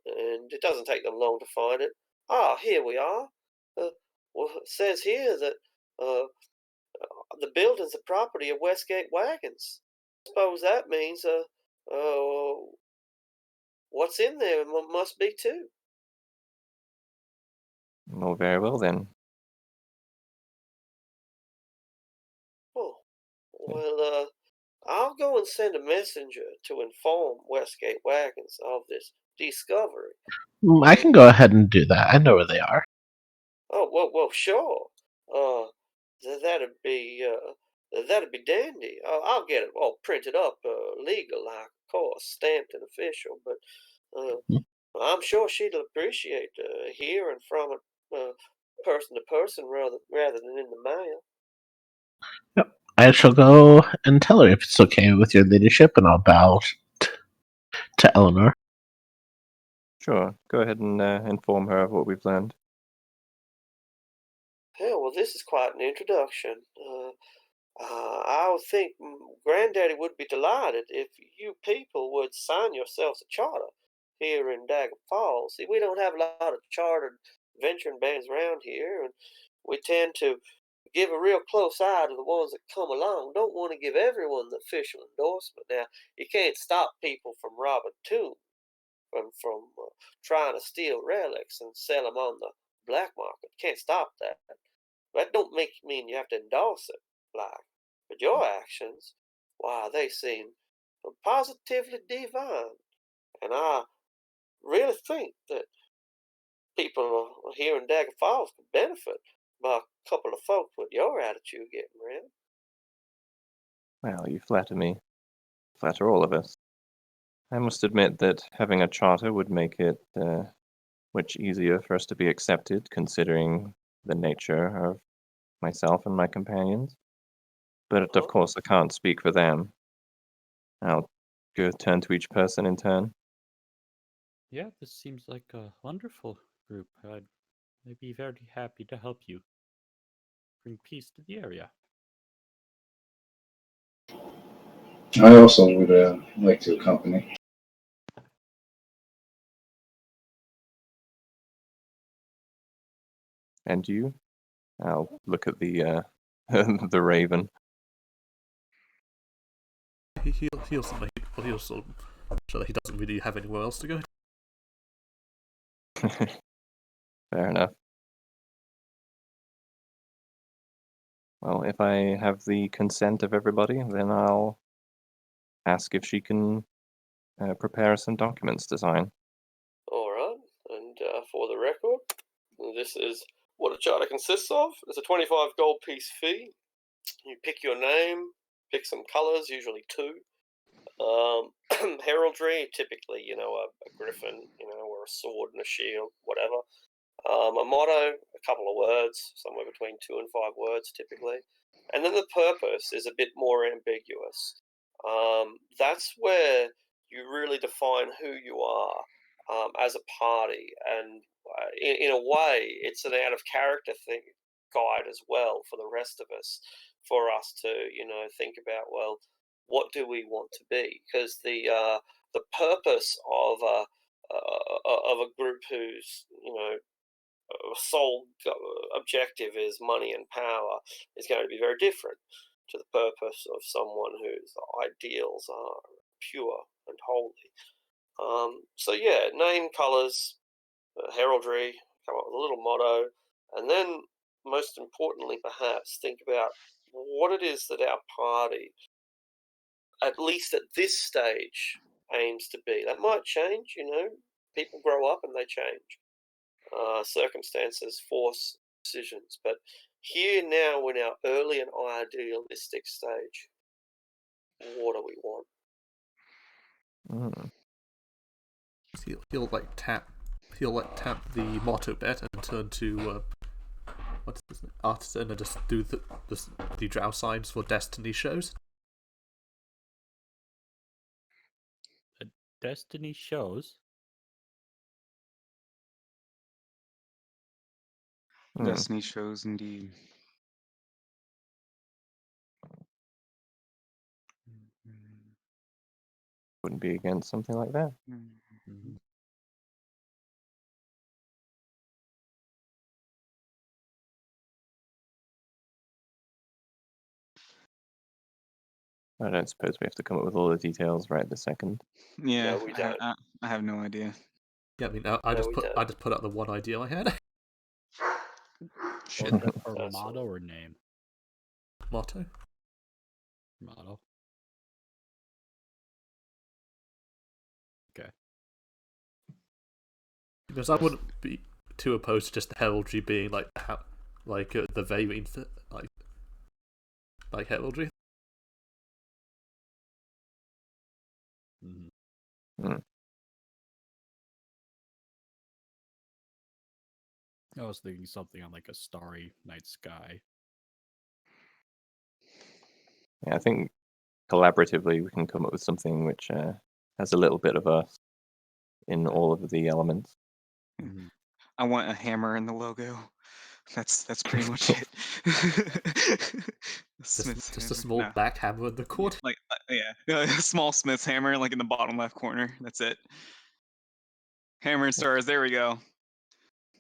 and it doesn't take them long to find it. Ah, here we are. Well, it says here that uh, the building's the property of Westgate Wagons. I suppose that means what's in there must be too. Oh, very well then. Oh, well, I'll go and send a messenger to inform Westgate Wagons of this discovery. I can go ahead and do that. I know where they are. Oh, well, sure. Uh, that'd be dandy. I'll get it all printed up, legal, like, of course, stamped and official. But I'm sure she'd appreciate hearing from it, person to person, rather than in the mail. Yep. I shall go and tell her if it's okay with your leadership, and I'll bow to Eleanor. Sure, go ahead and inform her of what we've learned. Hell, well, this is quite an introduction. I would think Granddaddy would be delighted if you people would sign yourselves a charter here in Dagger Falls. See, we don't have a lot of chartered venturing bands around here, and we tend to give a real close eye to the ones that come along. Don't want to give everyone the official endorsement. Now, you can't stop people from robbing tombs, from trying to steal relics and sell them on the black market. Can't stop that. That don't mean you have to endorse it, like. But your actions, why, they seem positively divine. And I really think that people here in Dagger Falls could benefit by a couple of folks with your attitude getting around. Well, you flatter me. Flatter all of us. I must admit that having a charter would make it much easier for us to be accepted, considering the nature of myself and my companions. But of course, I can't speak for them. I'll go turn to each person in turn. Yeah, this seems like a wonderful group. I'd be very happy to help you bring peace to the area. I also would like to accompany. And you? I'll look at the the raven. He'll sort of show that he doesn't really have anywhere else to go. Fair enough. Well, if I have the consent of everybody, then I'll ask if she can prepare some documents to sign. All right, and for the record, this is what a charter consists of. It's a 25 gold piece fee. You pick your name, pick some colors, usually 2. Heraldry, typically, a griffin, or a sword and a shield, whatever. A motto, a couple of words, somewhere between 2 and 5 words, typically. And then the purpose is a bit more ambiguous. That's where you really define who you are as a party, and in a way, it's an out of character thing guide as well for the rest of us, for us to think about, well, what do we want to be? Because the purpose of a group whose sole objective is money and power is going to be very different to the purpose of someone whose ideals are pure and holy. So yeah, name, colors, heraldry, come up with a little motto, and then most importantly, perhaps think about what it is that our party, at least at this stage, aims to be. That might change, people grow up and they change. Circumstances force decisions, but here now in our early and idealistic stage, what do we want? He'll tap the motto bit and turn to what's his name? Artisan and just do the drow signs for destiny shows. Destiny shows. Destiny shows indeed. Wouldn't be against something like that. Mm-hmm. I don't suppose we have to come up with all the details right this second. Yeah, No, we don't. I have no idea. Yeah, I mean, I just put out the one idea I had. Shit. Or motto or name? Motto. Okay. Because I wouldn't be too opposed to just the heraldry being the very like heraldry. Mm-hmm. I was thinking something on like a starry night sky. Yeah, I think collaboratively we can come up with something which has a little bit of us in all of the elements. Mm-hmm. I want a hammer in the logo. That's pretty much it. Smith's Just a hammer. small No. back hammer in the corner. Like a small Smith's hammer, like in the bottom left corner. That's it. Hammer and stars. There we go.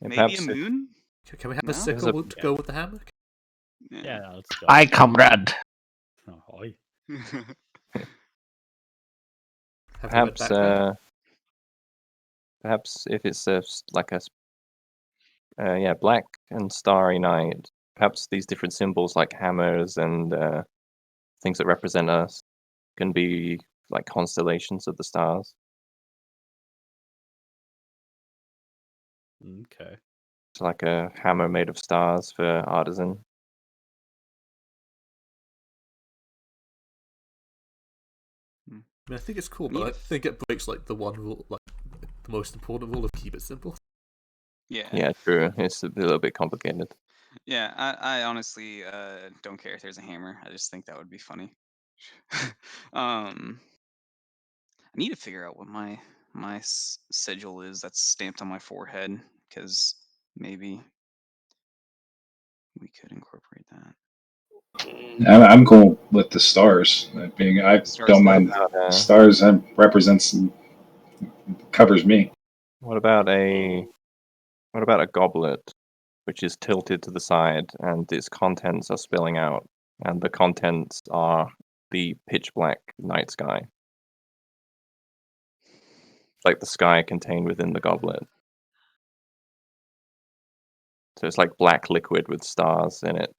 Yeah, Maybe a perhaps if- moon. Can we have No? a sickle to Yeah. go with the hammer? Yeah, let's go. Aye, comrade. Oh, oi. Have you read Perhaps, Daggerdale? perhaps if it's like a black and starry night, perhaps these different symbols like hammers and things that represent us can be like constellations of the stars. Okay. It's like a hammer made of stars for artisan. I mean, I think it's cool, Need but I a- think it breaks like the one rule, like the most important rule of keep it simple. Yeah. Yeah, true. It's a little bit complicated. Yeah, I honestly don't care if there's a hammer. I just think that would be funny. I need to figure out what my sigil is that's stamped on my forehead, because maybe we could incorporate that. I'm going with the stars. I Stars don't good. mind stars. That represents covers me. What about a goblet which is tilted to the side and its contents are spilling out, and the contents are the pitch black night sky, like the sky contained within the goblet. So it's like black liquid with stars in it.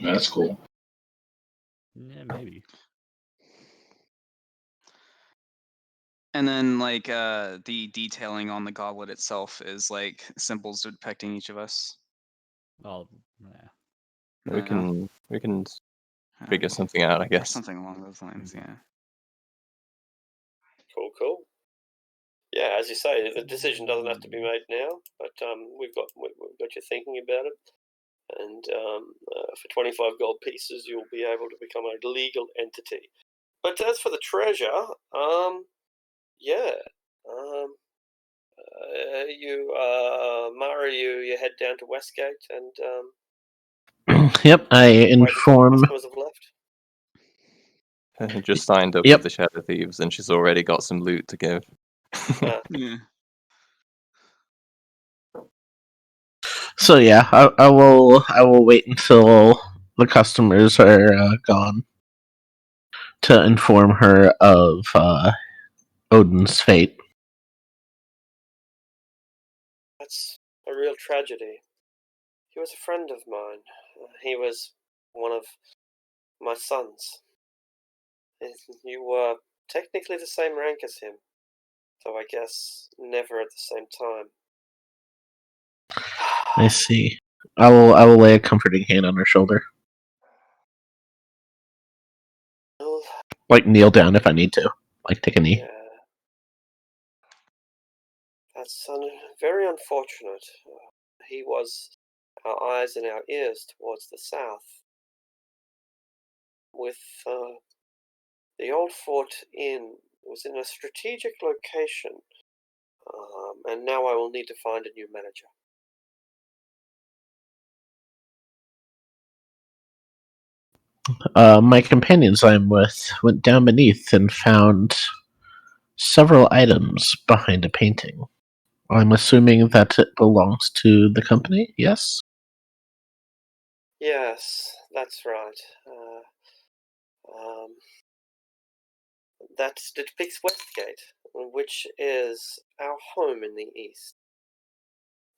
That's cool. Yeah, maybe. And then like the detailing on the goblet itself is like symbols depicting each of us. Well, yeah. We can figure Okay. something out, I Or guess. something along those lines, yeah. Cool. Yeah, as you say, the decision doesn't have to be made now, but we've got you thinking about it. And for 25 gold pieces, you'll be able to become a legal entity. But as for the treasure, you head down to Westgate and Yep, I wait until inform. customers have left. Just signed up Yep. with the Shadow Thieves, and she's already got some loot to give. Yeah. So yeah, I will wait until the customers are gone to inform her of Odin's fate. That's a real tragedy. He was a friend of mine. He was one of my sons. You were technically the same rank as him, though I guess never at the same time. I see. I will lay a comforting hand on her shoulder. Well, Like kneel down if I need to. Like take a knee. yeah. That's very unfortunate. He was our eyes and our ears towards the south. With the old Fort Inn was in a strategic location, and now I will need to find a new manager. My companions I'm with went down beneath and found several items behind a painting. I'm assuming that it belongs to the company, yes? Yes, that's right. That depicts Westgate, which is our home in the east.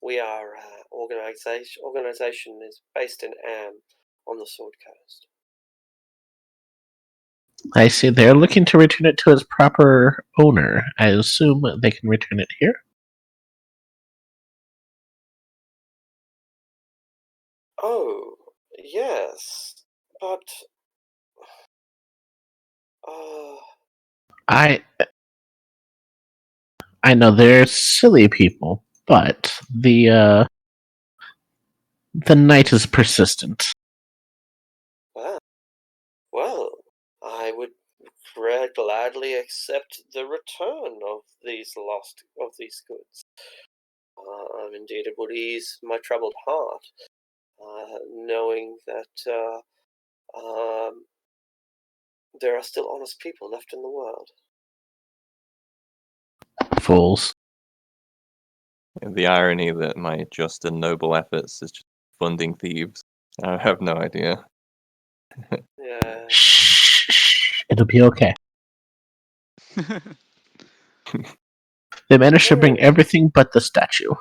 We are organization is based in Am on the Sword Coast. I see they're looking to return it to its proper owner. I assume they can return it here? Oh, yes, but I know they're silly people, but the night is persistent. well, I would gladly accept the return of these goods. Indeed, it would ease my troubled heart, knowing that there are still honest people left in the world. Fools. And the irony that my just and noble efforts is just funding thieves. I have no idea. Yeah. Shh. It'll be okay. They managed to bring Very- everything but the statue.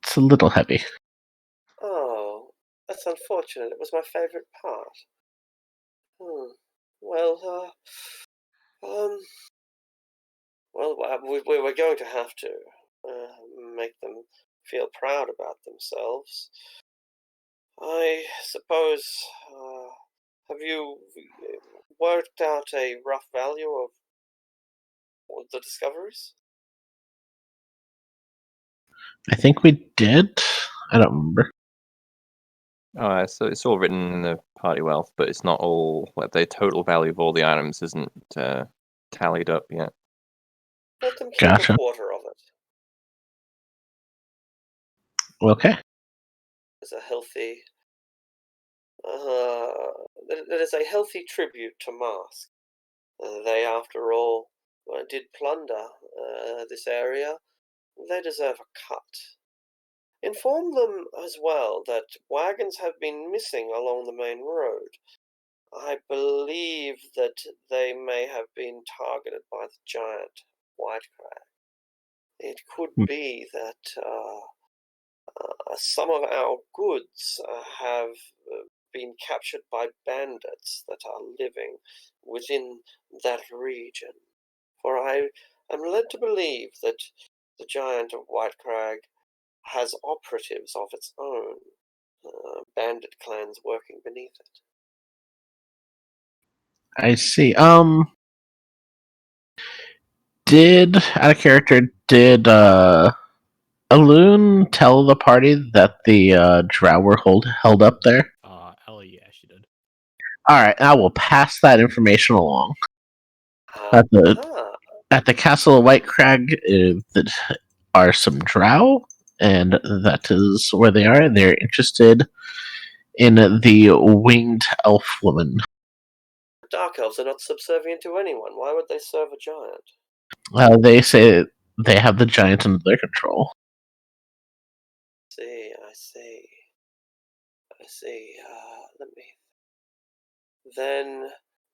It's a little heavy. Oh, that's unfortunate. It was my favorite part. Well, we're going to have to make them feel proud about themselves. I suppose. Have you worked out a rough value of the discoveries? I think we did. I don't remember. So it's all written in the party wealth, but it's not all, like, the total value of all the items isn't tallied up yet. Let them keep Gotcha. a quarter of it. Okay. It's a healthy. It is a healthy tribute to Mask. They, after all, did plunder this area. They deserve a cut. Inform them as well that wagons have been missing along the main road. I believe that they may have been targeted by the giant white crab. It could be that some of our goods have been captured by bandits that are living within that region. For I am led to believe that the giant of White Crag has operatives of its own, bandit clans working beneath it. I see. Out of character, did Alun tell the party that the drow were held up there? Ellie, yeah, she did. Alright, I will pass that information along. At the Castle of White Crag, there are some drow, and that is where they are. They're interested in the winged elf woman. Dark elves are not subservient to anyone. Why would they serve a giant? They say they have the giant under their control. I see. Let me. Then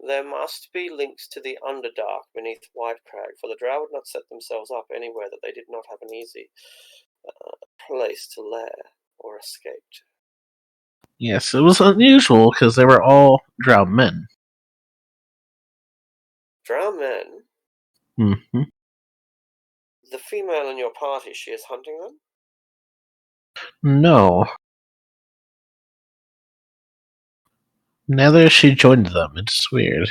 there must be links to the Underdark beneath White Crag, for the drow would not set themselves up anywhere that they did not have an easy place to lair or escape to. Yes, it was unusual because they were all drow men. Drow men? Mm-hmm. The female in your party, she is hunting them? No. Neither she joined them. It's weird.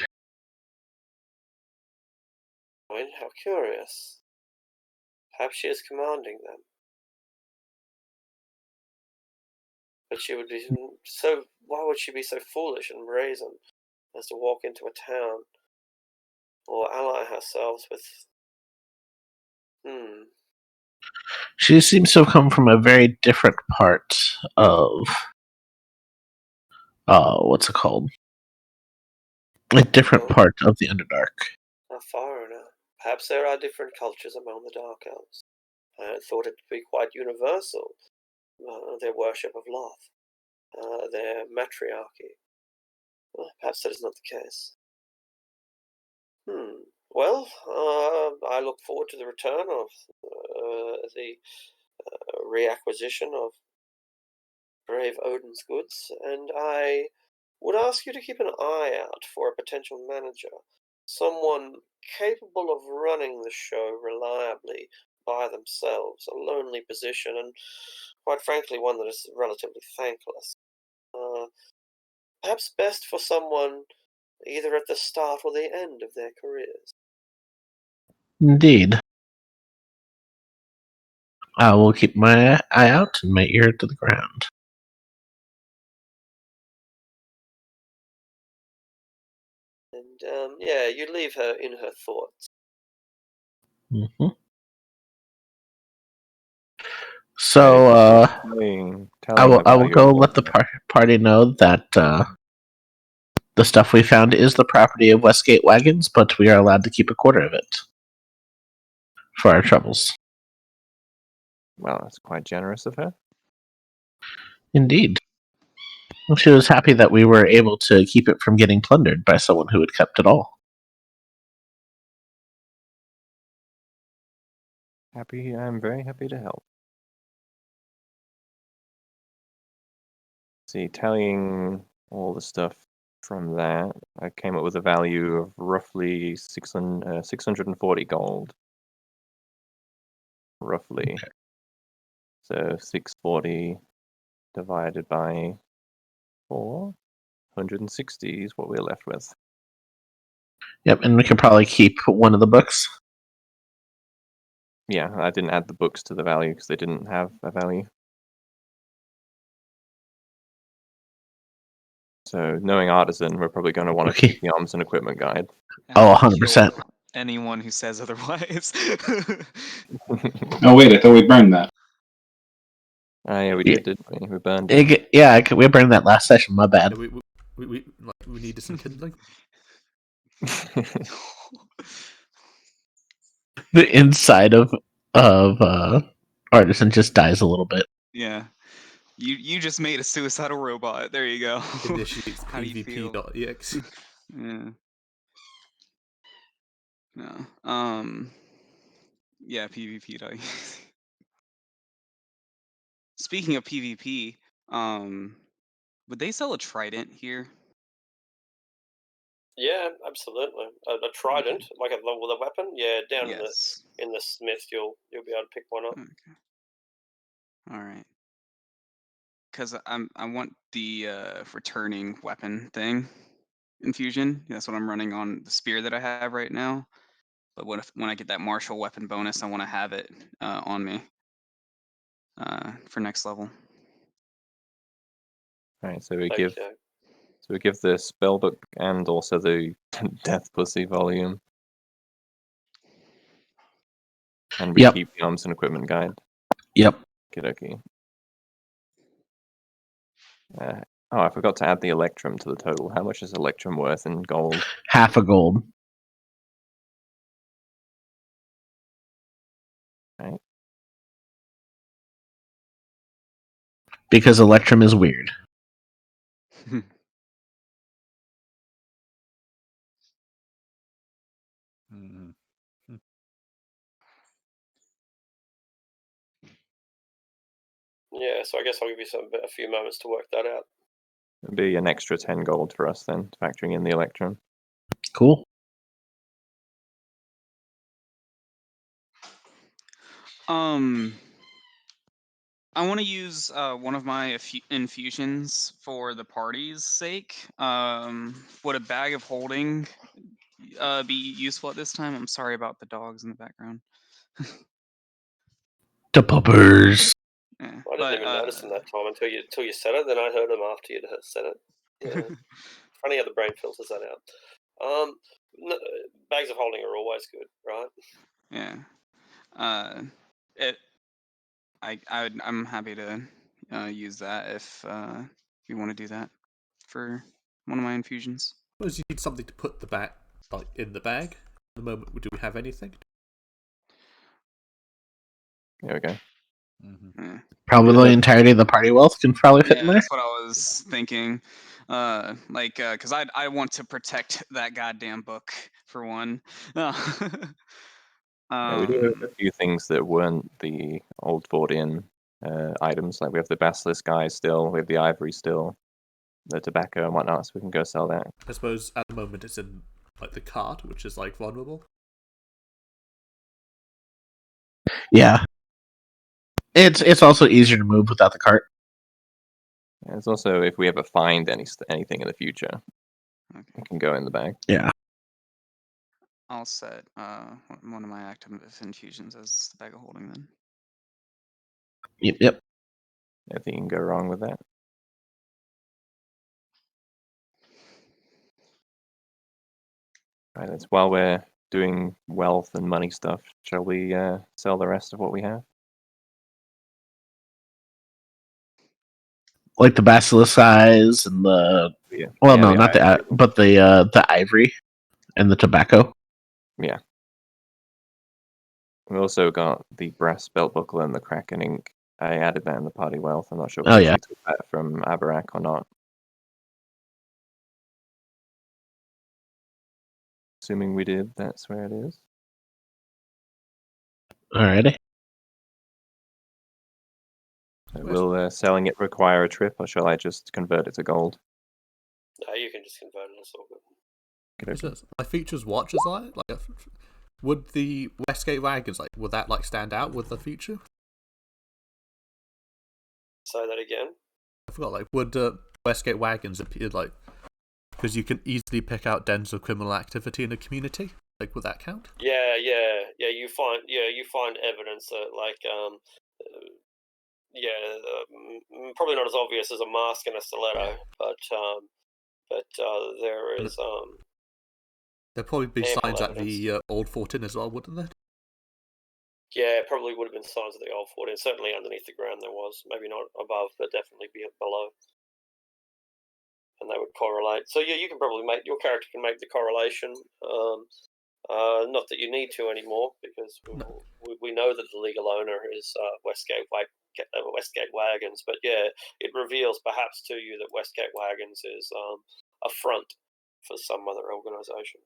How curious. Perhaps she is commanding them. But she would be so. Why would she be so foolish and brazen as to walk into a town or ally herself with? She seems to have come from a very different part of what's it called? A different part of the Underdark. A foreigner. Perhaps there are different cultures among the Dark Elves. I thought it to be quite universal. Their worship of Loth, their matriarchy. Well, perhaps that is not the case. Well, I look forward to the return of the reacquisition of brave Odin's goods, and I would ask you to keep an eye out for a potential manager, someone capable of running the show reliably by themselves, a lonely position, and quite frankly, one that is relatively thankless. Perhaps best for someone either at the start or the end of their careers. Indeed. I will keep my eye out and my ear to the ground. And yeah, you leave her in her thoughts. Mm-hmm. So, I will go let the party know that The stuff we found is the property of Westgate Wagons, but we are allowed to keep a quarter of it for our troubles. Well, that's quite generous of her. Indeed. She was happy that we were able to keep it from getting plundered by someone who had kept it all. I'm very happy to help. See, tallying all the stuff from that, I came up with a value of roughly 640 gold. Roughly. Okay. So 640 divided by 4, 160 is what we're left with. Yep, and we can probably keep one of the books. Yeah, I didn't add the books to the value because they didn't have a value. So, knowing Artisan, we're probably going to want to Okay. keep the arms and equipment guide. And Oh, I'll 100%. kill anyone who says otherwise. Oh wait, I thought we burned that. Yeah, we Yeah. did, didn't we? We burned it. We burned that last session. My bad. Yeah, we needed some kindling. The inside of Artisan just dies a little bit. Yeah. You just made a suicidal robot. There you go. Initiates How do you feel? PvP.exe. Yeah. No. Yeah, PvP. Speaking of PvP, would they sell a trident here? Yeah, absolutely. A trident, like a weapon. Yeah, down Yes. in the smith, you'll be able to pick one up. Okay. All right. Because I want the returning weapon thing infusion. That's what I'm running on the spear that I have right now. But when I get that martial weapon bonus, I want to have it on me for next level. Right, so we Okay. give the spellbook and also the Death Pussy volume. And we Yep. keep the arms and equipment guide. Yep. Kidoki. Oh, I forgot to add the Electrum to the total. How much is Electrum worth in gold? Half a gold. Right. Because Electrum is weird. Yeah, so I guess I'll give you a few moments to work that out. It'll be an extra 10 gold for us then, factoring in the Electrum. Cool. I want to use one of my infusions for the party's sake. Would a bag of holding be useful at this time? I'm sorry about the dogs in the background. The puppers. Yeah, I didn't even notice them that time until you said it. Then I heard them after you'd said it. Yeah, funny how the brain filters that out. No, bags of holding are always good, right? Yeah. I'm happy to use that if you want to do that for one of my infusions. Suppose you need something to put the bag, like in the bag. At the moment, do we have anything? There we go. Yeah. Probably the entirety of the party wealth can probably fit in there. That's what I was thinking. Because I want to protect that goddamn book for one. Yeah, we do have a few things that weren't the old Fordian items. Like we have the Basilisk Eye still, we have the Ivory still, the tobacco and whatnot, so we can go sell that. I suppose at the moment it's in like the cart, which is like vulnerable. Yeah. It's also easier to move without the cart. And it's also if we ever find anything in the future, it can go in the bag. Yeah. I'll set one of my active infusions as the bag of holding then. Yep. Nothing can go wrong with that. Right, that's while we're doing wealth and money stuff, shall we sell the rest of what we have? like the basilisk eyes and the Yeah. well, Yeah, no, the not the ivory. but the ivory and the tobacco. Yeah. We also got the brass belt buckle and the Kraken ink. I added that in the party wealth. I'm not sure if Oh, we yeah. actually took that from Abarak or not. Assuming we did, that's where it is. Alrighty. Will selling it require a trip, or shall I just convert it to gold? No, you can just convert it. It's all good. Okay, okay. My features watch as like would the Westgate wagons would that stand out with the feature? Say that again. I forgot would Westgate wagons appear because you can easily pick out dens of criminal activity in the community? Would that count? Yeah. You find evidence that probably not as obvious as a mask and a stiletto, but there is There'd probably be ample signs at evidence. the old fort inn as well, wouldn't there? Yeah, it probably would have been signs of the old fort, and certainly underneath the ground there was. Maybe not above, but definitely below. And they would correlate. So yeah, you can probably your character can make the correlation. Not that you need to anymore, because we know that the legal owner is Westgate Wagons. But yeah, it reveals perhaps to you that Westgate Wagons is a front for some other organisation.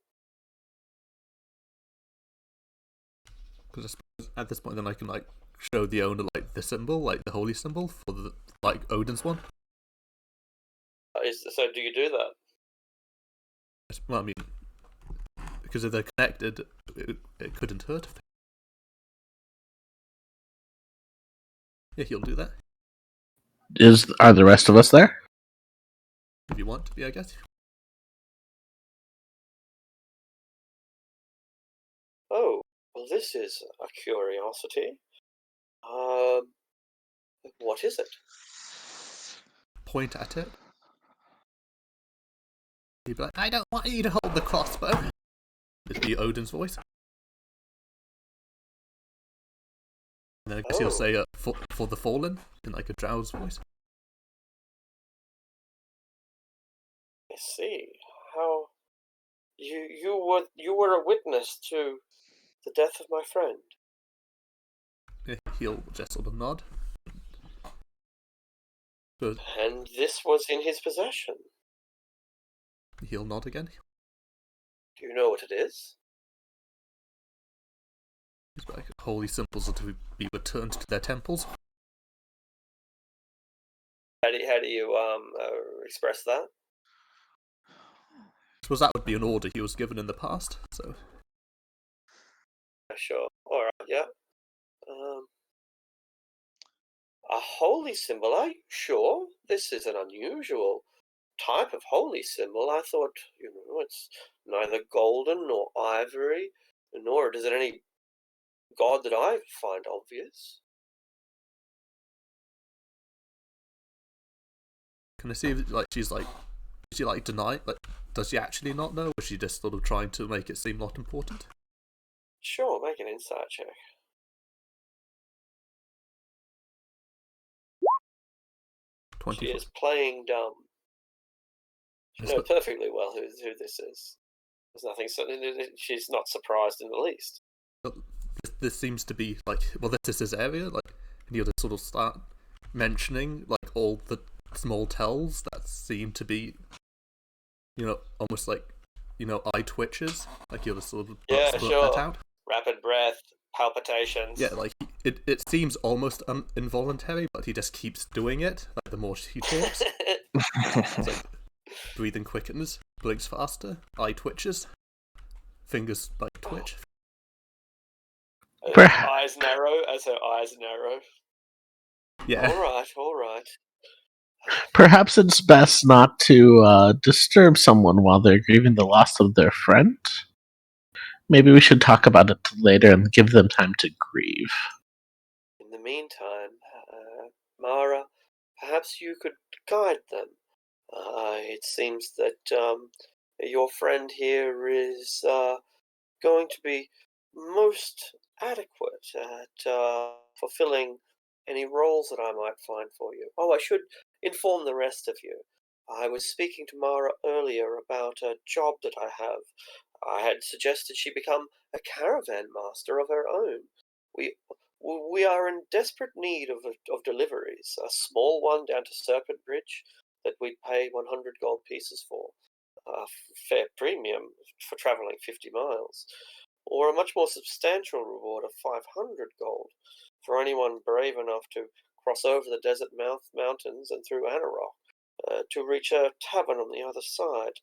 Because at this point, then I can show the owner the symbol, the holy symbol for the Odin's one. So do you do that? Well, I mean, because if they're connected, it couldn't hurt. Yeah, he'll do that. Are the rest of us there? If you want to be, I guess. Oh, well, this is a curiosity. What is it? Point at it. He'd be like, I don't want you to hold the crossbow. It'd be Odin's voice. And then I guess he'll say for the fallen in a drow's voice. I see. How you were a witness to the death of my friend. He'll just sort of nod. But And this was in his possession. he'll nod again. Do you know what it is? He's like, holy symbols are to be returned to their temples. How do you express that? I suppose that would be an order he was given in the past, so... Sure. Alright, yeah. A holy symbol, are you sure? This is an unusual type of holy symbol. I thought, it's neither golden nor ivory, nor is it any god that I find obvious. Can I see if, she's is she deny? Does she actually not know, or is she just sort of trying to make it seem not important? Sure, make an insight check. She is playing dumb. She knows perfectly well who this is. There's nothing. She's not surprised in the least. This seems to be this is his area. And he'll just sort of start mentioning all the small tells that seem to be, almost eye twitches. He'll just sort of sure. that out. Rapid breath, palpitations. Yeah, it seems almost involuntary, but he just keeps doing it. The more he talks, it's breathing quickens, blinks faster, eye twitches, fingers twitch. Eyes narrow as her eyes narrow. Yeah. All right. Perhaps it's best not to disturb someone while they're grieving the loss of their friend. Maybe we should talk about it later and give them time to grieve. In the meantime, Mara, perhaps you could guide them. It seems that your friend here is going to be most adequate at fulfilling any roles that I might find for you. Oh, I should inform the rest of you. I was speaking to Mara earlier about a job that I have. I had suggested she become a caravan master of her own. We are in desperate need of deliveries. A small one down to Serpent Bridge that we'd pay 100 gold pieces for. A fair premium for travelling 50 miles. Or a much more substantial reward of 500 gold for anyone brave enough to cross over the desert mountains and through Anarok to reach a tavern on the other side.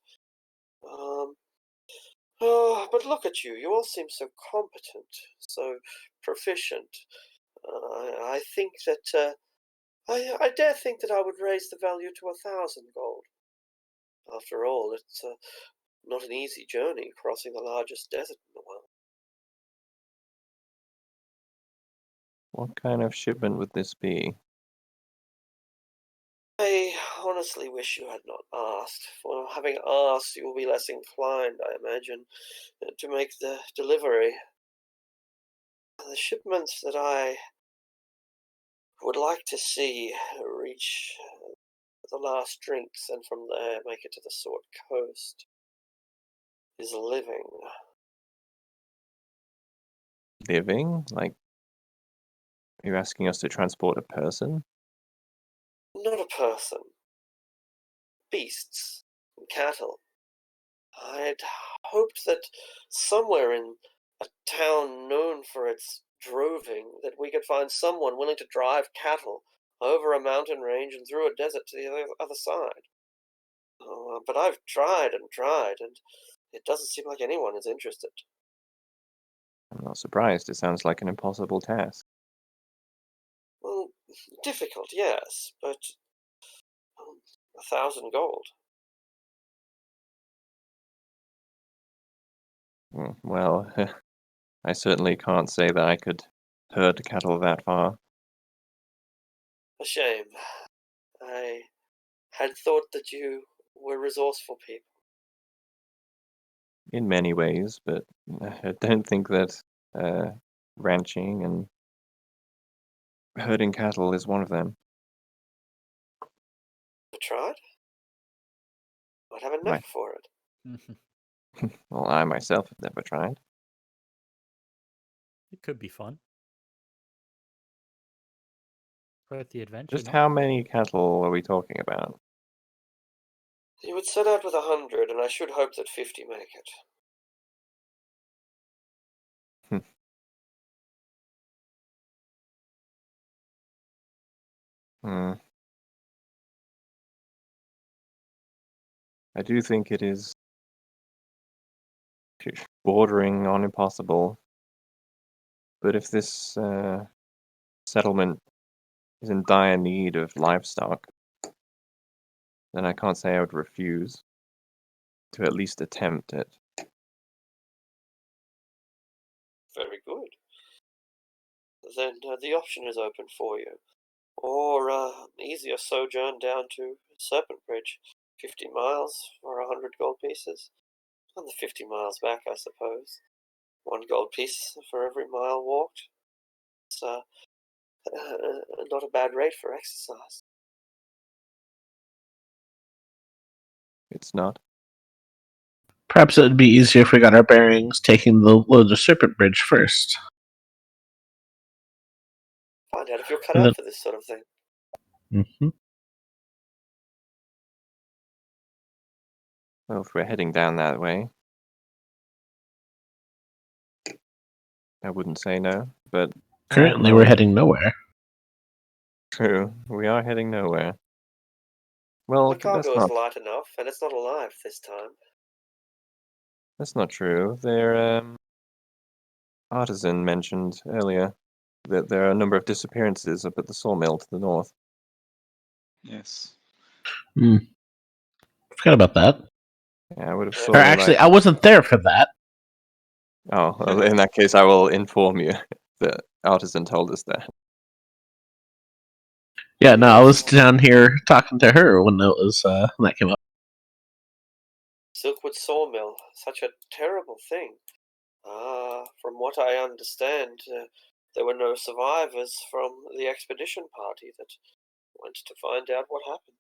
But look at you. You all seem so competent, so proficient. I think that I dare think that I would raise the value to 1,000 gold. After all, it's not an easy journey crossing the largest desert in the world. What kind of shipment would this be? I honestly wish you had not asked. For having asked, you will be less inclined, I imagine, to make the delivery. The shipments that I would like to see reach the last drinks and from there make it to the Sword Coast is living. Living? Like, are you asking us to transport a person? Not a person. Beasts. Cattle. I'd hoped that somewhere in a town known for its droving that we could find someone willing to drive cattle over a mountain range and through a desert to the other side. But I've tried and tried, and it doesn't seem like anyone is interested. I'm not surprised. It sounds like an impossible task. Well, difficult, yes, but 1,000 gold. Well, I certainly can't say that I could herd cattle that far. A shame. I had thought that you were resourceful people. In many ways, but I don't think that ranching and herding cattle is one of them. You tried? Might have a My- knack for it. Well, I myself have never tried. It could be fun. Worth the adventure. Just no? how many cattle are we talking about? You would set out with 100, and I should hope that 50 make it. Hmm. I do think it is bordering on impossible. But if this settlement is in dire need of livestock, then I can't say I would refuse to at least attempt it. Very good. Then the option is open for you. Or easier sojourn down to Serpent Bridge. 50 miles for 100 gold pieces. And the 50 miles back, I suppose. 1 gold piece for every mile walked. It's not a bad rate for exercise. It's not. Perhaps it would be easier if we got our bearings taking the load to Serpent Bridge first. Find out if you're cut And out for this sort of thing. Mm-hmm. Well, if we're heading down that way, I wouldn't say no, but Currently, we're heading nowhere. True, we are heading nowhere. Well, The cargo is light enough, and it's not alive this time. That's not true. Their artisan mentioned earlier that there are a number of disappearances up at the sawmill to the north. Yes. Forgot about that. Yeah, I would have Or thought. Or actually, I wasn't there for that. Oh, well, in that case, I will inform you. The artisan told us that. Yeah, no, I was down here talking to her when it was when that came up. Silkwood Sawmill, such a terrible thing. From what I understand, there were no survivors from the expedition party that went to find out what happened.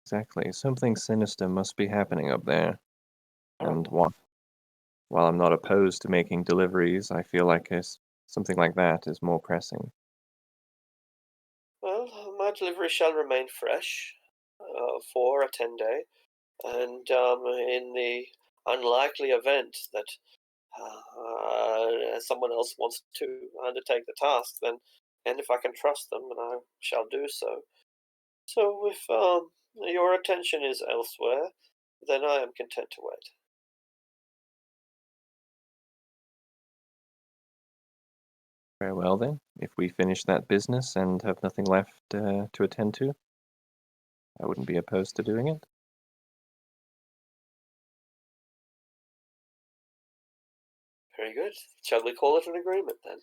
Exactly. Something sinister must be happening up there. And while I'm not opposed to making deliveries, I feel like something like that is more pressing. Well, my delivery shall remain fresh for a 10-day, and in the unlikely event that someone else wants to undertake the task, then, and if I can trust them, then I shall do so. So if your attention is elsewhere, then I am content to wait. Very well then. If we finish that business and have nothing left to attend to, I wouldn't be opposed to doing it. Very good. Shall we call it an agreement then?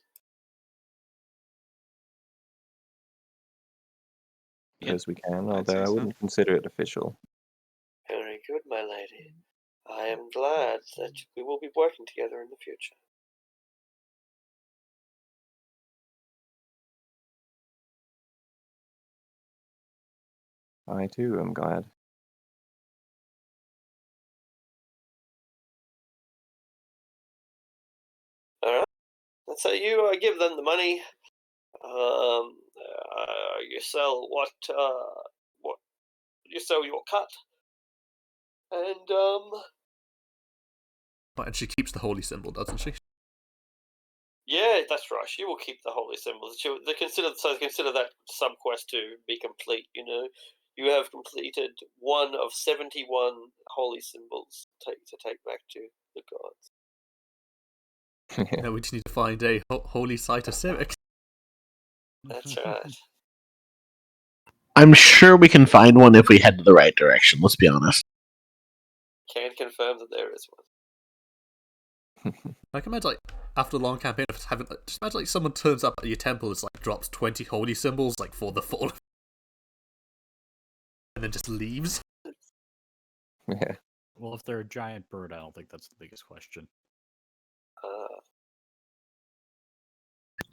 Suppose we can, I'd say although I so. wouldn't consider it official. Very good, my lady. I am glad that we will be working together in the future. I too am glad. All right. So you give them the money. You sell what you sell your cut, and And she keeps the holy symbol, doesn't she? yeah, that's right. She will keep the holy symbols. They consider that sub quest to be complete. You know, you have completed one of 71 holy symbols to take back to the gods. Now we just need to find a holy site of Civic. That's right. I'm sure we can find one if we head to the right direction. Let's be honest. Can confirm that there is one. I can imagine, like, after a long campaign of having, just imagine, like, someone turns up at your temple, it's like drops 20 holy symbols, like, for the fall, and then just leaves. Yeah. Well, if they're a giant bird, I don't think that's the biggest question.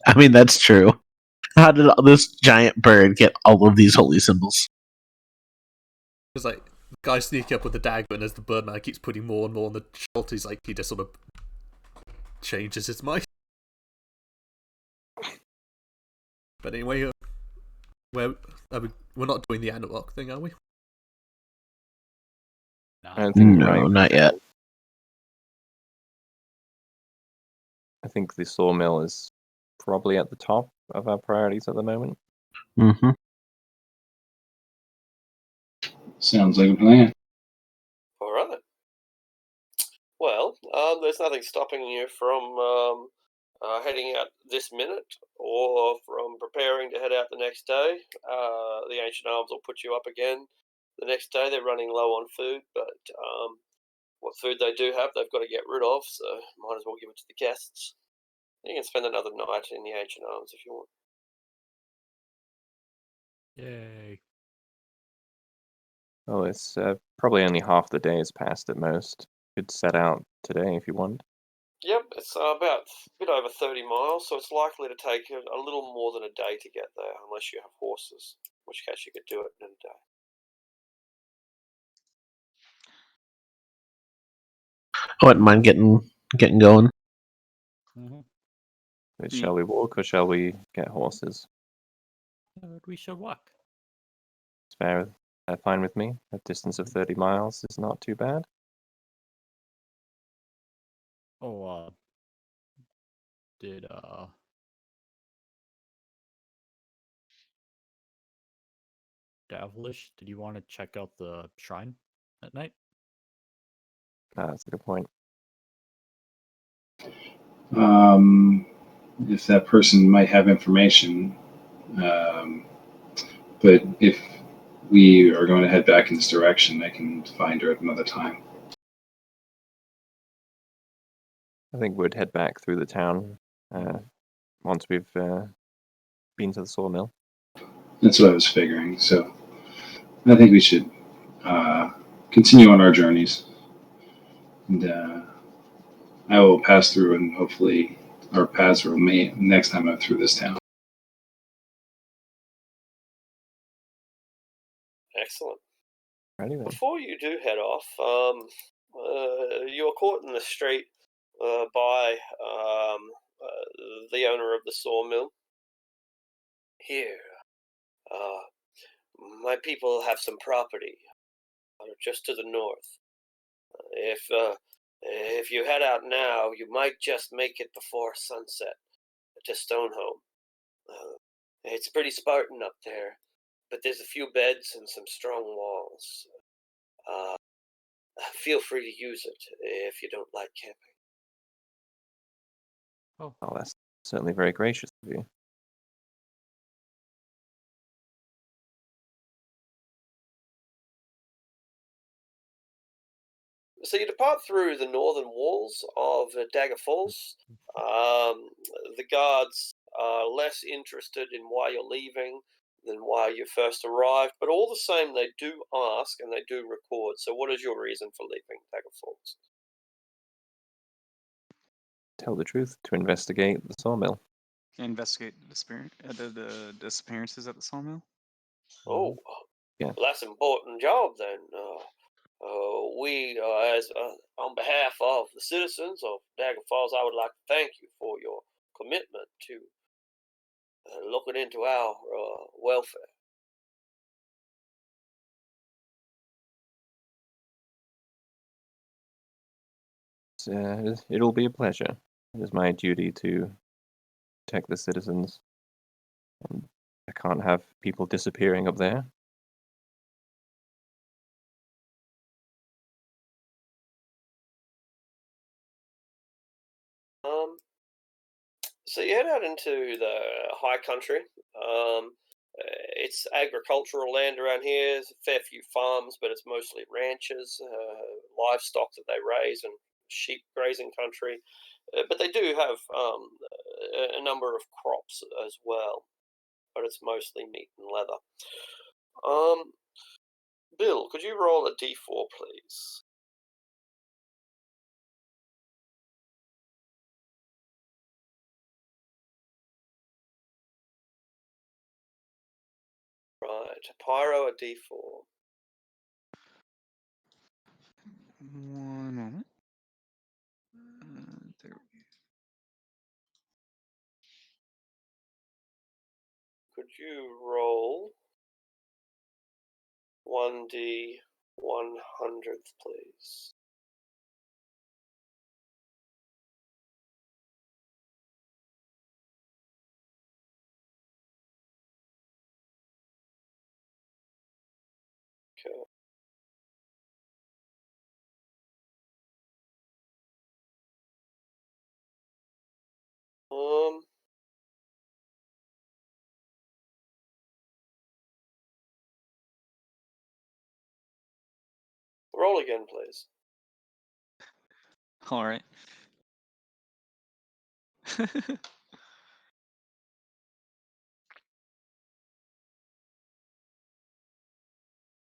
I mean, that's true. How did this giant bird get all of these holy symbols? Because, like, the guy sneaking up with the dagger, and as the birdman keeps putting more and more on the shot, he's like, he just sort of changes his mind. But anyway, we're not doing the Anarok thing, are we? I don't think No, right. not yet. I think the sawmill is probably at the top of our priorities at the moment. Mm-hmm. Sounds like a plan. All right. Well, there's nothing stopping you from heading out this minute or from preparing to head out the next day. The Ancient Arms will put you up again the next day. They're running low on food, but what food they do have, they've got to get rid of, so might as well give it to the guests. You can spend another night in the Ancient Arms if you want. Yay. Oh, it's probably only half the day has passed at most. Could set out today if you want. Yep, it's about a bit over 30 miles, so it's likely to take a little more than a day to get there, unless you have horses, in which case you could do it in a day. I wouldn't mind getting going. Mm-hmm. But shall we walk or shall we get horses? We should walk. It's fair, fine with me. A distance of 30 miles is not too bad. Oh, did Davlish, did you want to check out the shrine at night? That's a good point. If that person might have information, but if we are going to head back in this direction, I can find her at another time. I think we'd head back through the town once we've been to the sawmill. That's what I was figuring. So I think we should continue on our journeys. And I will pass through, and hopefully our paths will meet next time I'm through this town. Righty then. Before you do head off, you are caught in the street by the owner of the sawmill. Here, my people have some property just to the north. If you head out now, you might just make it before sunset to Stoneholm. It's pretty Spartan up there, but there's a few beds and some strong walls. Feel free to use it if you don't like camping. Oh, that's certainly very gracious of you. So you depart through the northern walls of Dagger Falls. The guards are less interested in why you're leaving than why you first arrived, but all the same, they do ask and they do record. So what is your reason for leaving Dagger Falls? Tell the truth, to investigate the sawmill. Investigate the disappearances at the sawmill. Oh, Yeah. well, that's an important job then. We, as on behalf of the citizens of Dagger Falls, I would like to thank you for your commitment to looking into our welfare. It'll be a pleasure. It is my duty to protect the citizens. And I can't have people disappearing up there. So you head out into the high country. It's agricultural land around here. There's a fair few farms, but it's mostly ranches, livestock that they raise, and sheep grazing country. But they do have a number of crops as well, but it's mostly meat and leather. Bill, could you roll a d4, please? Right, Pyro, a d4. One moment. There we Could you roll 1d 100th, please? Okay. Roll again, please. All right.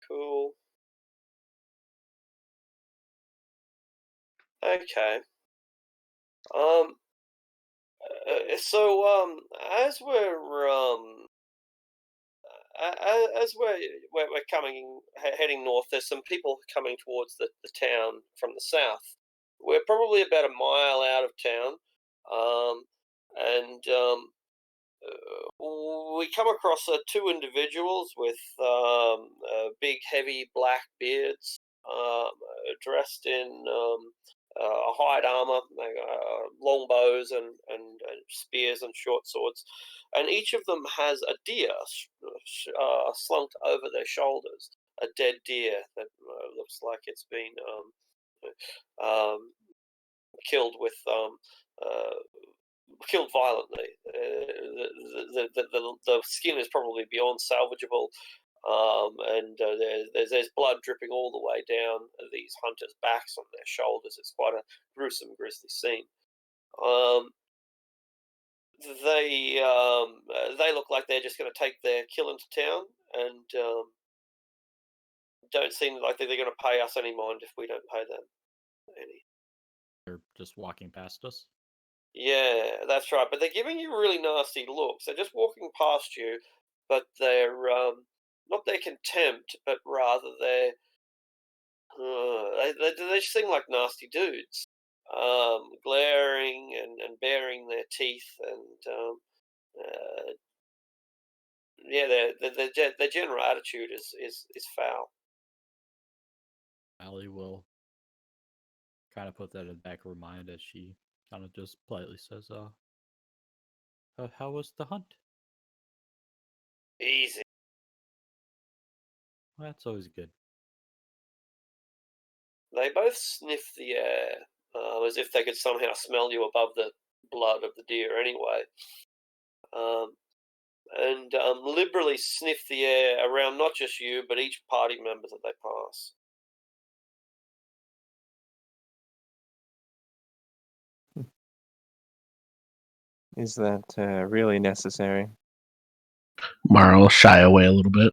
Cool. Okay. So as we're coming heading north, there's some people coming towards the town from the south. We're probably about a mile out of town, and we come across two individuals with big, heavy black beards, dressed in hide armor, long bows and spears and short swords, and each of them has a deer slunked over their shoulders, a dead deer that looks like it's been killed with killed violently. The skin is probably beyond salvageable, and there's blood dripping all the way down these hunters' backs on their shoulders. It's quite a gruesome, grisly scene. They look like they're just going to take their kill into town, and don't seem like they're going to pay us any mind if we don't pay them any. They're just walking past us. Yeah, that's right. But they're giving you really nasty looks. They're just walking past you, but they're not their contempt, but rather they seem like nasty dudes, glaring and baring their teeth, and yeah, their general attitude is foul. Allie will kind of put that in the back of her mind as she kind of just politely says, how was the hunt? Easy. Well, that's always good. They both sniff the air as if they could somehow smell you above the blood of the deer anyway. And liberally sniff the air around not just you, but each party member that they pass. Is that really necessary? Mara will shy away a little bit.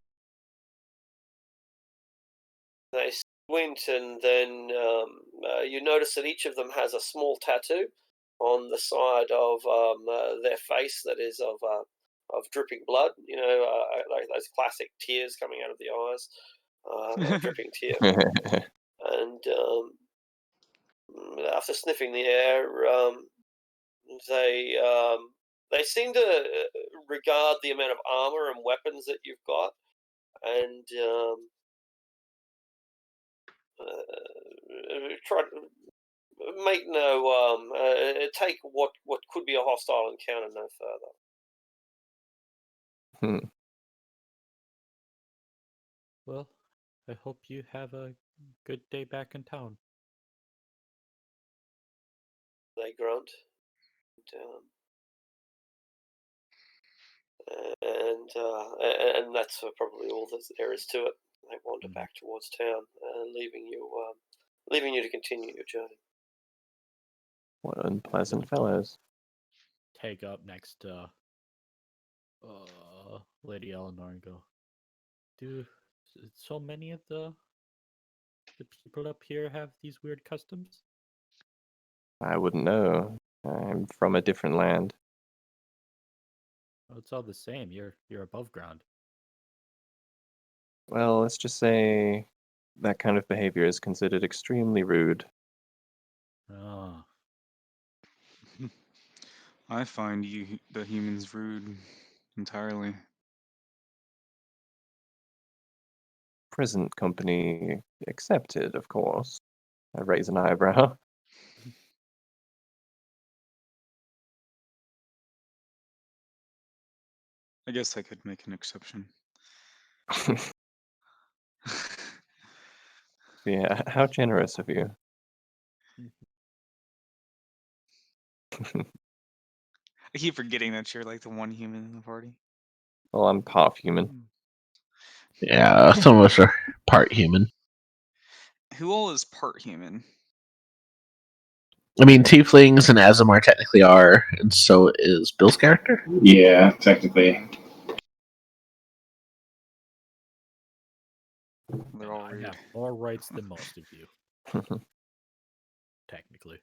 They squint, and then you notice that each of them has a small tattoo on the side of their face that is of dripping blood. You know, like those classic tears coming out of the eyes, a dripping tear. And after sniffing the air, they seem to regard the amount of armor and weapons that you've got, and try to make take what could be a hostile encounter no further. Well, I hope you have a good day back in town. They grunt. And that's probably all that there is to it. They wander back towards town, leaving you to continue your journey. What unpleasant fellows. Take up next to Lady Eleanor and go, do so many of the people up here have these weird customs? I wouldn't know. I'm from a different land. Well, it's all the same. You're above ground. Well, let's just say that kind of behavior is considered extremely rude. Oh. I find the humans rude entirely. Present company accepted, of course. I raise an eyebrow. I guess I could make an exception. Yeah, how generous of you. I keep forgetting that you're like the one human in the party. Well, I'm half human. Yeah, some of us are part human. Who all is part human? I mean, tieflings and Azamar technically are, and so is Bill's character. Yeah, technically. They're all I rude. have more rights than most of you. Technically.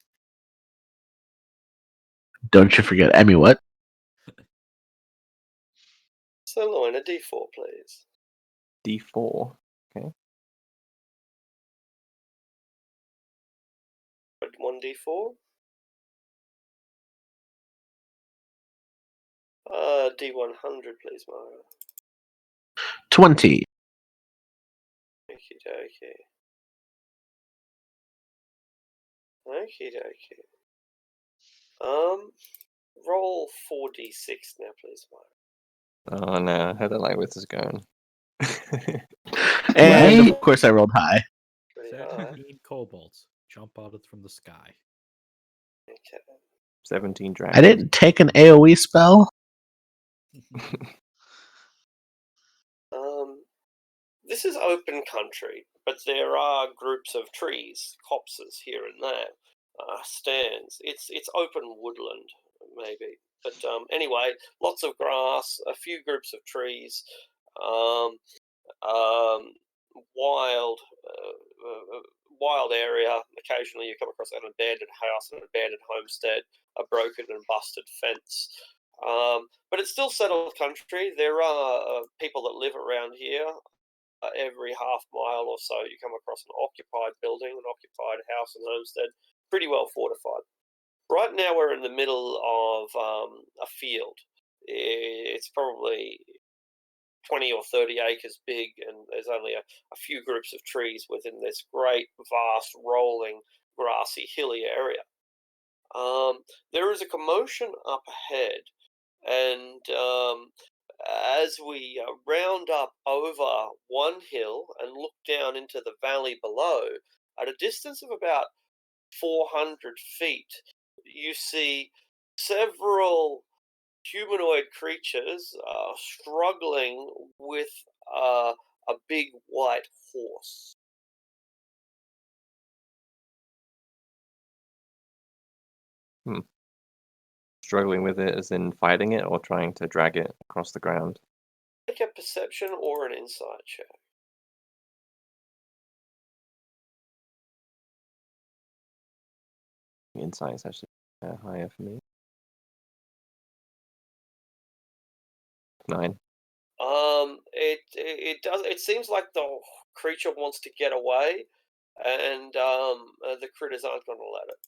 Don't you forget Emmy what? So, Lauren, a D4, please. D4. Okay. 1D4. D100, please, Mara. 20. Okie dokie. Okie dokie. Roll 4d6 now, please, Mara. Oh no, I don't like where this is going. And Right. of course, I rolled high. Pretty high. 17 kobolds jump out from the sky. Okay. 17 I dragons. didn't take an AoE spell. This is open country, but there are groups of trees, copses here and there, stands. It's open woodland, maybe. But anyway, lots of grass, a few groups of trees, wild area. Occasionally you come across an abandoned house, an abandoned homestead, a broken and busted fence. But it's still settled country. There are people that live around here. every half mile or so, you come across an occupied building, an occupied house and homestead, pretty well fortified. Right now, we're in the middle of a field. It's probably 20 or 30 acres big, and there's only a few groups of trees within this great, vast, rolling, grassy, hilly area. There is a commotion up ahead, and as we round up over one hill and look down into the valley below, at a distance of about 400 feet, you see several humanoid creatures struggling with a big white horse. Struggling with it as in fighting it or trying to drag it across the ground? Make a perception or an insight check. Insight is actually higher for me. 9. It does. It seems like the creature wants to get away, and the critters aren't going to let it.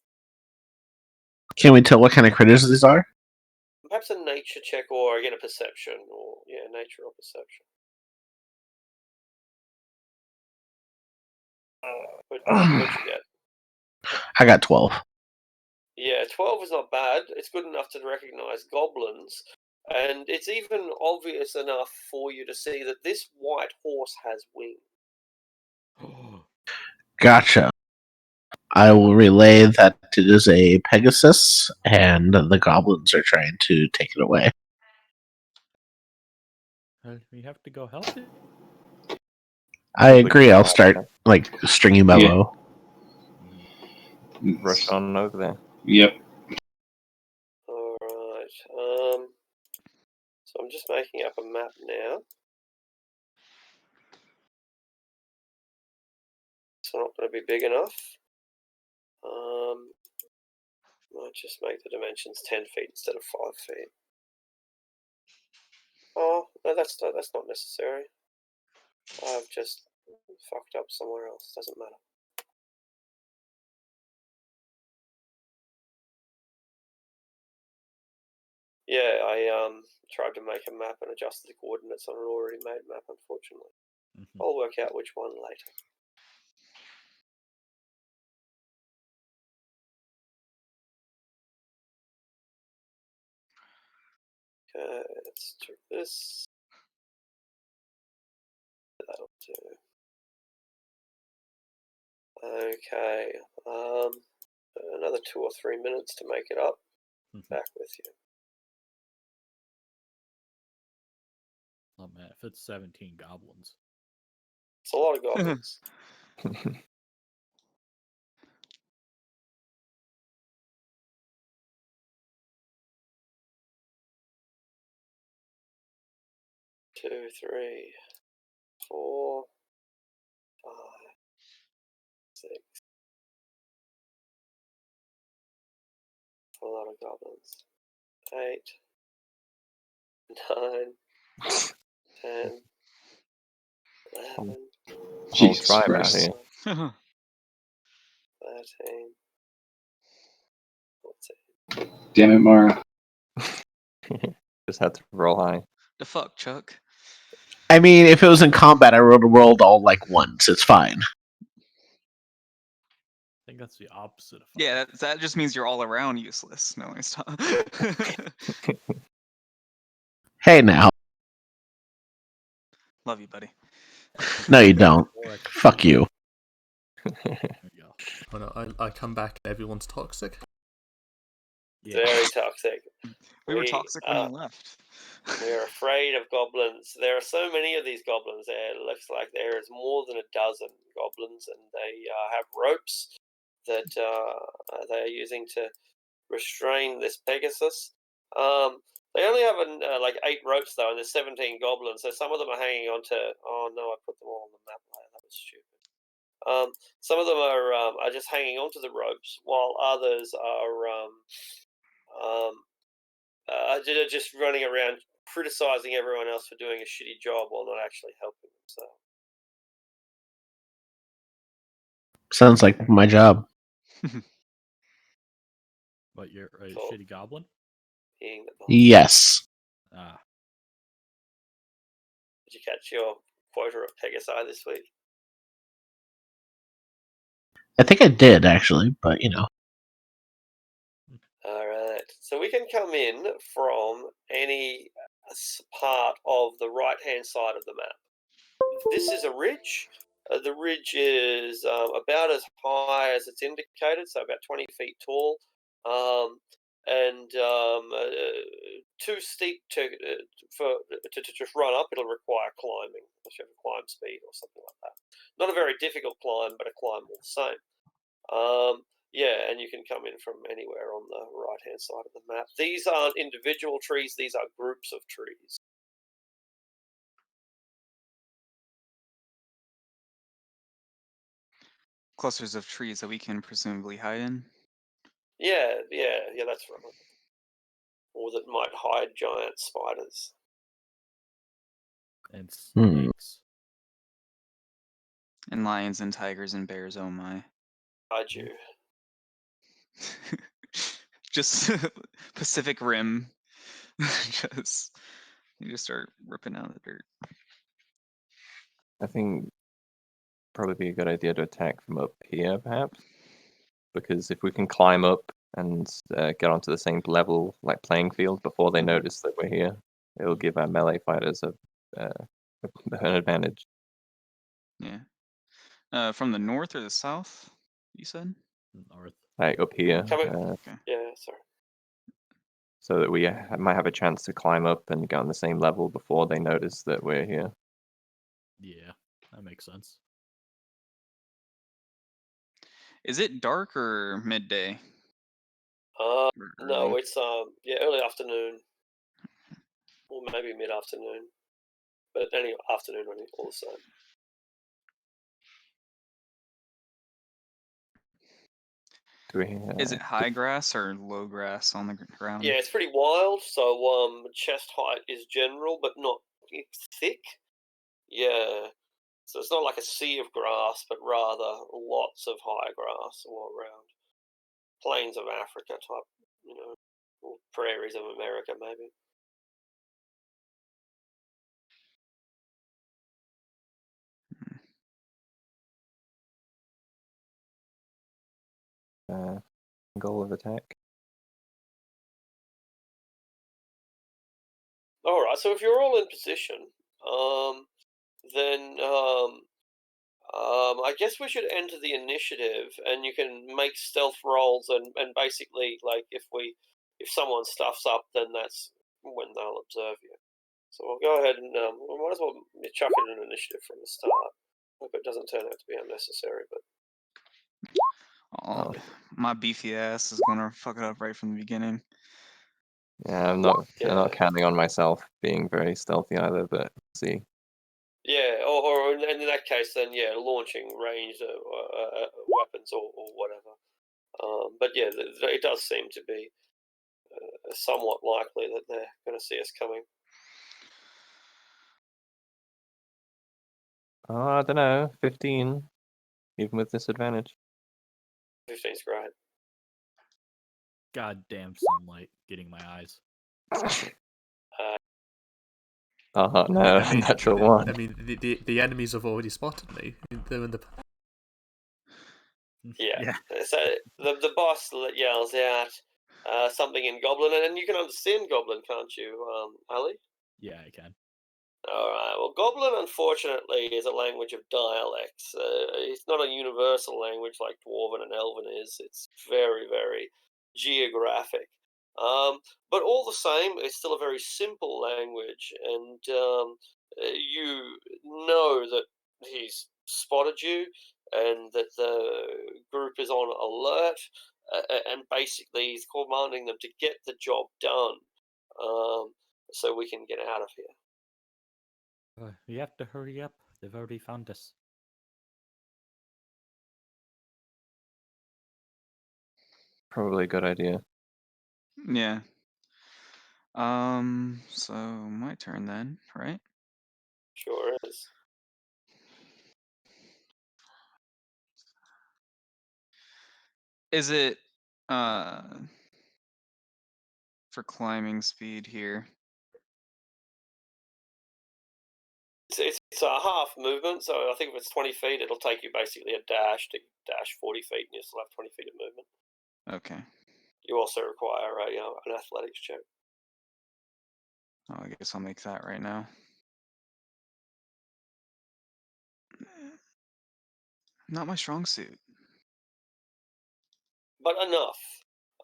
Can we tell what kind of critters these are? Perhaps a nature check, or again a perception, or nature or perception. What'd you get? I got 12. Yeah, 12 is not bad. It's good enough to recognize goblins, and it's even obvious enough for you to see that this white horse has wings. Gotcha. I will relay that it is a Pegasus, and the goblins are trying to take it away. We have to go help it. I agree. I'll start stringing my Yeah. bow. Rush on over there. Yep. All right. So I'm just making up a map now. It's not going to be big enough. Might just make the dimensions 10 feet instead of 5 feet. Oh, no, that's not necessary. I've just fucked up somewhere else. Doesn't matter. Yeah, I tried to make a map and adjust the coordinates on an already made map, unfortunately. I'll work out which one later. Okay, let's do this. That'll do. Okay, another 2 or 3 minutes to make it up. Back with you. Oh man, if it's 17 goblins. It's a lot of goblins. 2, 3, 4, 5, 6. A lot of goblins. 8, 9, 10, 11. Jesus tribe out Christ. here. 13, 14. Damn it, Mara. Just had to roll high. The fuck, Chuck? I mean, if it was in combat, I rolled all once. It's fine. I think that's the opposite of Yeah, that just means you're all around useless. No, stop. Hey, now. Love you, buddy. No, you don't. Fuck you. There you go. Oh no, I come back and everyone's toxic. Yeah. Very toxic. We were toxic when you left. We're afraid of goblins. There are so many of these goblins there. It looks like there is more than a dozen goblins, and they have ropes that they are using to restrain this Pegasus. They only have 8 ropes though, and there's 17 goblins. So some of them are hanging on to. Oh no, I put them all on the map layer. That was stupid. Some of them are just hanging onto the ropes, while others are just running around criticizing everyone else for doing a shitty job while not actually helping themselves. Sounds like my job. What, you're a Cool. shitty goblin? Eating the boss. Yes. Ah, Did you catch your quota of Pegasi this week? I think I did, actually, but you know. All right. So we can come in from any part of the right-hand side of the map. This is a ridge. The ridge is about as high as it's indicated, so about 20 feet tall, and too steep to just run up. It'll require climbing, unless you have a climb speed or something like that. Not a very difficult climb, but a climb all the same. Yeah, and you can come in from anywhere on the right-hand side of the map. These aren't individual trees; these are groups of trees. Clusters of trees that we can presumably hide in. Yeah, that's right. Or that might hide giant spiders. and Hmm. snakes. And lions and tigers and bears, oh my. Hide you. Just Pacific Rim. You just start ripping out the dirt. I think probably be a good idea to attack from up here, perhaps, because if we can climb up and get onto the same level, like playing field, before they notice that we're here, it'll give our melee fighters an advantage. Yeah. From the north or the south, you said? North. Like up here, Okay. Yeah, sorry. so that we might have a chance to climb up and get on the same level before they notice that we're here. Yeah, that makes sense. Is it dark or midday? No, early? it's early afternoon, or maybe mid-afternoon, but any afternoon all the same. Do we, Is it high grass or low grass on the ground? Yeah, it's pretty wild. So chest height is general, but not thick. Yeah, so it's not like a sea of grass, but rather lots of high grass all around. Plains of Africa type, or prairies of America maybe. goal of attack? All right, so if you're all in position, then I guess we should enter the initiative, and you can make stealth rolls, and basically, like, if someone stuffs up, then that's when they'll observe you. So we'll go ahead and we might as well chuck in an initiative from the start. Hope it doesn't turn out to be unnecessary, but Oh, my beefy ass is gonna fuck it up right from the beginning. Yeah, I'm not Yeah. counting on myself being very stealthy either, but see. yeah, or in that case, then yeah, launching ranged weapons or whatever. But yeah, it does seem to be somewhat likely that they're going to see us coming. Oh, I don't know, 15, even with disadvantage. 15's great. Goddamn sunlight getting my eyes. No, I mean, natural one. I mean, the enemies have already spotted me. They're in the. Yeah. So the boss yells out something in Goblin, and you can understand Goblin, can't you, Ali? Yeah, I can. All right. Well, Goblin, unfortunately, is a language of dialects. It's not a universal language like Dwarven and Elven is. It's very, very geographic. But all the same, it's still a very simple language, and you know that he's spotted you, and that the group is on alert, and basically he's commanding them to get the job done, so we can get out of here. We have to hurry up. They've already found us. Probably a good idea. Yeah. So my turn then, right? Sure is. Is it for climbing speed here? It's a half movement, so I think if it's 20 feet, it'll take you basically a dash to dash 40 feet, and you still have 20 feet of movement. Okay. You also require an athletics check. Oh, I guess I'll make that right now. Not my strong suit. But enough.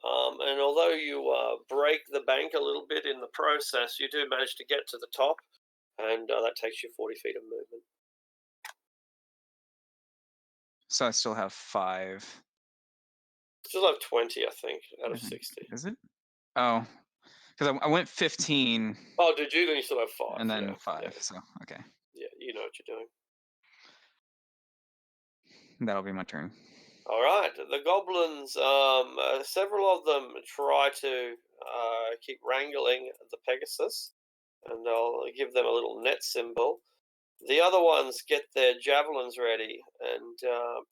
And although you break the bank a little bit in the process, you do manage to get to the top, and that takes you 40 feet of movement. So I still have 5. Still have 20, I think, out of I think. 60. Is it? Oh, because I went 15. Oh, did you? Then you still have 5. And then yeah, 5. Yeah. So okay. Yeah, you know what you're doing. That'll be my turn. All right, the goblins. Several of them try to keep wrangling the Pegasus, and I'll give them a little net symbol. The other ones get their javelins ready and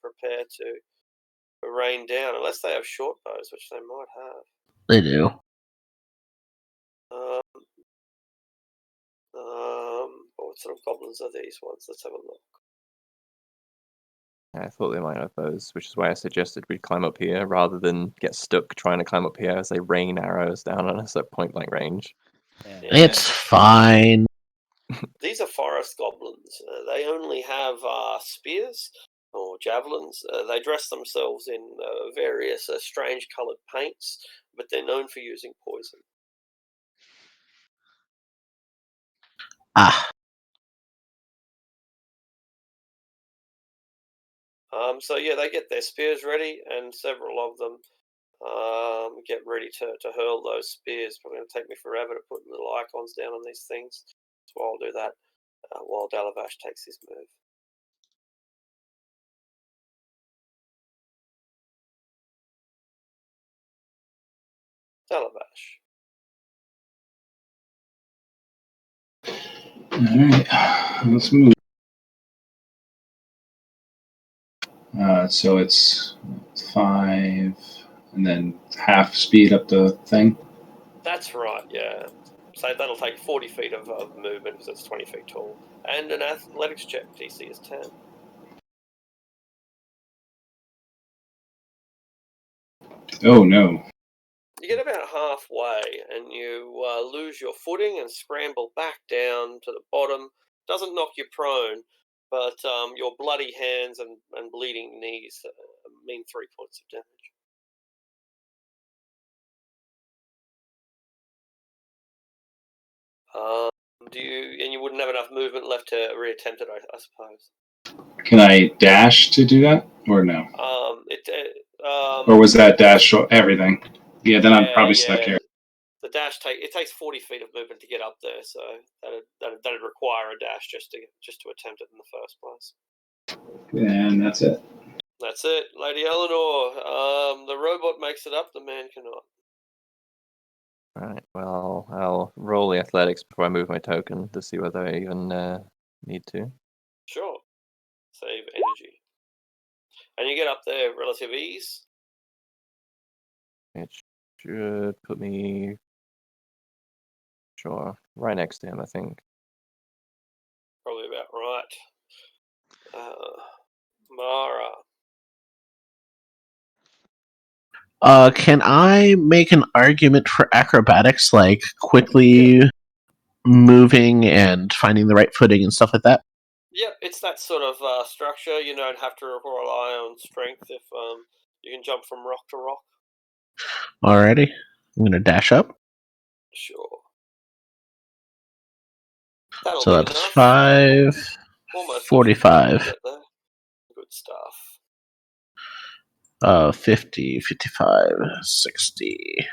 prepare to rain down, unless they have short bows, which they might have. They do. What sort of goblins are these ones? Let's have a look. I thought they might have those, which is why I suggested we climb up here rather than get stuck trying to climb up here as they rain arrows down on us at point blank range. Yeah. It's fine. These are forest goblins. They only have spears or javelins. They dress themselves in various strange coloured paints, but they're known for using poison. Ah, So yeah, they get their spears ready, and several of them get ready to hurl those spears. Probably going to take me forever to put little icons down on these things. So I'll do that while Dalavash takes his move. Dalavash. Alright, let's move. So it's 5, and then half speed up the thing. That's right, yeah. So that'll take 40 feet of movement because it's 20 feet tall. And an athletics check, DC is 10. Oh no. You get about halfway and you lose your footing and scramble back down to the bottom. Doesn't knock you prone, but your bloody hands and bleeding knees mean 3 points of damage. You wouldn't have enough movement left to reattempt it, I suppose. Can I dash to do that, or no? Or was that dash everything? Yeah, then I'm probably stuck here. The dash takes 40 feet of movement to get up there, so that'd require a dash just to attempt it in the first place. And that's it. That's it, Lady Eleanor. The robot makes it up, the man cannot. Right, well, I'll roll the athletics before I move my token to see whether I even need to. Sure. Save energy. And you get up there relative ease. It should put me, sure, right next to him, I think. Probably about right. Mara. can I make an argument for acrobatics, like quickly moving and finding the right footing and stuff like that? Yep, it's that sort of structure. You don't have to rely on strength if you can jump from rock to rock. Alrighty. I'm going to dash up. Sure. That'll So be that's enough. 5, Almost 45. get there. Good stuff. 50, 55, 60.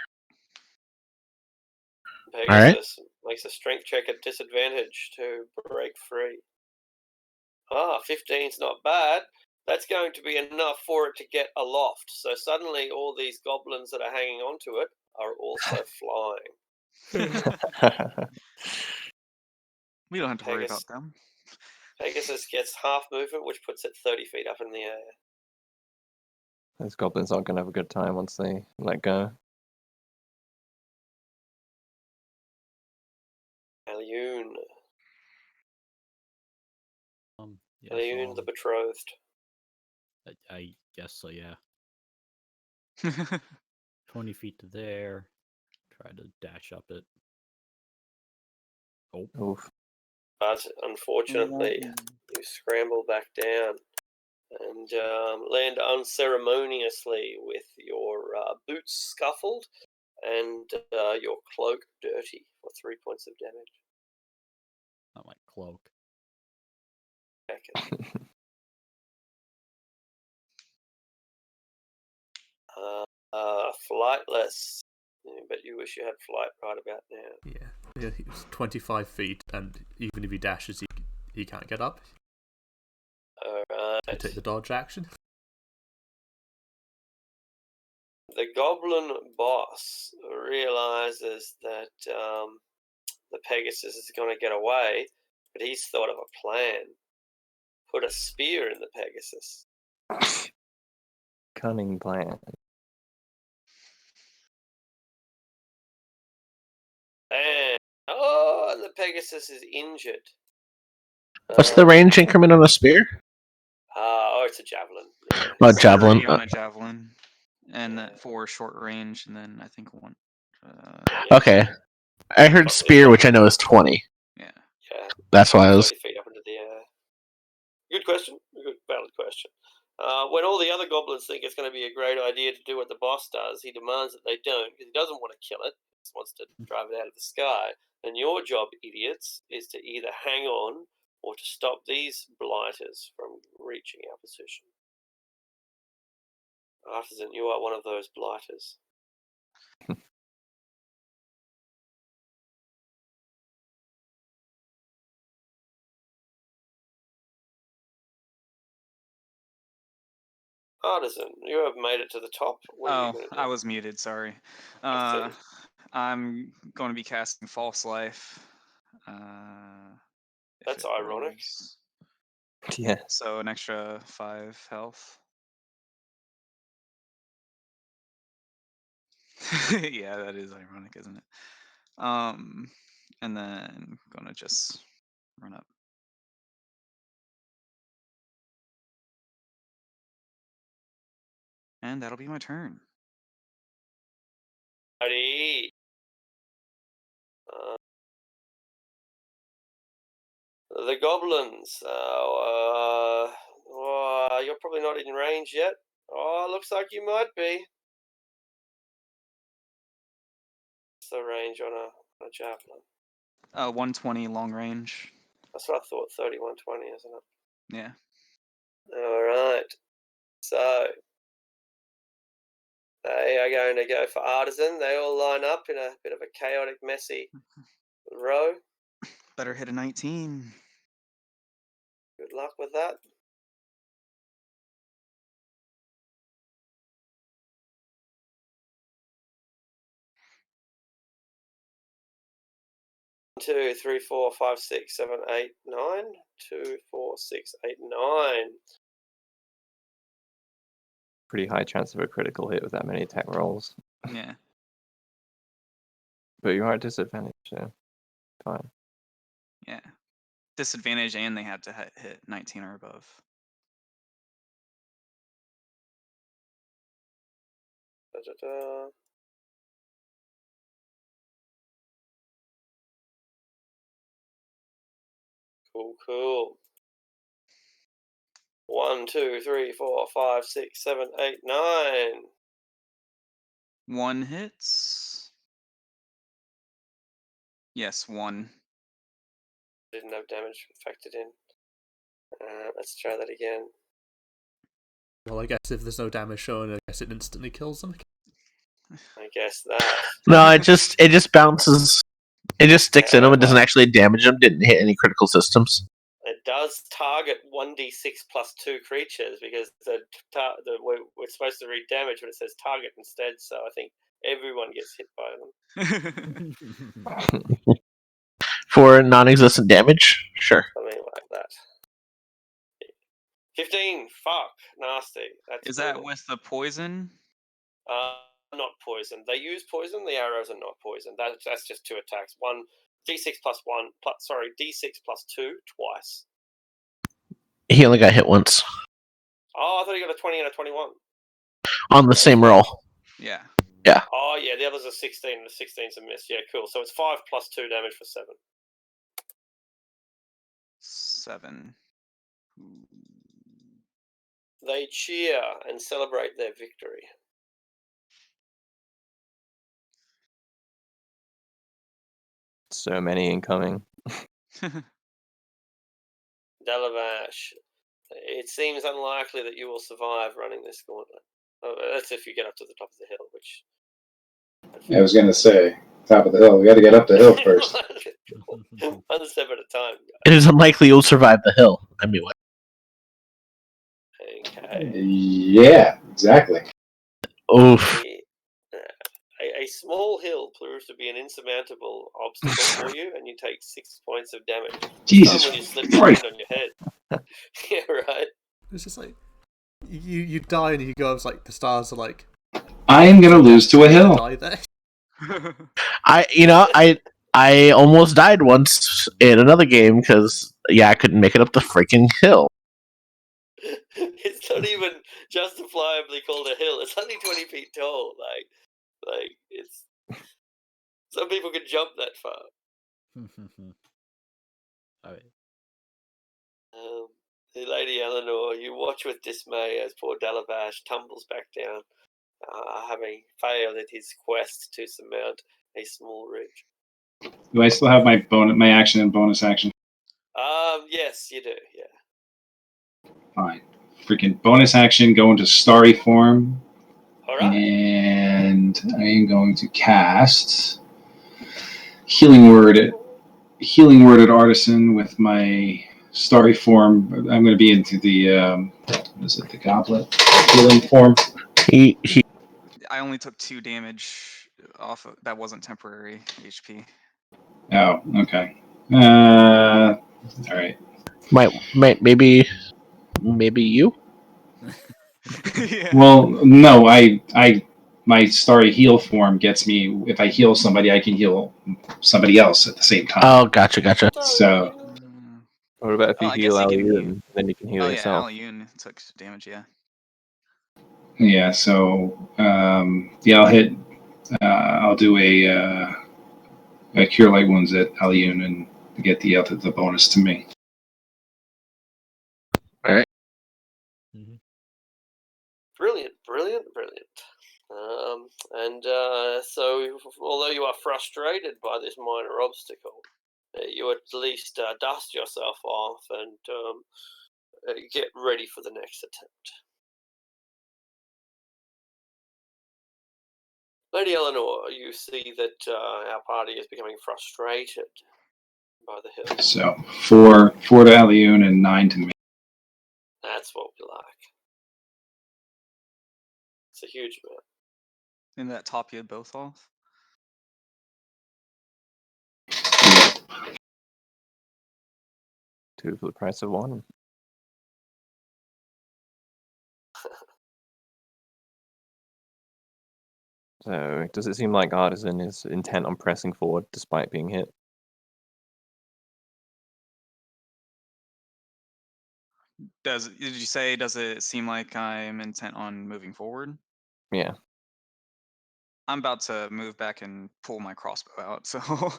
Pegasus makes a strength check at disadvantage to break free. 15's not bad. That's going to be enough for it to get aloft. So suddenly all these goblins that are hanging onto it are also flying. We don't have to worry about them. Pegasus gets half movement, which puts it 30 feet up in the air. Those goblins aren't going to have a good time once they let go. Alyun. Yeah, Alyun, the betrothed. I guess so, yeah. 20 feet to there. Try to dash up it. Oh. Oof. But unfortunately, you scramble back down and land unceremoniously with your boots scuffled and your cloak dirty for 3 points of damage. Not my cloak. Jacket. Flightless. I bet you wish you had flight right about now. Yeah, he's 25 feet, and even if he dashes, he can't get up. Alright. So take the dodge action. The goblin boss realizes that the Pegasus is going to get away, but he's thought of a plan. Put a spear in the Pegasus. Cunning plan. And the Pegasus is injured. What's the range increment on a spear? It's a javelin. Yeah. Oh, javelin. 30 on a javelin, and 4 short range, and then I think 1. Okay. I heard spear, which I know is 20. Yeah. Yeah. That's why I was. 30 feet up into the air. Good question. Good, valid question. When all the other goblins think it's going to be a great idea to do what the boss does, he demands that they don't because he doesn't want to kill it. He just wants to drive it out of the sky. And your job, idiots, is to either hang on or to stop these blighters from reaching our position. Artisan, you are one of those blighters. Artisan, you have made it to the top. What are you going to do? I was muted. Sorry. I see. I'm going to be casting False Life. That's ironic. Yeah. So an extra 5 health. Yeah, that is ironic, isn't it? And then gonna just run up. And that'll be my turn. Howdy. The goblins. You're probably not in range yet. Oh, looks like you might be. What's the range on a javelin? 120 long range. That's what I thought. 3120, isn't it? Yeah. All right. So they are going to go for Artisan. They all line up in a bit of a chaotic, messy row. Better hit a 19. Good luck with that. Two, three, four, five, six, seven, eight, nine. 2, 4, 6, 8, 9. Pretty high chance of a critical hit with that many attack rolls. Yeah. But you are at disadvantage, so fine. Yeah. Disadvantage, and they had to hit 19 or above. Da-da-da. Cool. 1, 2, 3, 4, 5, 6, 7, 8, 9. 1 hits. Yes, 1. Didn't have damage factored in. Let's try that again. Well, I guess if there's no damage shown, I guess it instantly kills them. I guess that. No, it just bounces. It just sticks in them. It doesn't actually damage them. Didn't hit any critical systems. It does target 1d6 plus 2 creatures because we're supposed to read damage, but it says target instead. So I think everyone gets hit by them. For non-existent damage, sure. Something like that. 15. Fuck. nasty. That's Is that brutal. with the poison? Not poison. They use poison. The arrows are not poison. That's just 2 attacks. One d6 plus 1. D6 plus 2 twice. He only got hit once Oh, I thought you got a 20 and a 21. on the same roll. Yeah. Oh, yeah, the others are 16, and the 16's a miss. Yeah, cool. So it's 5 plus 2 damage for 7. 7. They cheer and celebrate their victory. So many incoming. Dalavash, it seems unlikely that you will survive running this gauntlet. That's if you get up to the top of the hill, which... I was going to say, top of the hill. We got to get up the hill first. 1 step at a time, guys. It is unlikely you'll survive the hill. I mean, what? Okay. Yeah, exactly. Oof. A small hill proves to be an insurmountable obstacle for you, and you take 6 points of damage. Jesus When you slip Christ. on your head. Yeah, right. It's just like you die and you go. It's like the stars are like. I am going to lose to a hill. Die there. I almost died once in another game because I couldn't make it up the freaking hill. It's not even justifiably called a hill. It's only 20 feet tall. Like it's. Some people can jump that far. Lady Eleanor, you watch with dismay as poor Dalavash tumbles back down, having failed in his quest to surmount a small ridge. Do I still have my action and bonus action? Yes, you do. Yeah. Fine. Freaking bonus action, go into starry form. All right. And I am going to cast Healing Word at Artisan with my starry form. I'm going to be into the the goblet healing form. I only took 2 damage off of that. Wasn't temporary HP. Oh, okay. All right. Maybe you. Yeah. Well, no, my starry heal form gets me. If I heal somebody, I can heal somebody else at the same time. Oh, gotcha. So, What about if you I heal guess he can Aliyun, then you can heal yourself? Yeah, Aliyun took damage. Yeah. yeah. So, I'll hit. I'll do a cure light wounds at Aliyun and get the bonus to me. All right. Brilliant. So, although you are frustrated by this minor obstacle, you at least dust yourself off and get ready for the next attempt. Lady Eleanor, you see that our party is becoming frustrated by the hill. So 4 to Aliyun and 9 to me. That's what we like. It's a huge amount. And that top you both off. Two for the price of one. So, does it seem like Artisan is intent on pressing forward despite being hit? Did you say? Does it seem like I'm intent on moving forward? Yeah. I'm about to move back and pull my crossbow out. So. All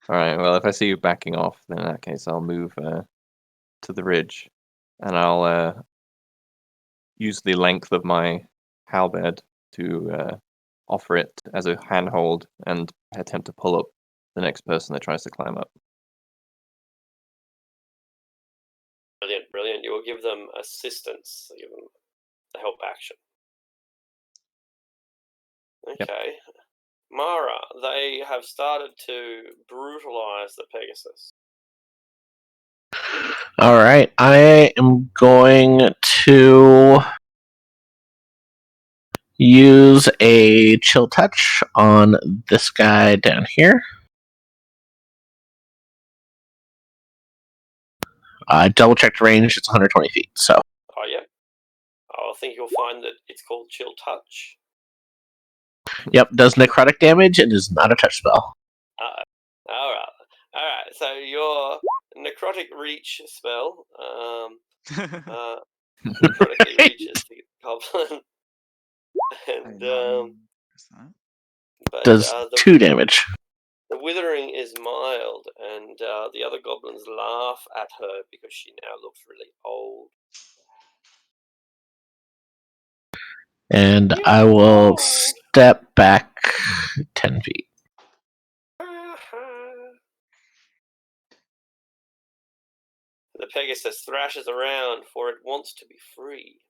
right. Well, if I see you backing off, then in that case, I'll move to the ridge, and I'll use the length of my halberd to offer it as a handhold and attempt to pull up the next person that tries to climb up. Brilliant. You will give them assistance. Give them the help action. Okay. Yep. Mara, they have started to brutalize the Pegasus. All right, I am going to use a chill touch on this guy down here. I double checked range, it's 120 feet, so. Oh, think you'll find that it's called Chill Touch. Yep, does necrotic damage and is not a touch spell. All right. So your necrotic reach spell necrotically reaches the goblin, and but Does 2 damage. the withering is mild, and the other goblins laugh at her because she now looks really old. And You're I will old. step back 10 feet. The Pegasus thrashes around, for it wants to be free.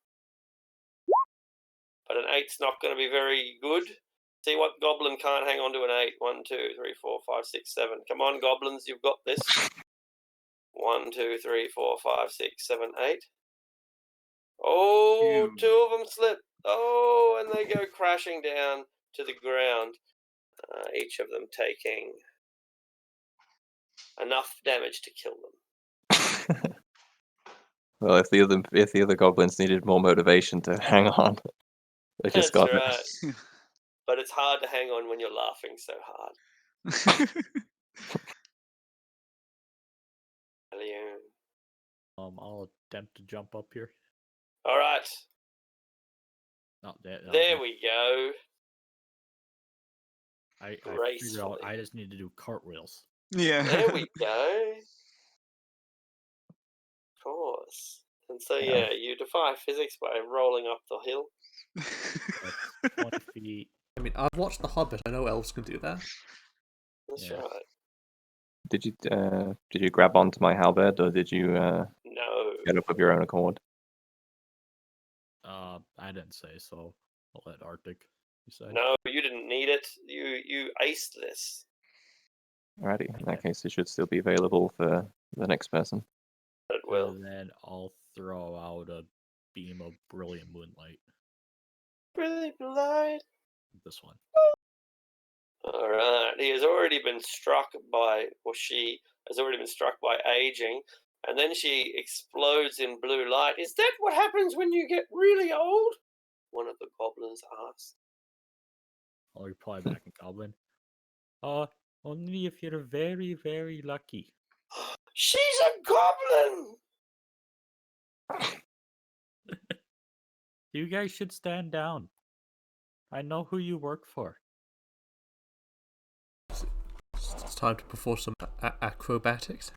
But an 8's not going to be very good. See what goblin can't hang on to an 8. 1, 2, 3, 4, 5, 6, 7. Come on, goblins, you've got this. 1, 2, 3, 4, 5, 6, 7, 8. Oh, 2 of them slip. Oh, and they go crashing down to the ground. Each of them taking enough damage to kill them. Well, if the other goblins needed more motivation to hang on, they just That's got right. it. But it's hard to hang on when you're laughing so hard. I'll attempt to jump up here. All right. Oh, There we go. I figured out I just need to do cartwheels. Yeah. There we go. Of course. And so, yeah, you defy physics by rolling up the hill. 20 feet. I mean, I've watched The Hobbit. I know elves can do that. That's Yeah. right. Did you grab onto my halberd, or did you No. get up of your own accord? I didn't say so. I'll let Arctic decide. No, you didn't need it. You aced this. Alrighty, in that case, it should still be available for the next person. It will. And then I'll throw out a beam of brilliant moonlight. Brilliant light. This one. All right. He has already been struck by, or she has already been struck by aging, and then she explodes in blue light. Is that what happens when you get really old? One of the goblins asked. I'll reply back in Goblin. Only if you're very, very lucky. She's a goblin! You guys should stand down. I know who you work for. It's time to perform some acrobatics.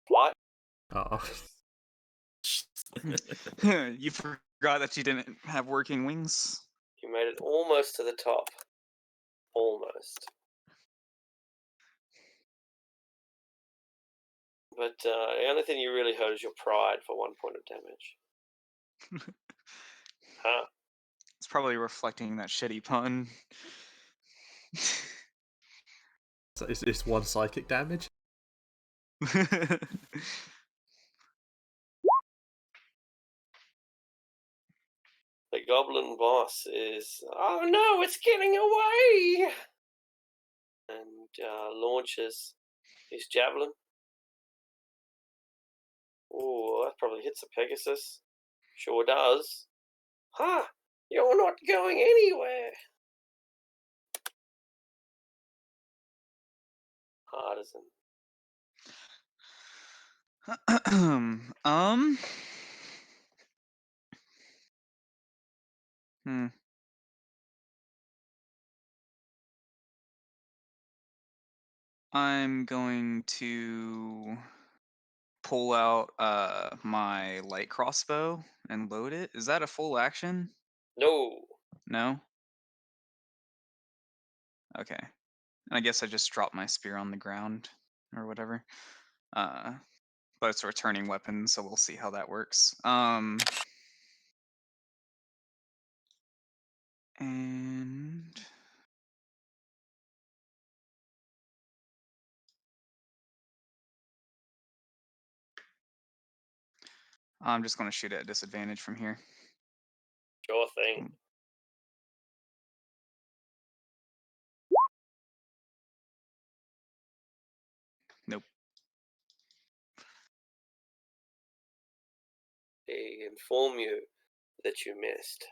What? Oh. You forgot that you didn't have working wings? You made it almost to the top. Almost. But the only thing you really hurt is your pride for 1 point of damage. Huh? It's probably reflecting that shitty pun. So it's 1 psychic damage. The goblin boss is, oh no, it's getting away! And launches his javelin. Oh, that probably hits a Pegasus. Sure does. Huh, you're not going anywhere. Partisan. I'm going to pull out my light crossbow and load it. Is that a full action? No. No? Okay. I guess I just dropped my spear on the ground or whatever. But it's a returning weapon, so we'll see how that works. And I'm just going to shoot at disadvantage from here. Sure thing. Nope. inform you that you missed.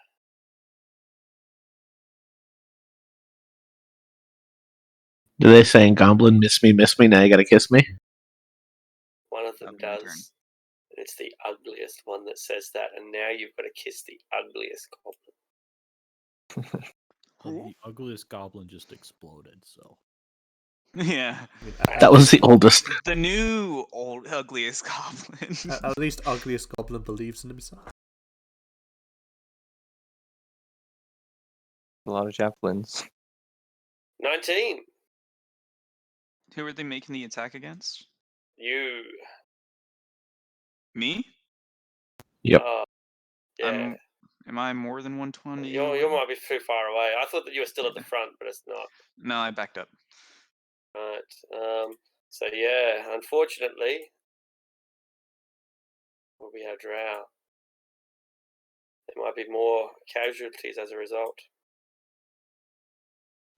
Do they say in Goblin, miss me, now you gotta kiss me? One of them That'd be my turn. does. And it's the ugliest one that says that, and now you've got to kiss the ugliest goblin. Well, the ugliest goblin just exploded, so. Yeah. I mean, That was the oldest. The new old ugliest goblin. At least ugliest goblin believes in himself. A lot of javelins. 19. Who are they making the attack against? You. Me? Yep. Yeah. Am I more than 120? You might be too far away. I thought that you were still at the front, but it's not. No, I backed up. Right. So yeah, unfortunately, we have drow. There might be more casualties as a result.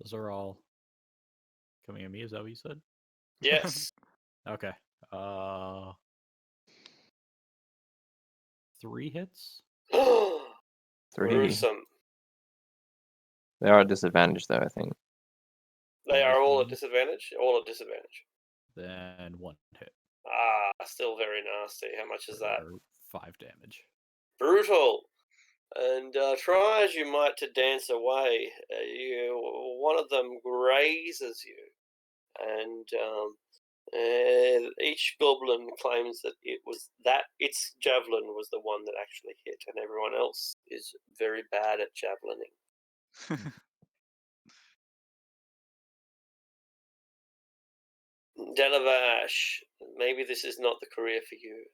Those are all coming at me, is that what you said? Yes. Okay. 3 hits? 3. Gruesome. They are at disadvantage, though, I think. They are all at disadvantage? All at disadvantage. Then 1 hit. Still very nasty. How much is that? For 5 damage. Brutal. And try as you might to dance away, one of them grazes you, and each goblin claims that its javelin was the one that actually hit, and everyone else is very bad at javelining. Delavash, maybe this is not the career for you.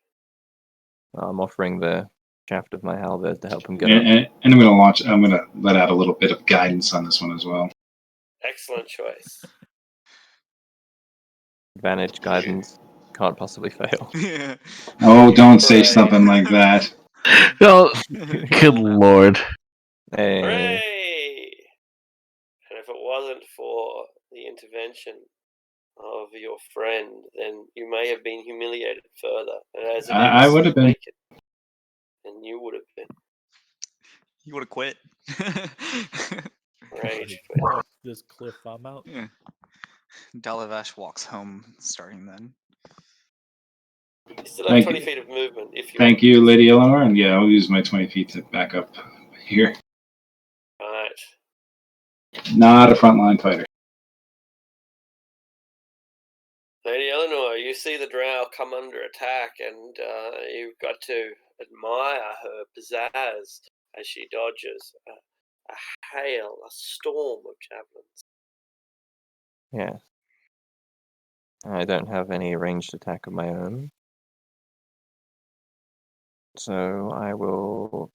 I'm offering the shaft of my halberd to help him get up. And I'm gonna let out a little bit of guidance on this one as well. Excellent choice. Advantage, guidance, can't possibly fail. Yeah. Oh, don't say Hooray. something like that. Oh, good lord. Hey. Hooray! And if it wasn't for the intervention of your friend, then you may have been humiliated further. And as it I is, would have you been. make it. And you would have been. You would have quit. Rage Like, quit. off this cliff, I'm out. Yeah. Dalavash walks home starting then. You still have Thank 20 you. feet of movement if you Thank want. you, Lady Eleanor, and yeah, I'll use my 20 feet to back up here. Right. Not a frontline fighter. Lady Eleanor, you see the drow come under attack, and you've got to admire her pizzazz as she dodges a hail, a storm of javelins. Yeah. I don't have any ranged attack of my own. So I will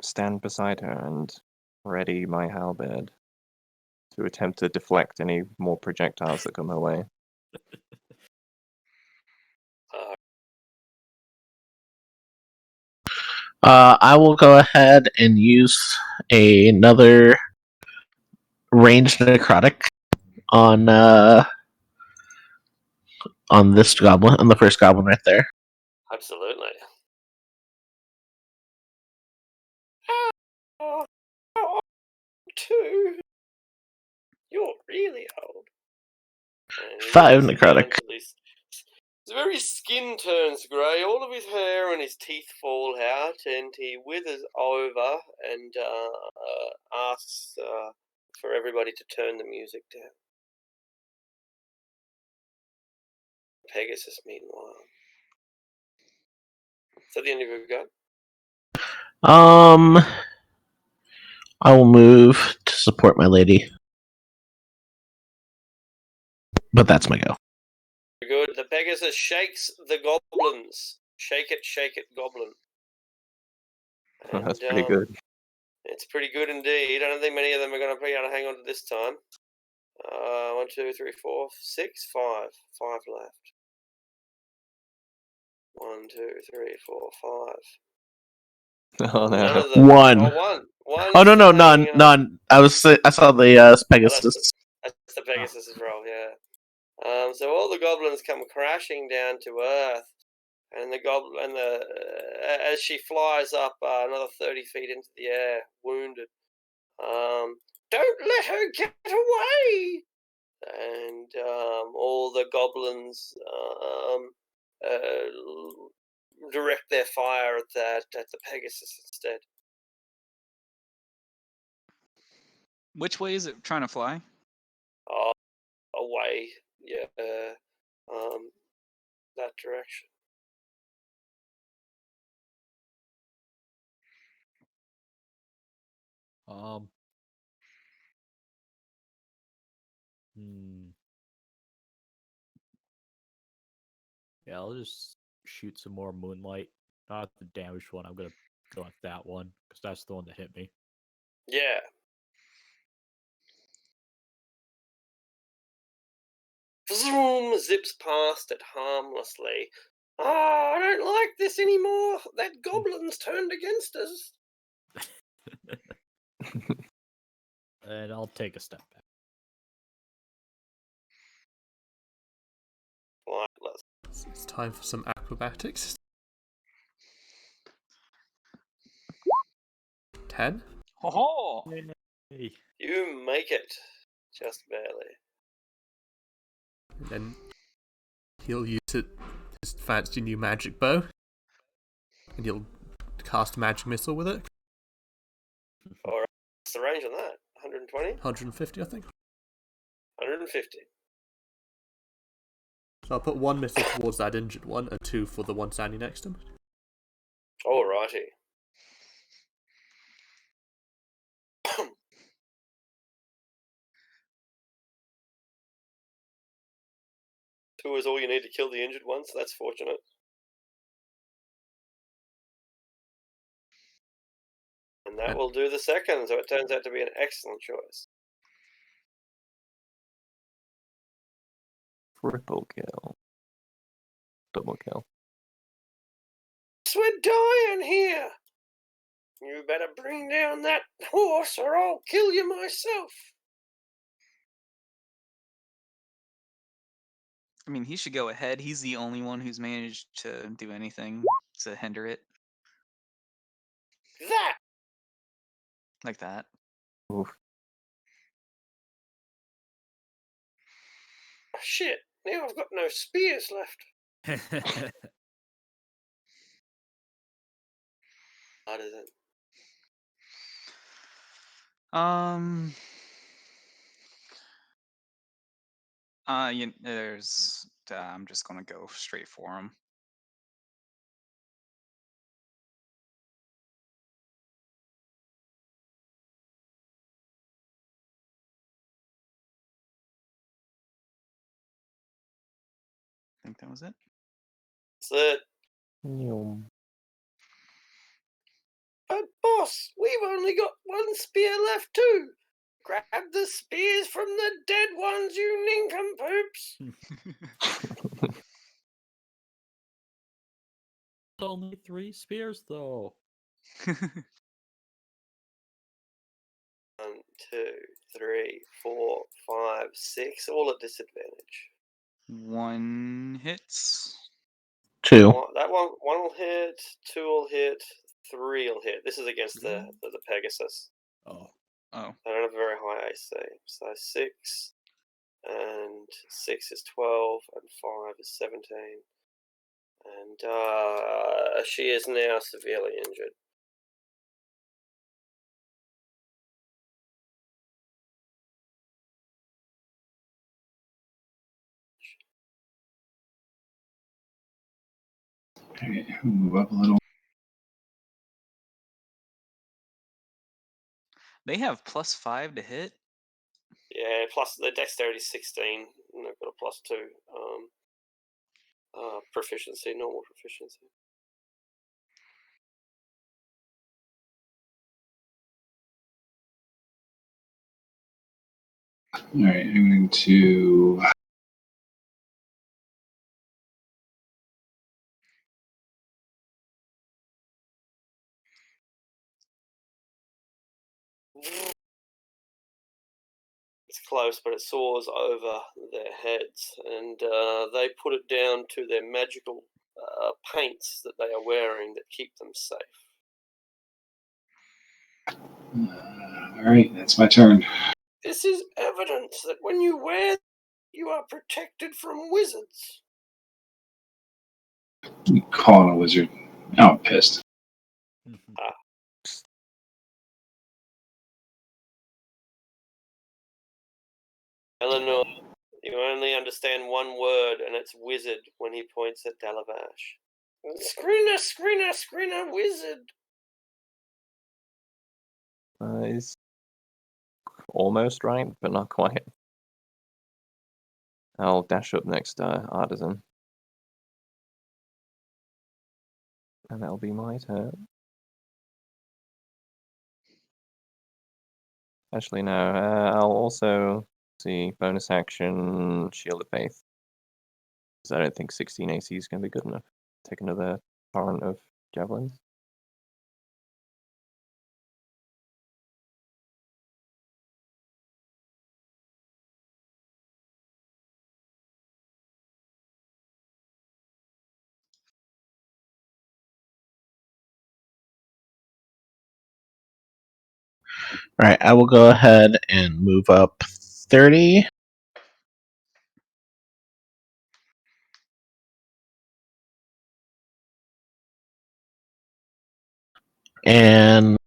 stand beside her and ready my halberd to attempt to deflect any more projectiles that come her way. I will go ahead and use another ranged necrotic on this goblin, on the first goblin right there. Absolutely. Two. You're really old. And he 5 looks down necrotic. till his very skin turns grey, all of his hair and his teeth fall out, and he withers over and asks for everybody to turn the music down. Pegasus, meanwhile. Is that the end of your go? I will move to support my lady. But that's my go. Good. The Pegasus shakes the goblins. Shake it, goblin. And, That's pretty good. It's pretty good indeed. I don't think many of them are going to be able to hang on to this time. 1, 2, 3, 4, 6, 5. 5 left. 1, 2, 3, 4, 5. Oh None no. of them. One. Oh, one. Oh no, Still none. hanging on. I saw the Pegasus. That's the Pegasus' roll, yeah. So all the goblins come crashing down to earth, And the goblin, and as she flies up another 30 feet into the air, wounded. Don't let her get away! And all the goblins direct their fire at the Pegasus instead. Which way is it trying to fly? Away, yeah, that direction. Yeah, I'll just shoot some more moonlight. Not the damaged one. I'm gonna go with that one because that's the one that hit me. Yeah. Zoom zips past it harmlessly. Oh, I don't like this anymore. That goblin's turned against us. And I'll take a step back. It's time for some acrobatics. 10. Oh, Hey. You make it. Just barely. And then he'll use his fancy new magic bow. And he'll cast a magic missile with it. Alright. What's the range on that? 120? 150, I think. 150. So I'll put one missile towards that injured one, and 2 for the one standing next to him. Alrighty. Two is all you need to kill the injured one, so that's fortunate. And that will do the second, so it turns out to be an excellent choice. Triple kill. Double kill. We're dying here! You better bring down that horse or I'll kill you myself. I mean, he should go ahead. He's the only one who's managed to do anything to hinder it. That! Like that. Oof. Oh, shit, now I've got no spears left. Hard is it? There's. I'm just gonna go straight for him. I think that was it. That's it. Yum. But boss, we've only got one spear left too. Grab the spears from the dead ones, you nincompoops. Only 3 spears, though. 1, 2, 3, 4, 5, 6, all at disadvantage. 1 hits. 2. That one will hit, 2 will hit, 3 will hit. This is against the Pegasus. Oh. Oh. I don't have a very high AC. So 6 and 6 is 12 and 5 is 17. And she is now severely injured. Okay, move up a little. They have +5 to hit. Yeah, plus the dexterity 16, and they've got a +2 proficiency, normal proficiency. All right, I'm going to. It's close, but it soars over their heads, and they put it down to their magical paints that they are wearing that keep them safe. All right, that's my turn. This is evidence that when you wear them, you are protected from wizards. You calling a wizard? Now I'm pissed. Eleanor, you only understand one word, and it's wizard when he points at Dalavash. Screener, wizard. Is almost right, but not quite. I'll dash up next to Artisan. And that'll be my turn. Actually, no. I'll also see bonus action Shield of Faith. Because I don't think 16 AC is going to be good enough. Take another torrent of javelins. All right, I will go ahead and move up 30. And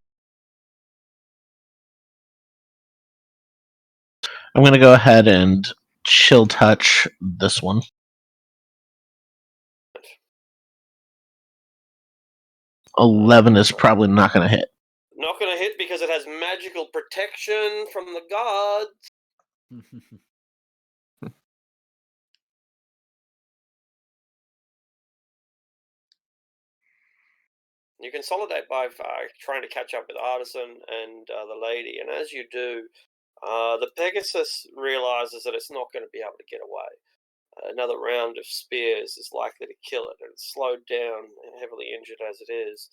I'm going to go ahead and chill touch this one. 11 is probably not going to hit. Not going to hit because it has magical protection from the gods. You consolidate by trying to catch up with Artisan and the lady, and as you do, the Pegasus realizes that it's not going to be able to get away. Another round of spears is likely to kill it, and it's slowed down and heavily injured as it is.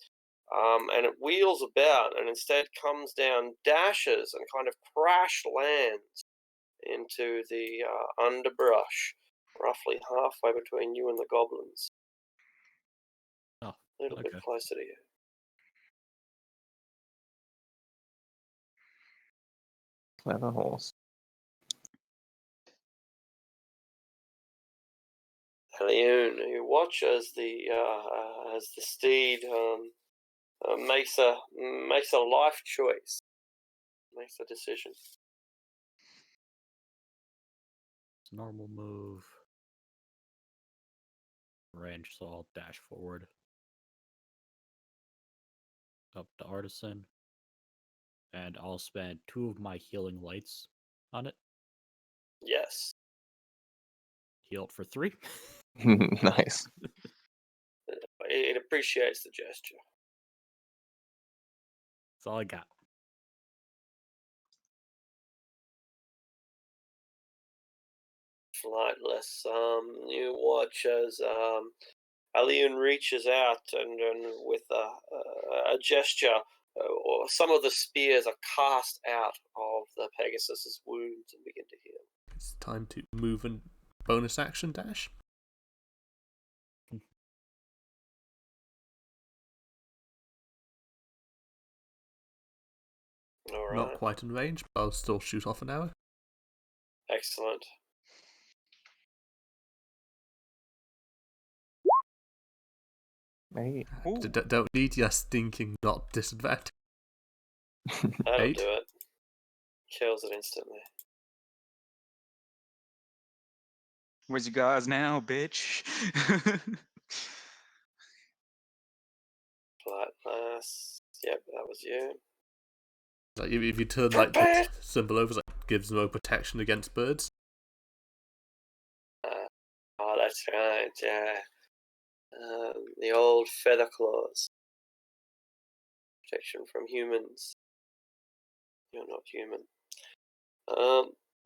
And it wheels about and instead comes down, dashes, and kind of crash lands into the underbrush, roughly halfway between you and the goblins. Oh, a little bit okay. closer to you. Clever horse. Leon, you watch as the steed makes a life choice, makes a decision. Normal move. Range, so I'll dash forward. Up to Artisan. And I'll spend 2 of my healing lights on it. Yes. Healed for 3. Nice. It appreciates the gesture. That's all I got. Flightless. You watch as Aliun reaches out and with a gesture, or some of the spears are cast out of the Pegasus's wounds and begin to heal. It's time to move and bonus action dash. All right. Not quite in range, but I'll still shoot off an arrow. Excellent. Hey. Don't need your stinking not disadvantage. That'll 8. do it. Kills it instantly. Where's you guys now, bitch? Flightless. Yep, that was you. Like if you turn like the symbol over, like gives no protection against birds. Oh, that's right. Yeah. The old feather claws. Protection from humans. You're not human.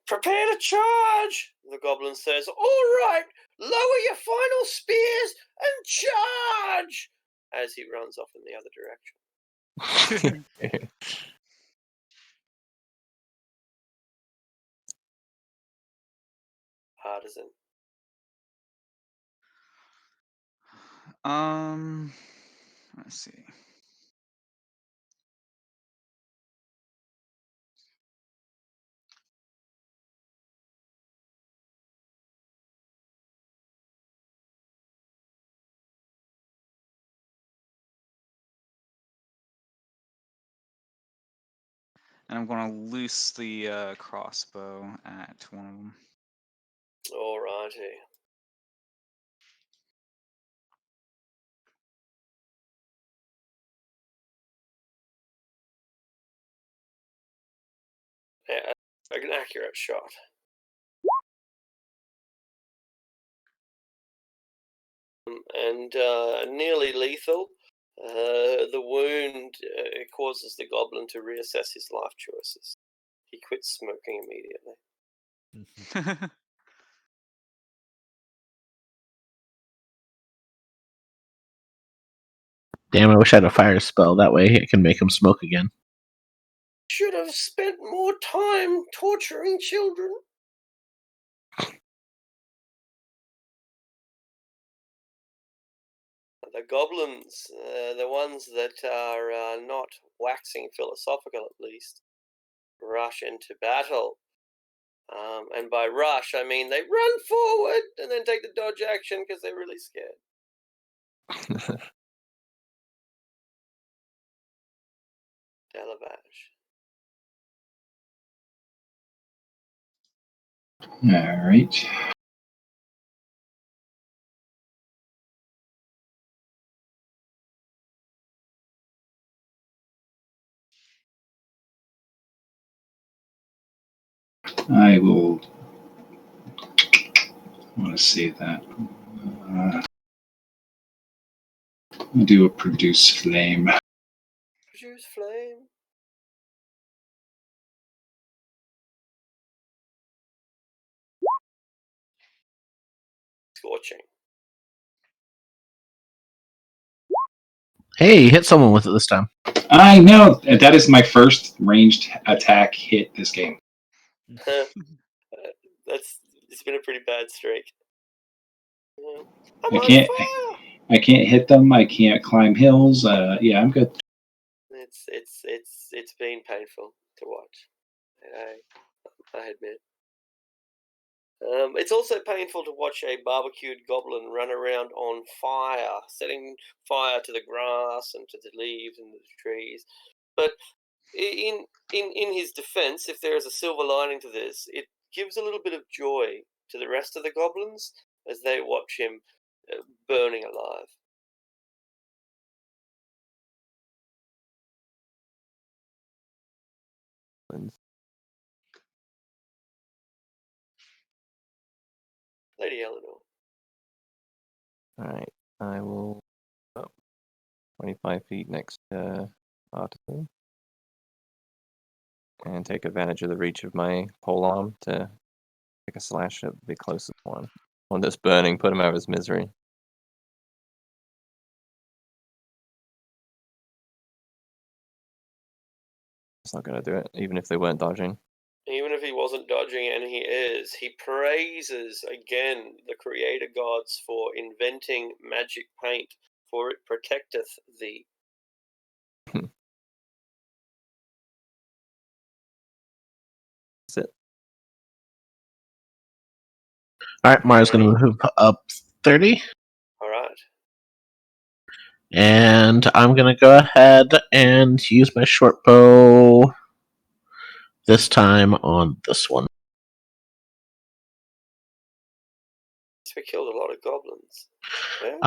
Prepare to charge, the goblin says. All right, lower your final spears and charge, as he runs off in the other direction. Artisan. Let's see. And I'm going to loose the crossbow at one of them. Alrighty. Yeah, an accurate shot. And nearly lethal. The wound causes the goblin to reassess his life choices. He quits smoking immediately. Damn, I wish I had a fire spell. That way I can make him smoke again. Should have spent more time torturing children. The goblins, the ones that are not waxing philosophical at least, rush into battle. And by rush, I mean they run forward and then take the dodge action because they're really scared. Delabash. All right. I will. I want to save that. I'll do a produce flame. Produce flame. Scorching. Hey, hit someone with it this time. I know that is my first ranged attack hit this game. It's been a pretty bad streak. I'm I on can't. fire. I can't hit them. I can't climb hills. Yeah, I'm good. It's been painful to watch. I admit. It's also painful to watch a barbecued goblin run around on fire, setting fire to the grass and to the leaves and the trees. But in his defense, if there is a silver lining to this, it gives a little bit of joy to the rest of the goblins as they watch him burning alive. Lady Eleanor. Alright, I will up 25 feet next to Artisan and take advantage of the reach of my polearm to take a slash at the closest one. One that's burning, put him out of his misery. It's not going to do it, even if they weren't dodging. Even if he wasn't dodging, and he is, he praises again the creator gods for inventing magic paint, for it protecteth thee. That's it. All right, Mario's going to move up 30. All right. And I'm going to go ahead and use my short bow this time on this one. So we killed a lot of goblins. Yeah,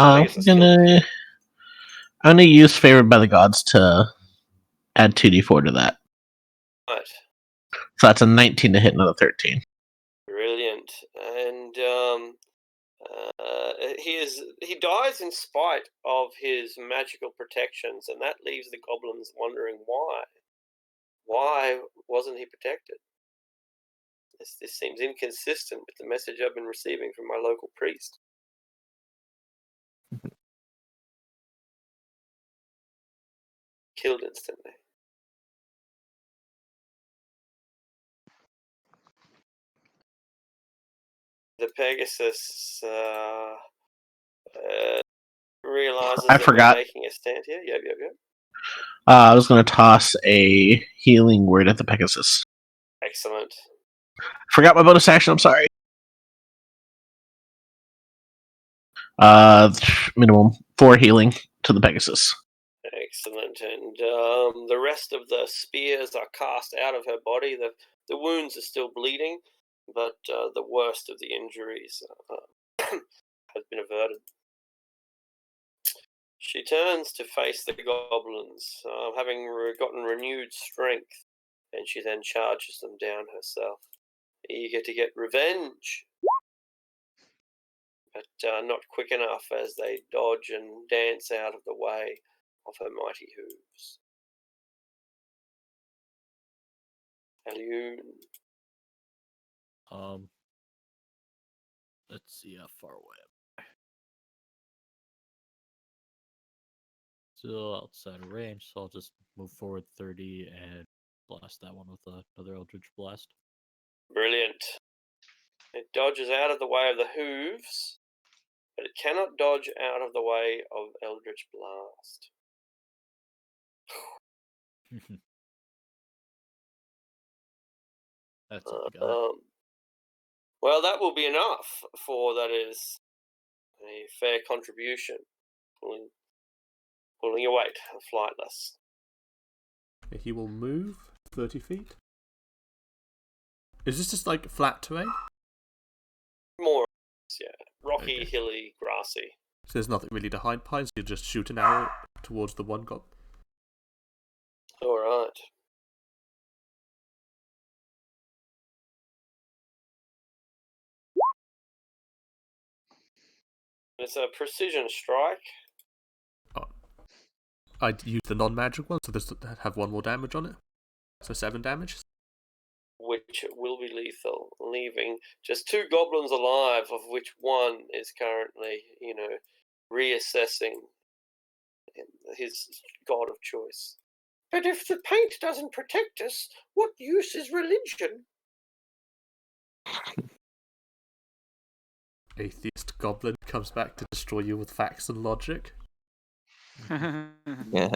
I'm gonna use Favored by the Gods to add 2d4 to that. Right. So that's a 19 to hit another 13. Brilliant. And he dies in spite of his magical protections, and that leaves the goblins wondering why. Why wasn't he protected? This seems inconsistent with the message I've been receiving from my local priest. Killed instantly. The Pegasus realizes I that forgot. we're making a stand here. Yep. I was going to toss a healing word at the Pegasus. Excellent. Forgot my bonus action. I'm sorry. Minimum 4 healing to the Pegasus. Excellent. And the rest of the spears are cast out of her body. The wounds are still bleeding, but the worst of the injuries has been averted. She turns to face the goblins, having gotten renewed strength, and she then charges them down herself, eager to get revenge. But not quick enough as they dodge and dance out of the way of her mighty hooves. Alune. Let's see how far away. Still outside of range, so I'll just move forward 30 and blast that one with another Eldritch Blast. Brilliant. It dodges out of the way of the hooves, but it cannot dodge out of the way of Eldritch Blast. That's all I got. Well, that will be enough for that is a fair contribution. Pulling your weight, flightless. He will move 30 feet. Is this just like flat terrain? More, yeah. Rocky, Okay. hilly, grassy. So there's nothing really to hide behind, so you just shoot an arrow towards the one goblin. Alright. It's a precision strike. I'd use the non-magic one, so this have 1 more damage on it. So 7 damage. Which will be lethal, leaving just 2 goblins alive, of which one is currently, reassessing his god of choice. But if the paint doesn't protect us, what use is religion? Atheist goblin comes back to destroy you with facts and logic. Yeah.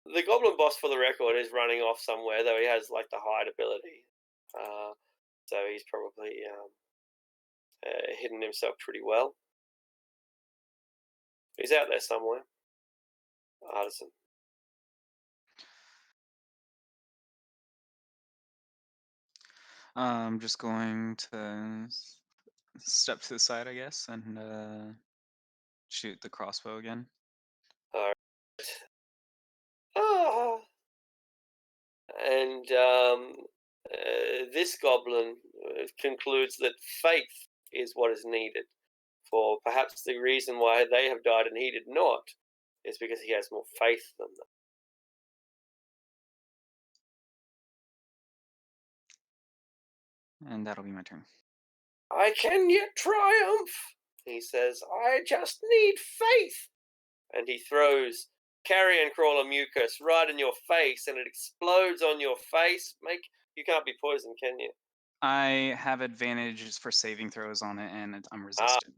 The goblin boss, for the record, is running off somewhere, though he has like the hide ability. So he's probably hidden himself pretty well. He's out there somewhere. Artisan. I'm just going to step to the side, I guess, and shoot the crossbow again. Alright. Ah. And this goblin concludes that faith is what is needed. For perhaps the reason why they have died and he did not is because he has more faith than them. And that'll be my turn. I can yet triumph, he says. I just need faith. And he throws carrion crawler mucus right in your face, and it explodes on your face. You can't be poisoned, can you? I have advantages for saving throws on it, and I'm resistant.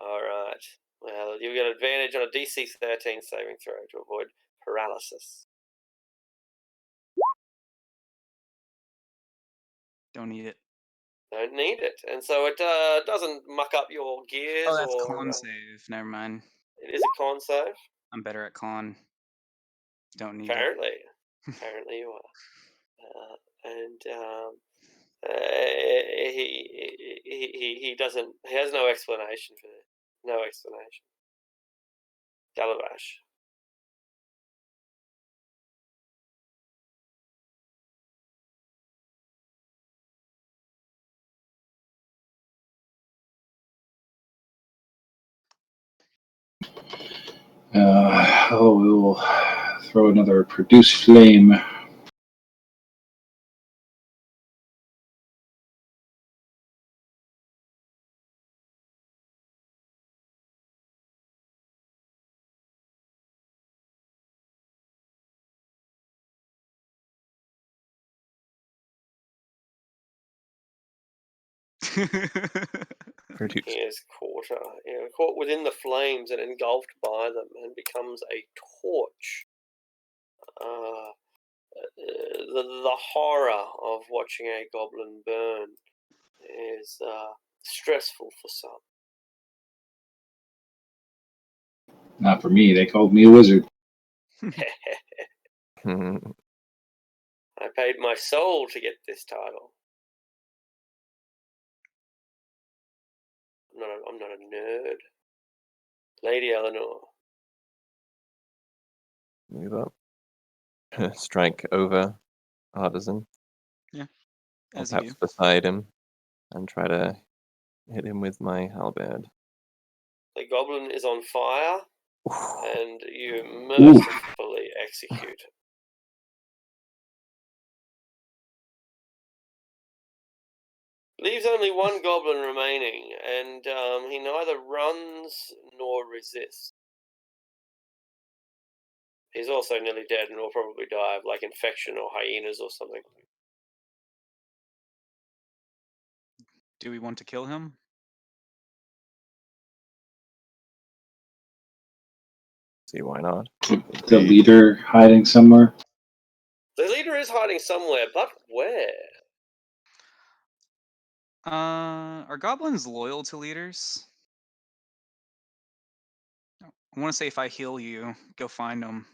All right. Well, you get advantage on a DC 13 saving throw to avoid paralysis. Don't need it. Don't need it, and so it doesn't muck up your gears. Oh, that's or con save. Never mind. It is a con save. I'm better at con. Don't need Apparently, it. apparently you are. He doesn't. He has no explanation for it. No explanation. Galabash. We will throw another produce flame. Produce. He is caught within the flames and engulfed by them, and becomes a torch. The horror of watching a goblin burn is stressful for some. Not for me. They called me a wizard. I paid my soul to get this title. I'm not a nerd. Lady Eleanor. Move up. Strike over Artisan. Yeah, Or as you perhaps do. beside him, and try to hit him with my halberd. The goblin is on fire, Oof. and you mercifully execute. Leaves only one goblin remaining, and he neither runs nor resists. He's also nearly dead and will probably die of like infection or hyenas or something. Do we want to kill him? See why not? The leader hiding somewhere. The leader is hiding somewhere, but where? Are goblins loyal to leaders? I want to say if I heal you, go find them,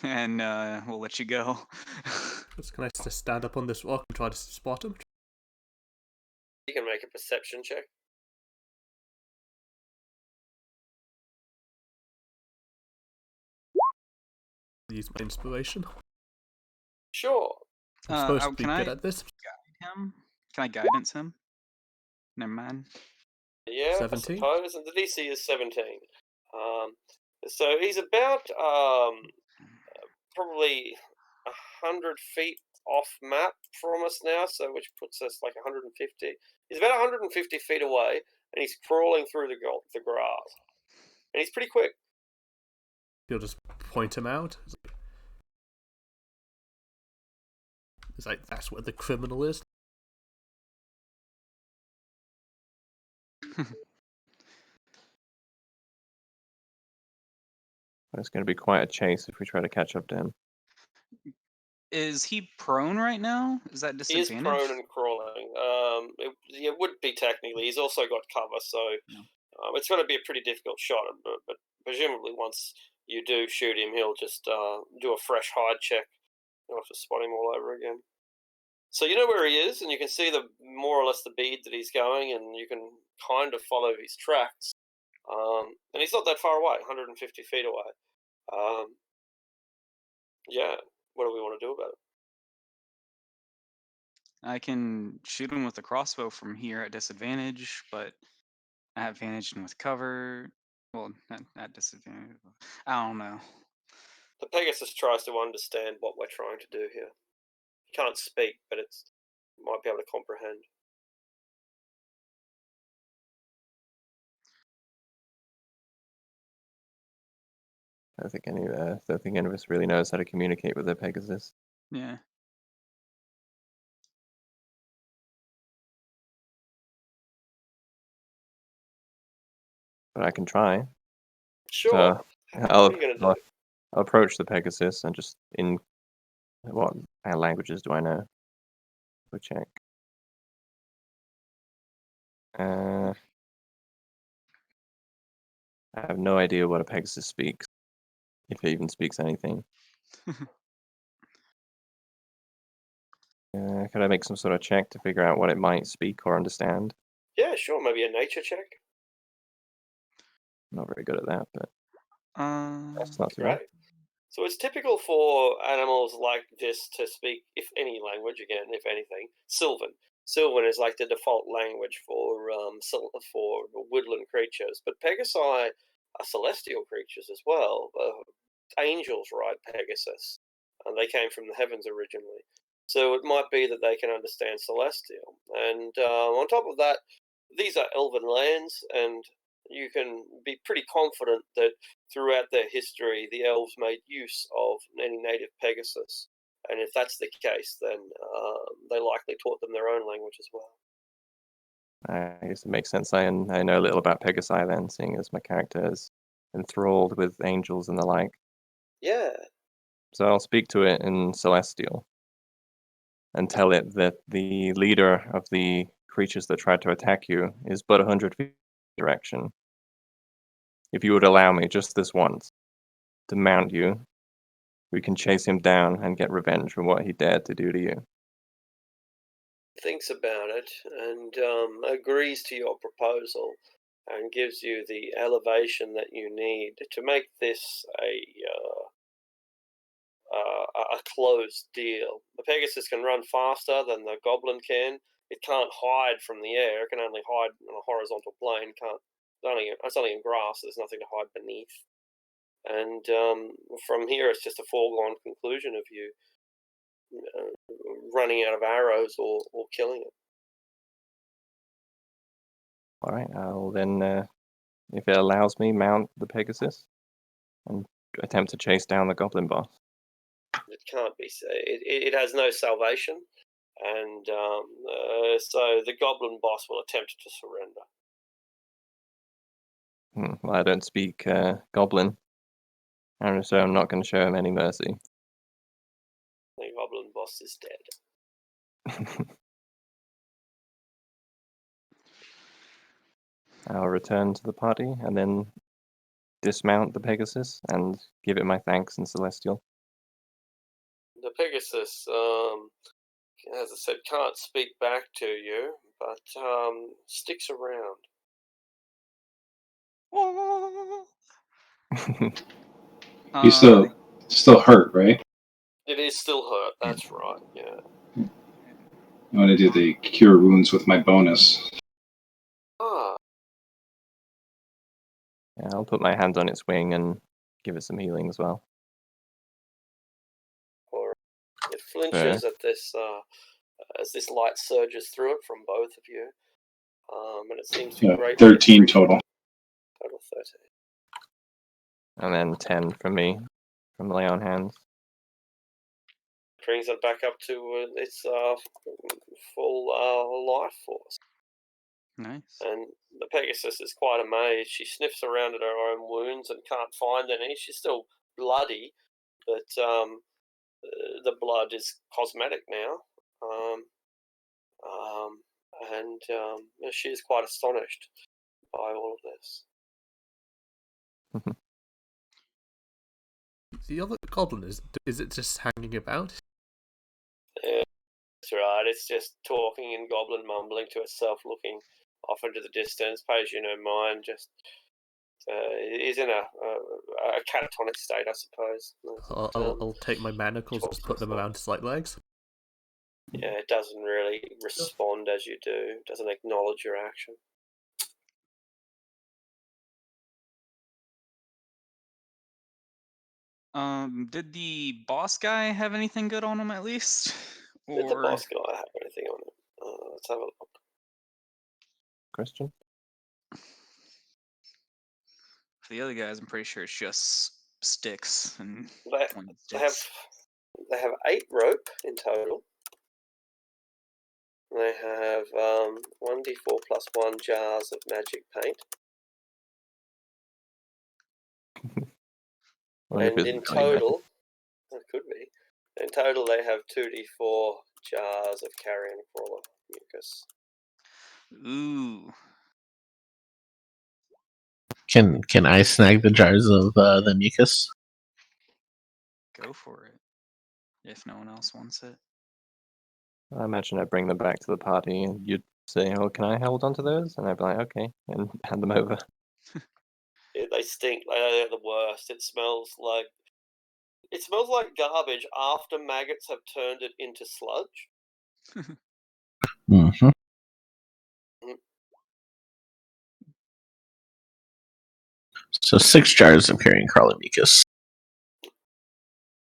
and we'll let you go. Can I just stand up on this rock and try to spot him? You can make a perception check. Use my inspiration. Sure. I'm supposed to be can good I at this. guide him? Can I guidance him? Never mind. Yeah, 17? I suppose. And the DC is 17. So he's about probably 100 feet off map from us now, so which puts us like 150. He's about 150 feet away, and he's crawling through the grass. And he's pretty quick. You'll just point him out. It's like, that's where the criminal is. It's going to be quite a chase if we try to catch up to him. Is he prone right now? Is that He is disadvantage? prone and crawling. It would be technically. He's also got cover, so it's going to be a pretty difficult shot. But presumably, once you do shoot him, he'll just do a fresh hide check. You'll have to spot him all over again. So you know where he is, and you can see the more or less the bead that he's going, and you can kind of follow his tracks. And he's not that far away, 150 feet away. Yeah, what do we want to do about it? I can shoot him with a crossbow from here at disadvantage, but I have advantage with cover. Well, not at disadvantage. I don't know. The Pegasus tries to understand what we're trying to do here. He can't speak, but it might be able to comprehend. I don't think any of us really knows how to communicate with the Pegasus. Yeah. But I can try. Sure. So What I'll are you going to do? approach the Pegasus and just in what languages do I know? We'll check. I have no idea what a Pegasus speaks, if it even speaks anything. Could I make some sort of check to figure out what it might speak or understand? Yeah, sure. Maybe a nature check. I'm not very good at that, but that's not too bad. Great. So it's typical for animals like this to speak, if any language, again, if anything, Sylvan. Sylvan is like the default language for woodland creatures. But Pegasi are celestial creatures as well. Angels ride Pegasus, and they came from the heavens originally. So it might be that they can understand celestial. And on top of that, these are elven lands, and you can be pretty confident that throughout their history, the elves made use of any native Pegasus. And if that's the case, then they likely taught them their own language as well. I guess it makes sense. I know a little about Pegasi then, seeing as my character is enthralled with angels and the like. Yeah. So I'll speak to it in Celestial and tell it that the leader of the creatures that tried to attack you is but 100 feet direction. If you would allow me just this once to mount you, we can chase him down and get revenge for what he dared to do to you. Thinks about it and agrees to your proposal and gives you the elevation that you need to make this a closed deal. The Pegasus can run faster than the Goblin can. It can't hide from the air. It can only hide on a horizontal plane. It's only in grass. There's nothing to hide beneath. And from here, it's just a foregone conclusion of you running out of arrows or killing it. All right, I'll then, if it allows me, mount the Pegasus and attempt to chase down the Goblin boss. It can't be. It has no salvation, and so the Goblin boss will attempt to surrender. Well, I don't speak Goblin, and so I'm not going to show him any mercy. The Goblin boss is dead. I'll return to the party and then dismount the Pegasus and give it my thanks in Celestial. The Pegasus, as I said, can't speak back to you, but sticks around. He's still hurt, right? It is still hurt. That's right. Yeah. I'm going to do the cure wounds with my bonus. Ah. Yeah, I'll put my hand on its wing and give it some healing as well. Or it flinches at this as this light surges through it from both of you, and it seems to be great. 13 total. Total 13. And then 10 from me, from lay on hands. Brings it back up to its full life force. Nice. And the Pegasus is quite amazed. She sniffs around at her own wounds and can't find any. She's still bloody, but the blood is cosmetic now. And she is quite astonished by all of this. The other goblin, is it just hanging about? That's right, it's just talking and goblin mumbling to itself, looking off into the distance, pays you no mind, just is in a catatonic state, I suppose. I'll take my manacles and just put them around its legs. Yeah, it doesn't really respond as you do. It doesn't acknowledge your action. Did the boss guy have anything good on him at least? Did the boss guy have anything on him? Let's have a look. Question? For the other guys, I'm pretty sure it's just sticks and They have 8 rope in total. They have 1d4 plus 1 jars of magic paint. And in total, it could be. In total, they have 2d4 jars of carrion crawler mucus. Ooh. Can I snag the jars of the mucus? Go for it. If no one else wants it. I imagine I'd bring them back to the party and you'd say, oh, can I hold on to those? And I'd be like, okay, and hand them over. Yeah, they stink. They're the worst. It smells like garbage after maggots have turned it into sludge. Mm-hmm. So 6 jars of carrion crawler mucus.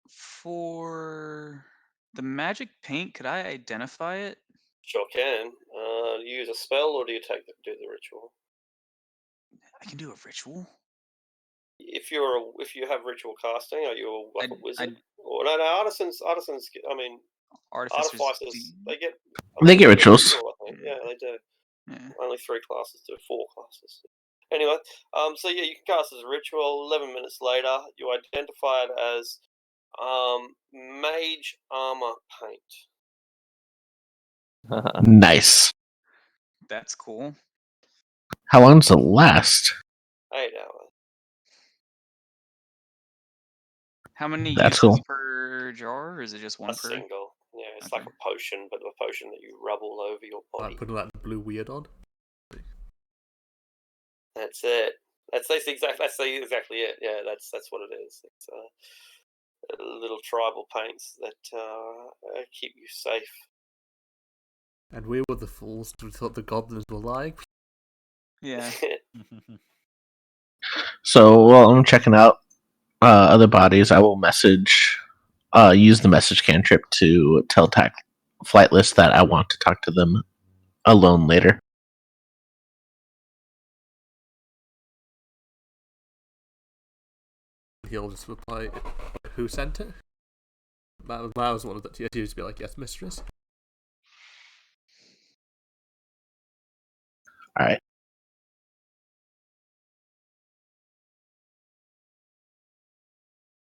For the magic paint, could I identify it? Sure can. Do you use a spell or do you do the ritual? I can do a ritual. If you have ritual casting, are you a wizard? No, artisans. I mean, artificers. They get rituals. Yeah, they do. Yeah. Only 3 classes do 4 classes. Anyway, so yeah, you can cast as a ritual. 11 minutes later, you identify it as Mage Armor Paint. Nice. That's cool. How long does it last? 8 hours. How many That's uses cool. per jar, or is it just one A per? single. Yeah, it's Okay. like a potion, but a potion that you rub all over your body. Like putting that blue weird on. That's it. That's exactly it. Yeah, that's what it is. It's little tribal paints that keep you safe. And we were the fools who thought the goblins were lying. Yeah. So while I'm checking out other bodies, I will use the message cantrip to tell Flightless that I want to talk to them alone later. He'll just reply, "Who sent it?" That was one of the. He used to be like, "Yes, mistress." All right.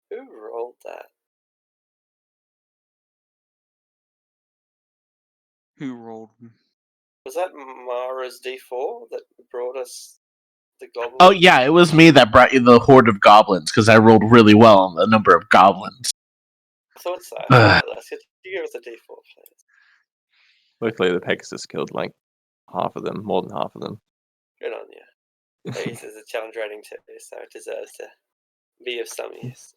Who rolled that? Who rolled? Was that Mara's D4 that brought us the goblin? Oh yeah, it was me that brought you the horde of goblins because I rolled really well on the number of goblins. I thought so. Ugh. Let's get you give us a D4, please. Luckily, the Pegasus killed like half of them, more than half of them. Good on you. It uses a challenge rating too, so it deserves to be of some use.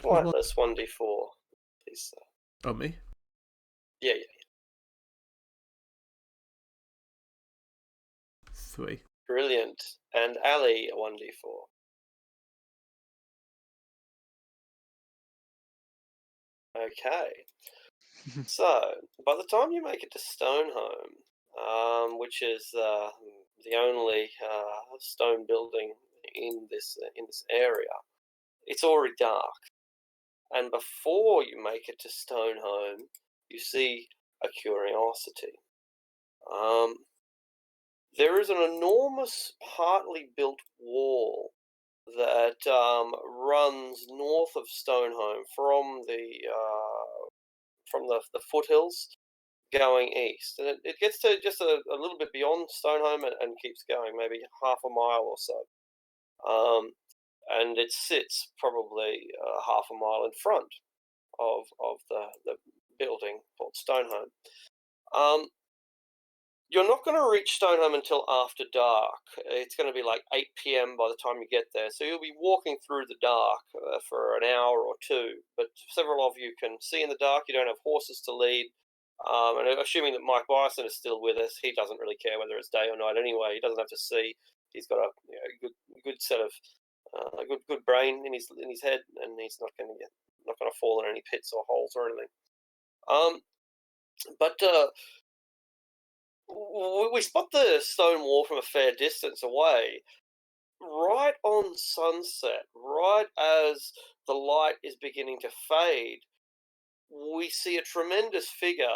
Flightless 1D4, please, sir. Oh, me? Yeah. 3. Brilliant. And Ali, a 1D4. Okay. So, by the time you make it to Stonehome, which is the only stone building in this area, it's already dark. And before you make it to Stonehome, you see a curiosity. There is an enormous, partly built wall that runs north of Stonehome from the foothills going east, and it gets to just a little bit beyond Stonehome and keeps going, maybe half a mile or so. And it sits probably half a mile in front of the building called Stonehome. You're not going to reach Stonehome until after dark. It's going to be like 8 p.m. by the time you get there. So you'll be walking through the dark for an hour or two. But several of you can see in the dark. You don't have horses to lead. And assuming that Mike Bison is still with us, he doesn't really care whether it's day or night anyway. He doesn't have to see. He's got a good set of a good brain in his head, and he's not going to fall in any pits or holes or anything. But we spot the stone wall from a fair distance away. Right on sunset, right as the light is beginning to fade, we see a tremendous figure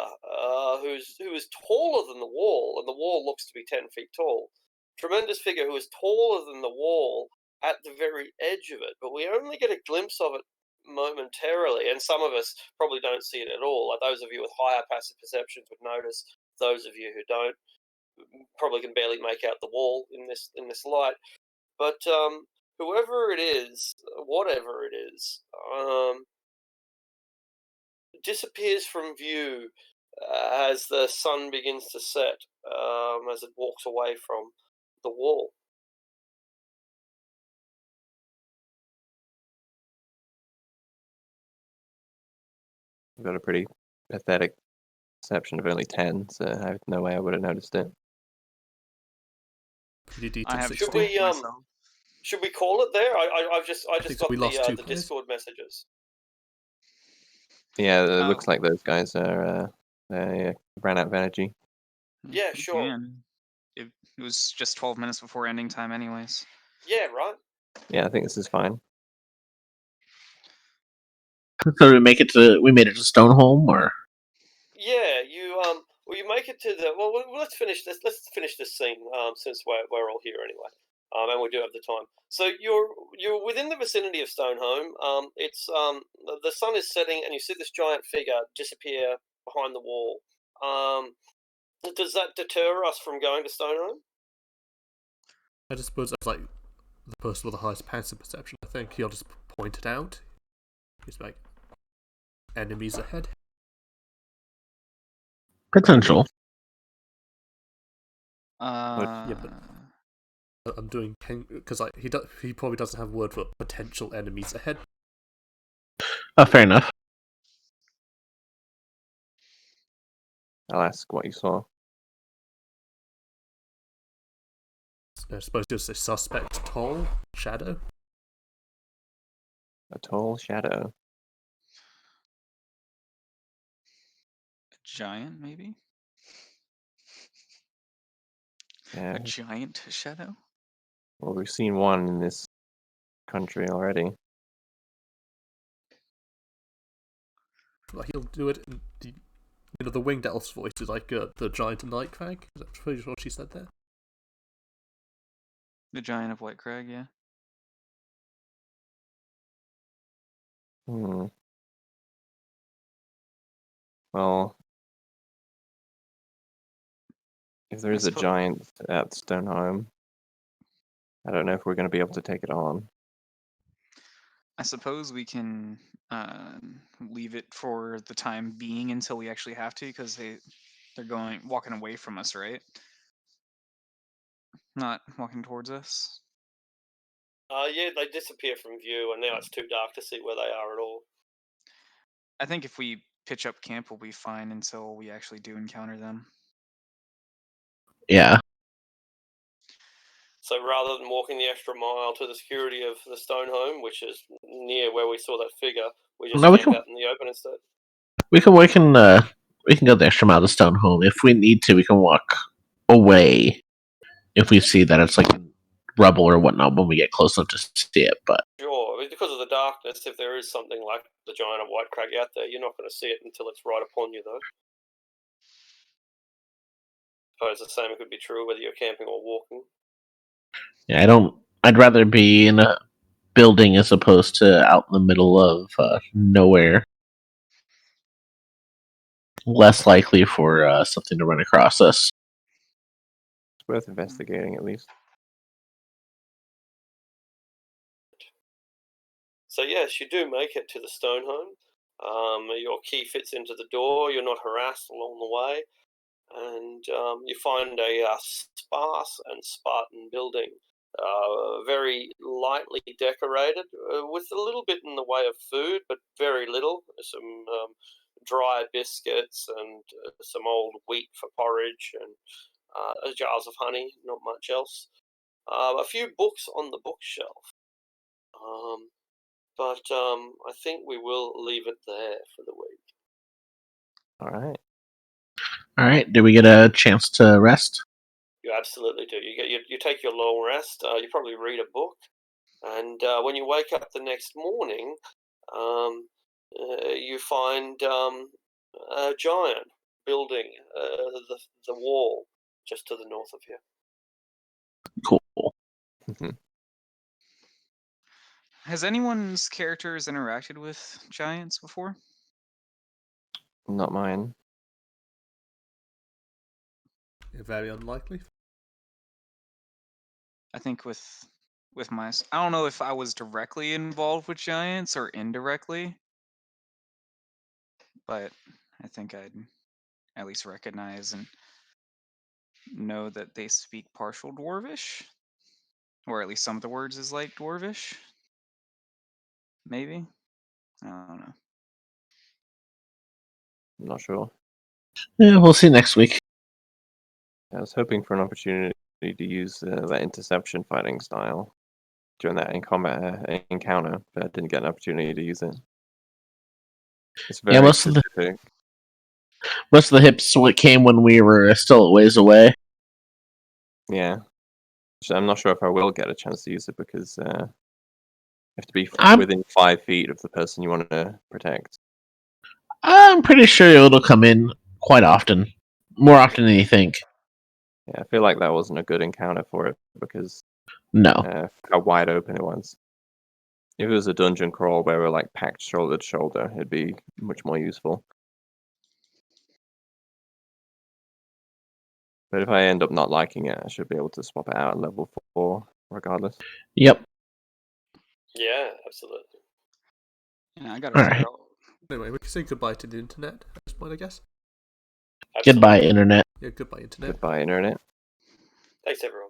who is taller than the wall, and the wall looks to be 10 feet tall. Tremendous figure who is taller than the wall at the very edge of it, but we only get a glimpse of it momentarily, and some of us probably don't see it at all. Like those of you with higher passive perceptions would notice. Those of you who don't probably can barely make out the wall in this light. But whoever it is, whatever it is, disappears from view as the sun begins to set, as it walks away from the wall. I've got a pretty pathetic perception of only 10, so I have no way I would have noticed it. I have 16. Should we call it there? I just got we lost 2 the players. Discord messages. Yeah, it looks like those guys are they ran out of energy. Yeah, sure. It was just 12 minutes before ending time, anyways. Yeah, right. Yeah, I think this is fine. So we made it to Stoneholm, or Yeah, you make it to the. Well, let's finish this. Let's finish this scene since we're all here anyway, and we do have the time. So you're within the vicinity of Stoneholm. It's the sun is setting, and you see this giant figure disappear behind the wall. Does that deter us from going to Stoneholm? I just suppose that's like the person with the highest passive perception. I think he'll just point it out. He's like, enemies ahead. potential. Yeah, but I'm doing because like he probably doesn't have a word for potential enemies ahead. Oh, fair enough. I'll ask what you saw. I suppose just a suspect tall shadow. A tall shadow. A giant, maybe? Yeah. A giant shadow? Well, we've seen one in this country already. Like he'll do it in the winged elf's voice is like the giant and night crag. Is that pretty much what she said there? The giant of White Crag, yeah. Well, if there I is a suppo- giant at Stoneholm, I don't know if we're going to be able to take it on. I suppose we can leave it for the time being until we actually have to, because they're walking away from us, right? Not walking towards us. Yeah, they disappear from view, and now it's too dark to see where they are at all. I think if we pitch up camp, we'll be fine until we actually do encounter them. Yeah. So rather than walking the extra mile to the security of the Stoneholm, which is near where we saw that figure, we just No, camp out in the open instead. we can go the extra mile to Stoneholm if we need to. We can walk away if we see that it's like rubble or whatnot when we get close enough to see it. But Sure, I mean, because of the darkness, if there is something like the giant of White Crag out there, you're not going to see it until it's right upon you, though. I suppose the same could be true whether you're camping or walking. yeah, I'd rather be in a building as opposed to out in the middle of nowhere. Less likely for something to run across us. It's worth investigating at least. So yes, you do make it to the Stoneholm. Your key fits into the door. You're not harassed along the way, and you find a sparse and Spartan building, very lightly decorated, with a little bit in the way of food, but very little. Some dry biscuits and some old wheat for porridge, and jars of honey. Not much else. A few books on the bookshelf. But I think we will leave it there for the week. All right. All right. Did we get a chance to rest? You absolutely do. You take your long rest. You probably read a book, and when you wake up the next morning, you find a giant building the wall just to the north of you. Cool. Has anyone's characters interacted with giants before? Not mine. Very unlikely. I think with my, I don't know if I was directly involved with giants or indirectly, but I think I'd at least recognize and know that they speak partial Dwarvish, or at least some of the words is like Dwarvish. Maybe, I don't know. I'm not sure. Yeah, we'll see next week. I was hoping for an opportunity to use that interception fighting style during that in combat encounter, but I didn't get an opportunity to use it. It's very most specific. Most of the hits came when we were still a ways away. Yeah. So I'm not sure if I will get a chance to use it because have to be I'm- within 5 feet of the person you want to protect. I'm pretty sure it'll come in quite often, more often than you think. Yeah, I feel like that wasn't a good encounter for it because No. how wide open it was. If it was a dungeon crawl where we're like packed shoulder to shoulder, it'd be much more useful. But if I end up not liking it, I should be able to swap it out at level 4 regardless. Yep. Yeah, absolutely. Yeah, I gotta All figure right. out. Anyway, we can say goodbye to the internet at this point, I guess. Goodbye, Absolutely. internet. Yeah, goodbye, internet. Goodbye, internet. Thanks, everyone.